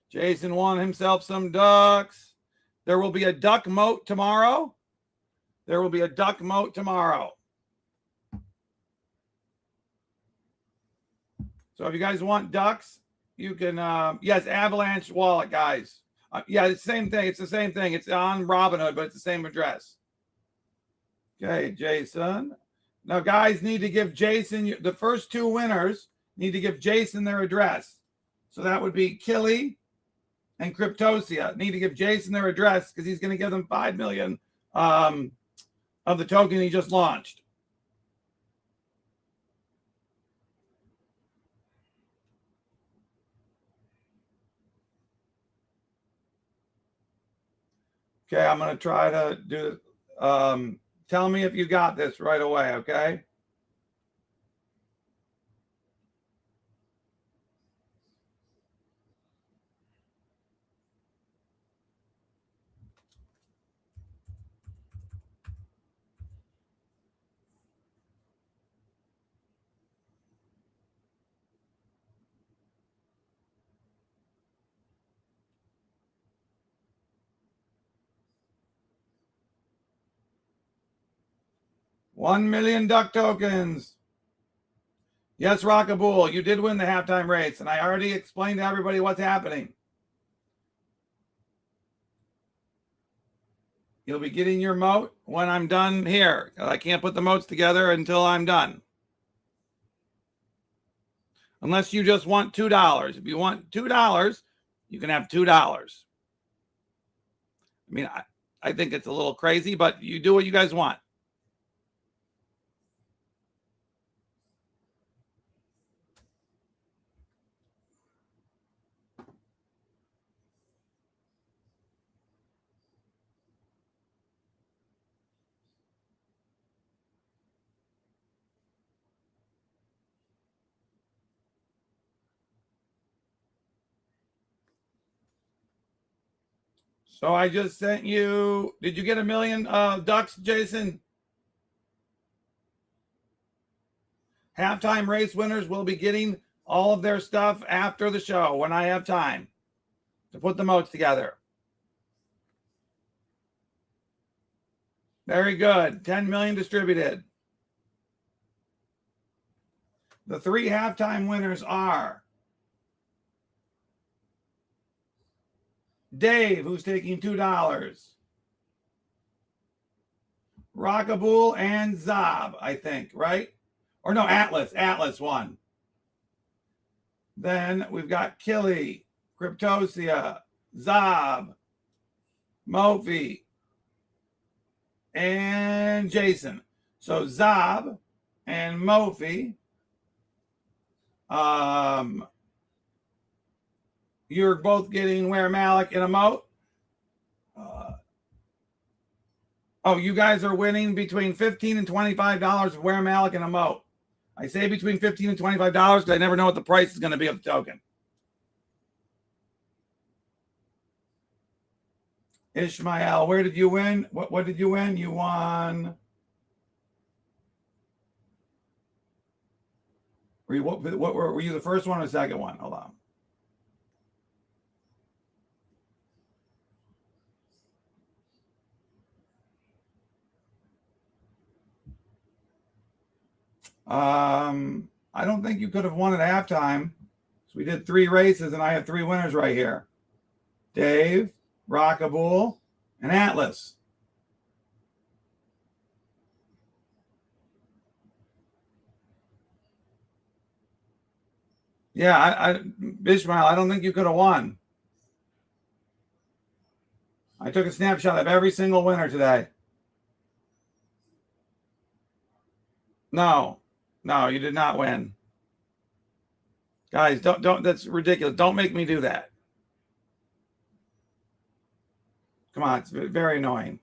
Jason won himself some ducks. There will be a duck moat tomorrow. So if you guys want ducks, you can, yes, Avalanche wallet, guys. Yeah, it's the same thing. It's on Robinhood, but it's the same address. Okay, Jason. Now, guys need to give Jason, the first two winners need to give Jason their address. So that would be Killy and Cryptosia. Need to give Jason their address because he's going to give them 5 million of the token he just launched. Okay, I'm going to try to do tell me if you got this right away, okay? $1 million duck tokens. Yes, Rockabool, you did win the halftime race, and I already explained to everybody what's happening. You'll be getting your moat when I'm done here. I can't put the moats together until I'm done. Unless you just want $2. If you want $2, you can have $2. I mean, I think it's a little crazy, but you do what you guys want. So I just sent you, did you get 1 million ducks, Jason? Halftime race winners will be getting all of their stuff after the show when I have time to put the moats together. Very good. 10 million distributed. The 3 halftime winners are Dave, who's taking $2. Rockabool and Zob, I think, right? Or no, Atlas. Atlas won. Then we've got Killy, Cryptosia, Zob, Mofi, and Jason. So Zob and Mofi, you're both getting Where Malik in a moat. Oh, you guys are winning between $15 and $25 of Where Malik in a moat. I say between $15 and $25 because I never know what the price is going to be of the token. Ishmael, where did you win? What did you win? You won. Were you the first one or the second one? Hold on. I don't think you could have won at halftime. So we did 3 races, and I have 3 winners right here. Dave, Rockaboo, and Atlas. Yeah, Ishmael, I don't think you could have won. I took a snapshot of every single winner today. No, you did not win. Guys, don't, that's ridiculous. Don't make me do that. Come on, it's very annoying.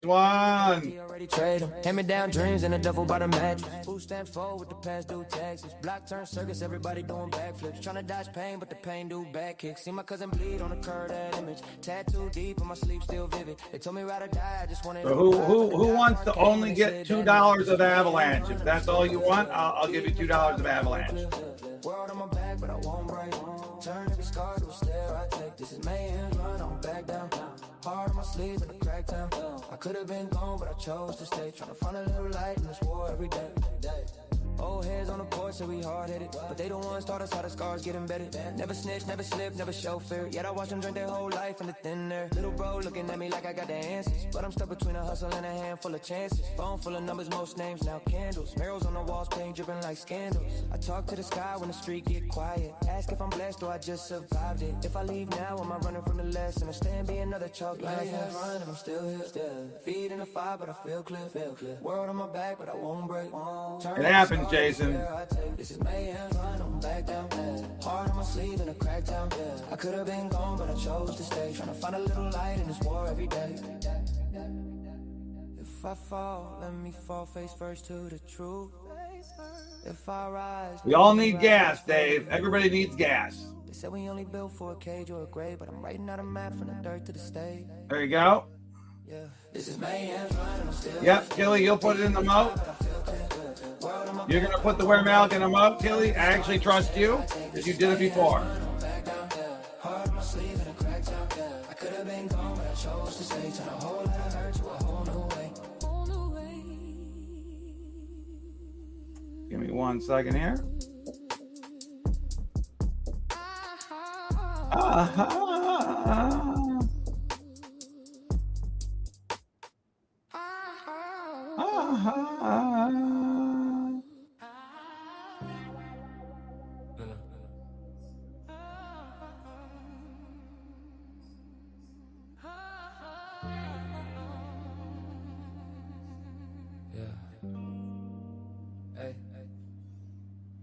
One. Hand me down dreams in a duffel bottom mattress. Food stamps forward with the past due taxes. Block turn circus, everybody doing backflips. Trying to dodge pain, but the pain do back kicks. See my cousin bleed on the curve, that image. Tattoo deep, and my sleep still vivid. They told me ride or die, I just wanted to. Who wants to only get $2 of Avalanche? If that's all you want, I'll give you $2 of Avalanche. World on my back, but I won't break. Turn every scar to a stare I take. This is mayhem, run on back down. Hard on my sleeve in the crack town. I could have been gone, but I chose to stay. Trying to find a little light in this war every day. Old heads on the porch say we hard-headed, but they don't want to start us how the scars get embedded. Never snitch, never slip, never show fear. Yet I watch them drink their whole life in the thin air. Little bro looking at me like I got the answers, but I'm stuck between a hustle and a handful of chances. Phone full of numbers, most names now candles. Murals on the walls, paint dripping like scandals. I talk to the sky when the street get quiet. Ask if I'm blessed or I just survived it. If I leave now, am I running from the lesson? Or stand be another chalk line? Yeah, running, I'm still here. Feet in the fire, but I feel clear. World on my back, but I won't break. It happens, Jason. This is mayhem, run on back down. Hard on my sleeve in a crack town. I could have been gone, but I chose to stay. Trying to find a little light in this war every day. If I fall, let me fall face first to the truth. If I rise, we all need gas, Dave. Everybody needs gas. They said we only built for a cage or a grave, but I'm writing out a map from the dirt to the state. There you go. Yeah, this is mayhem, run, I'm still. Yep, Killy, you'll put it in the moat. You're going to put the Wear Malk in a moat, Killy. I actually trust you because you did it before. Give me 1 second here.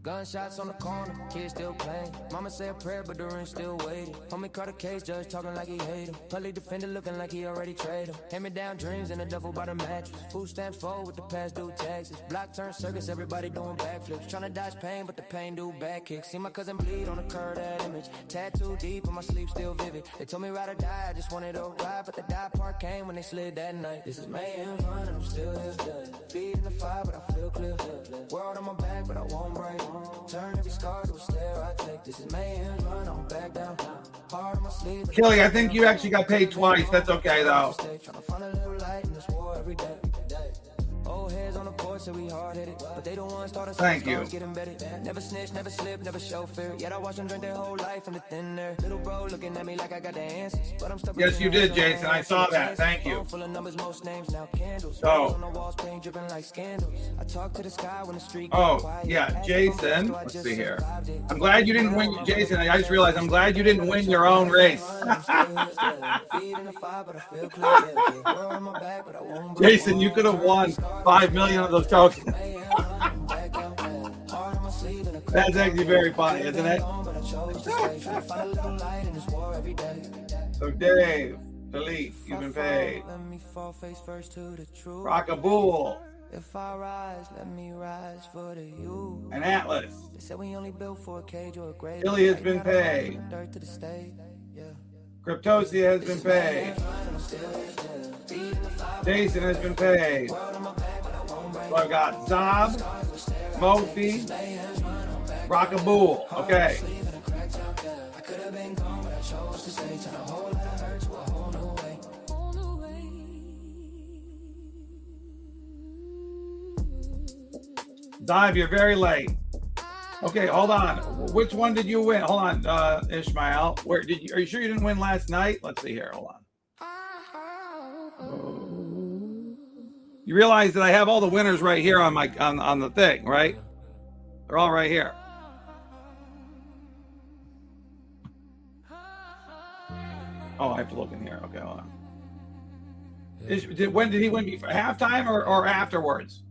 Gunshots on the corner, kids still playing. Mama say a prayer, but the ring still waiting. Homie caught a case, judge talking like he hate him. Public defender looking like he already traded him. Hand me down dreams in a duffel bottom mattress. Food stamps forward with the past due taxes. Block turn circus, everybody doing backflips. Trying to dodge pain, but the pain do back kicks. See my cousin bleed on the curve, that image. Tattoo deep, and my sleep still vivid. They told me ride or die, I just wanted to ride, but the die part came when they slid that night. This is mayhem, run, I'm still here. Feet in the fire, but I feel clear. World on my back, but I won't break. Turn every scar to a stare I take. This is mayhem, run on back down. Hard on my sleeve. Kelly, I think you actually got paid twice. That's okay though. Trying to find a little light in this war every day. Old heads on the porch say we hard-headed, but they don't want to start us. Thank you. Get embedded. Never snitch, never slip, never show fear. Yet I watch them drink their whole life in the thin air. Little bro looking at me like I got the answers, but I'm stuck. Yes, you did, Jason. I saw that. Thank you. Full of numbers, most names now candles. So, on the walls, paint dripping like scandals. I talk to the sky when the street. Oh, yeah, Jason. Let's see here. I'm glad you didn't win, Jason. I just realized I'm glad you didn't win your own race. Jason, you could have won 5 million of those tokens. That's actually very funny, isn't it? So Dave, Delete, you've been paid. Rockaboo. If I rise, let me rise for the you. And Atlas. They said we only built for a cage or a grave. Billy has been paid. Cryptosia has been paid. Jason has been paid. So I've got Zob, Mofi, Rockaboo. Okay. could have been gone, but I chose to stay. Turn a whole lot of hurt to a whole new way. Dive, you're very late. Okay, hold on. Which one did you win? Hold on, Ishmael. Where did you? Are you sure you didn't win last night? Let's see here. Hold on. You realize that I have all the winners right here on my on the thing, right? They're all right here. Oh, I have to look in here. Okay, hold on. When did he win? Before halftime or afterwards?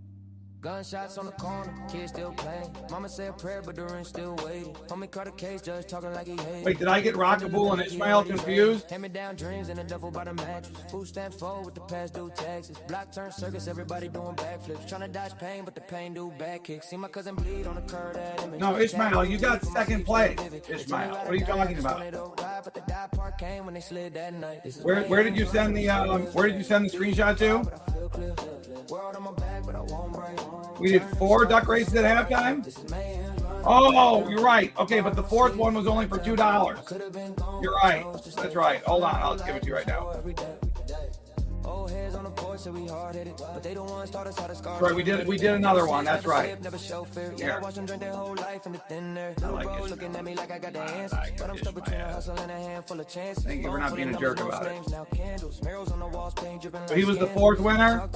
Gunshots on the corner, kids still playing. Mama said a prayer, but the ring still waiting. Homie caught a case, judge talking like he hated. Wait, did I get Rockaboo and Ishmael confused? Hand me down dreams in a duffel by the mattress. Food stamps forward with the past due taxes. Block turn circus, everybody doing backflips. Trying to dodge pain, but the pain do back kicks. See my cousin bleed on the curve that image. No, Ishmael, you got second place. Ishmael, what are you talking about? Where did you send the screenshot to? We did 4 duck races at halftime? Oh, you're right. Okay, but the 4th one was only for $2. You're right. That's right. Hold on. I'll give it to you right now. Right, we did another one. That's right. Here. I like it. Thank you for not being a jerk about it. So he was the 4th winner.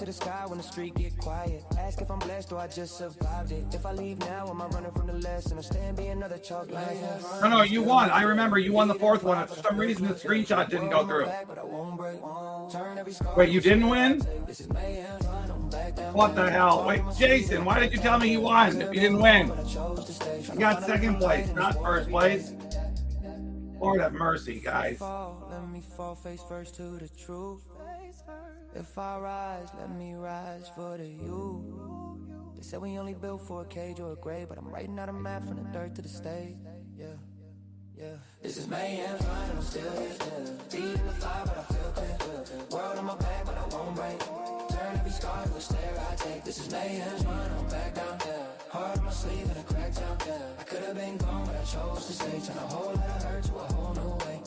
No, you won. I remember you won the 4th one. For some reason, the screenshot didn't go through. Wait, you didn't win? What the hell? Wait, Jason, why did you tell me you won if you didn't win? You got second place, not first place. Lord have mercy, guys. Let me fall face first to the truth. If I rise, let me rise for the you. They said we only built for a cage or a grave, but I'm writing out a map from the dirt to the stage. Yeah. Yeah, this is mayhem, I'm still here. Feet in the fire, but I feel clear. World on my back, but I won't break. Turn every scar to a stare I take. This is mayhem, I'm back down. Heart on my sleeve and a crack down. I could have been gone, but I chose to stay. Turn a whole lot of hurt to a whole new way.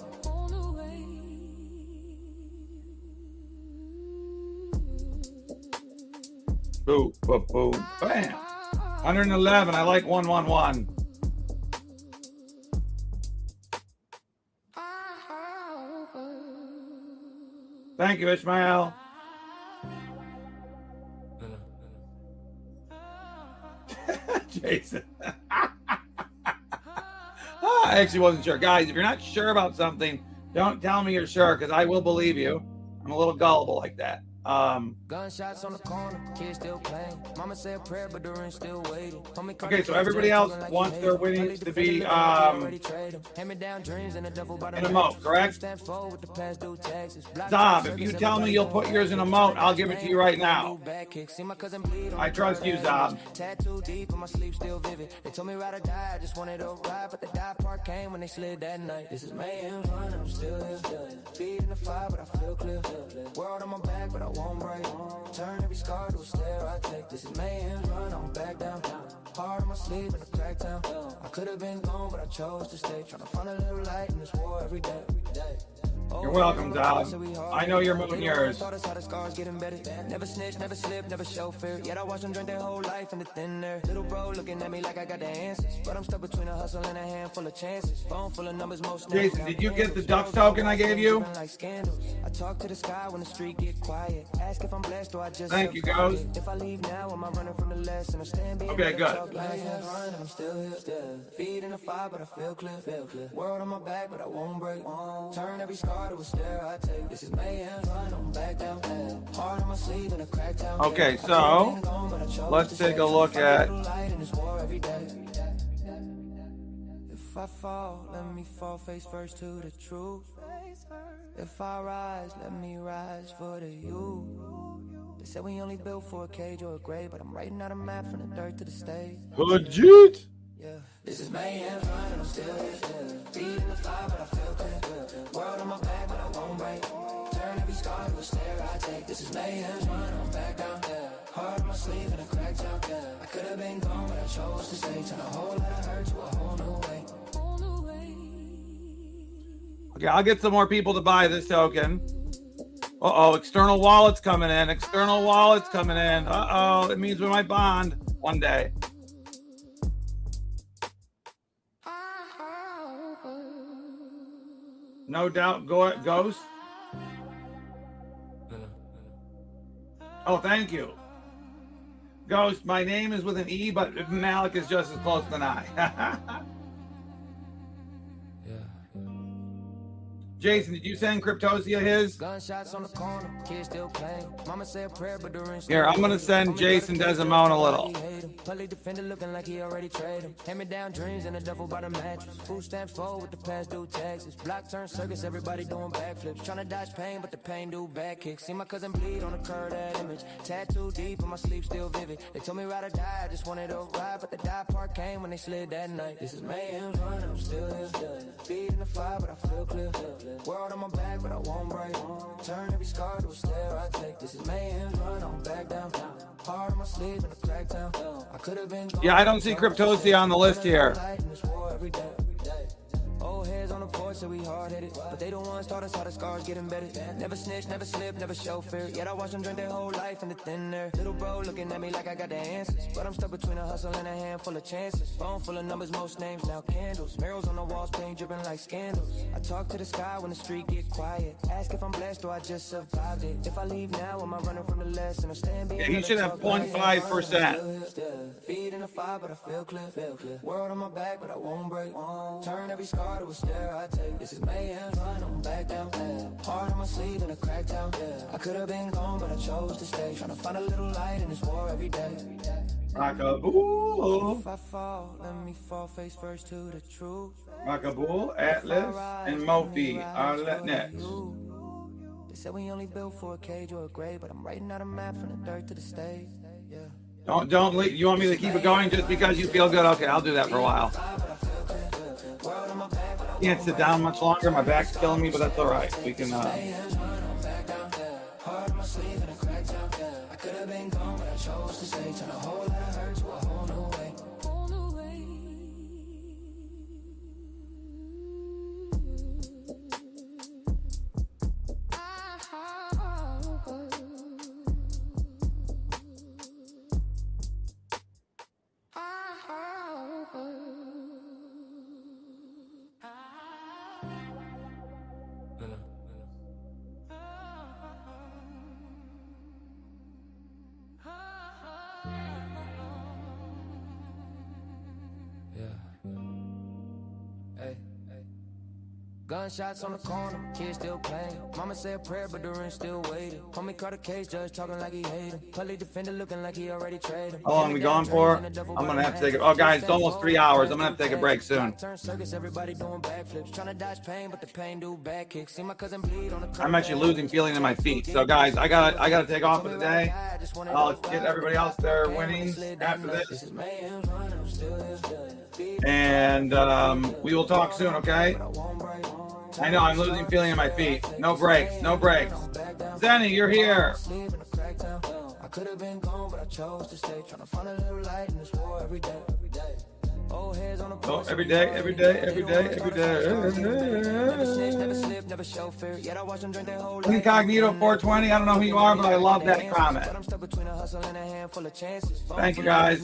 Boom, boom, boom, bam. 111. I like 111. Thank you, Ishmael. Jason. I actually wasn't sure. Guys, if you're not sure about something, don't tell me you're sure, because I will believe you. I'm a little gullible like that. Gunshots on the corner, kids still playing. Mama said a prayer, but the ring still waiting. Okay, so everybody else wants their winnings to be an emote, correct? Zob, if you tell me you'll put yours in emote, I'll give it to you right now. I trust you, Zob. Tattoo deep in my sleep, still vivid. They told me ride or die, I just wanted to ride, but the die part came when they slid that night. This is mayhem, I'm still here. Feet in the fire, but I feel clear. World on my back, but I won't break. Turn every scar to a stare I take. This is mayhem, I'm back down. Heart on my sleeve and a crack down. I could have been gone, but I chose to stay. Trying to find a little light in this war every day. You're welcome, Dob. I know you're moving yours. Never snitch, never slip, never show fear. Yet I watch them drink their whole life in the thin air. Little bro looking at me like I got the answers, but I'm stuck between a hustle and a handful of chances. Phone full of numbers, most. Jason, did you get the duck token I gave you? I talk to the sky when the street get quiet. Ask if I'm blessed or I just. Thank you, guys. If I leave now, am I running from the lesson? I stand being. Okay, good. I'm still here. Feet in the fire, but I feel clear. World on my back, but I won't break. Turn every scar to a stare I take. This is mayhem, I'm back down. Heart on my sleeve and a crack down. Okay, so let's take a look at. If I fall, let me fall face first to the truth. If I rise, let me rise for the you. They said we only built for a cage or a grave, but I'm writing out a map from the dirt to the stage. Legit. Yeah, this is mayhem, I'm still here. Feet in the fire, but I feel clear. World on my back, but I won't break. Turn every scar to a stare I take. This is mayhem, I'm back down. Heart on my sleeve and a crack down. I could have been gone, but I chose to stay. Turn a whole lot of hurt to a whole new way. Okay, I'll get some more people to buy this token. Uh-oh, external wallets coming in. External wallets coming in. Uh-oh, it means we might bond one day. No doubt, Ghost. Oh, thank you. Ghost, my name is with an E, but Malik is just as close than I. Jason, did you send Cryptosia his? Gunshots on the corner, kids still playing. Mama said a prayer, but the ring. Here, I'm gonna send Jason Desmond a little. Play defender looking like he already traded him. Hand me down dreams and a duffel by the mattress. Food stamps full with the past due taxes. Block turn circus, everybody doing backflips. Trying to dodge pain, but the pain do back kicks. See my cousin bleed on the curve, that image. Tattoo deep, and my sleep still vivid. They told me ride or die, I just wanted to ride, but the die part came when they slid that night. This is mayhem's run, I'm still here. Feet in the fire, but I feel clear. World on my back, but I won't break. Turn every scar to a stare I take. This is mayhem's run, I'm back down. Hard on my sleeve in a crack town. I could have been. Yeah, I don't see Cryptosia on the list here. Old heads on the porch, so we hard-headed. But they don't want to start us how the scars get embedded. Never snitch, never slip, never show fear. Yet I watch them drink their whole life in the thin air. Little bro looking at me like I got the answers. But I'm stuck between a hustle and a handful of chances. Phone full of numbers, most names, now candles. Murals on the walls, paint dripping like scandals. I talk to the sky when the street get quiet. Ask if I'm blessed or I just survived it. If I leave now, am I running from the lesson or stand being? Yeah, he should have 0.5%. Feet in the fire, but I feel clear. World on my back, but I won't break. Turn every scar to a stare I take. This is mayhem, run, I'm back down. Hard on my sleeve in a crack town. I could have been gone, but I chose to stay. Trying to find a little light in this war every day. Rockaboo. If I fall, let me fall face first to the truth. Rockaboo, Atlas, and Mofi are next. They said we only built for a cage or a grave, but I'm writing out a map from the dirt to the stage. Yeah. Don't leave. You want me to keep it going just because you feel good? Okay, I'll do that for a while. Can't sit down much longer. My back's killing me, but that's all right. We can. I could have been gone, but I chose to stay. Turn a whole lot of hurt to a whole new way. Gunshots on the corner, kids still playing. Mama said a prayer, but the ring still waiting. Homie caught a case, judge talking like he hate him. Play defender looking like he already traded him. How long are we gone for? I'm gonna have to take it. Oh, guys, it's almost 3 hours. I'm gonna have to take a break soon. I'm actually losing feeling in my feet. So, guys, I gotta take off for the day. I'll get everybody else their winnings after this. And we will talk soon, okay? I know I'm losing feeling in my feet. No breaks, no breaks. Zenny, you're here. I could have been gone, but I chose to stay. Trying to find a little light in this war every day. Oh, every day, every day, every day, every day. Incognito 420. I don't know who you are, but I love that comment. Thank you, guys.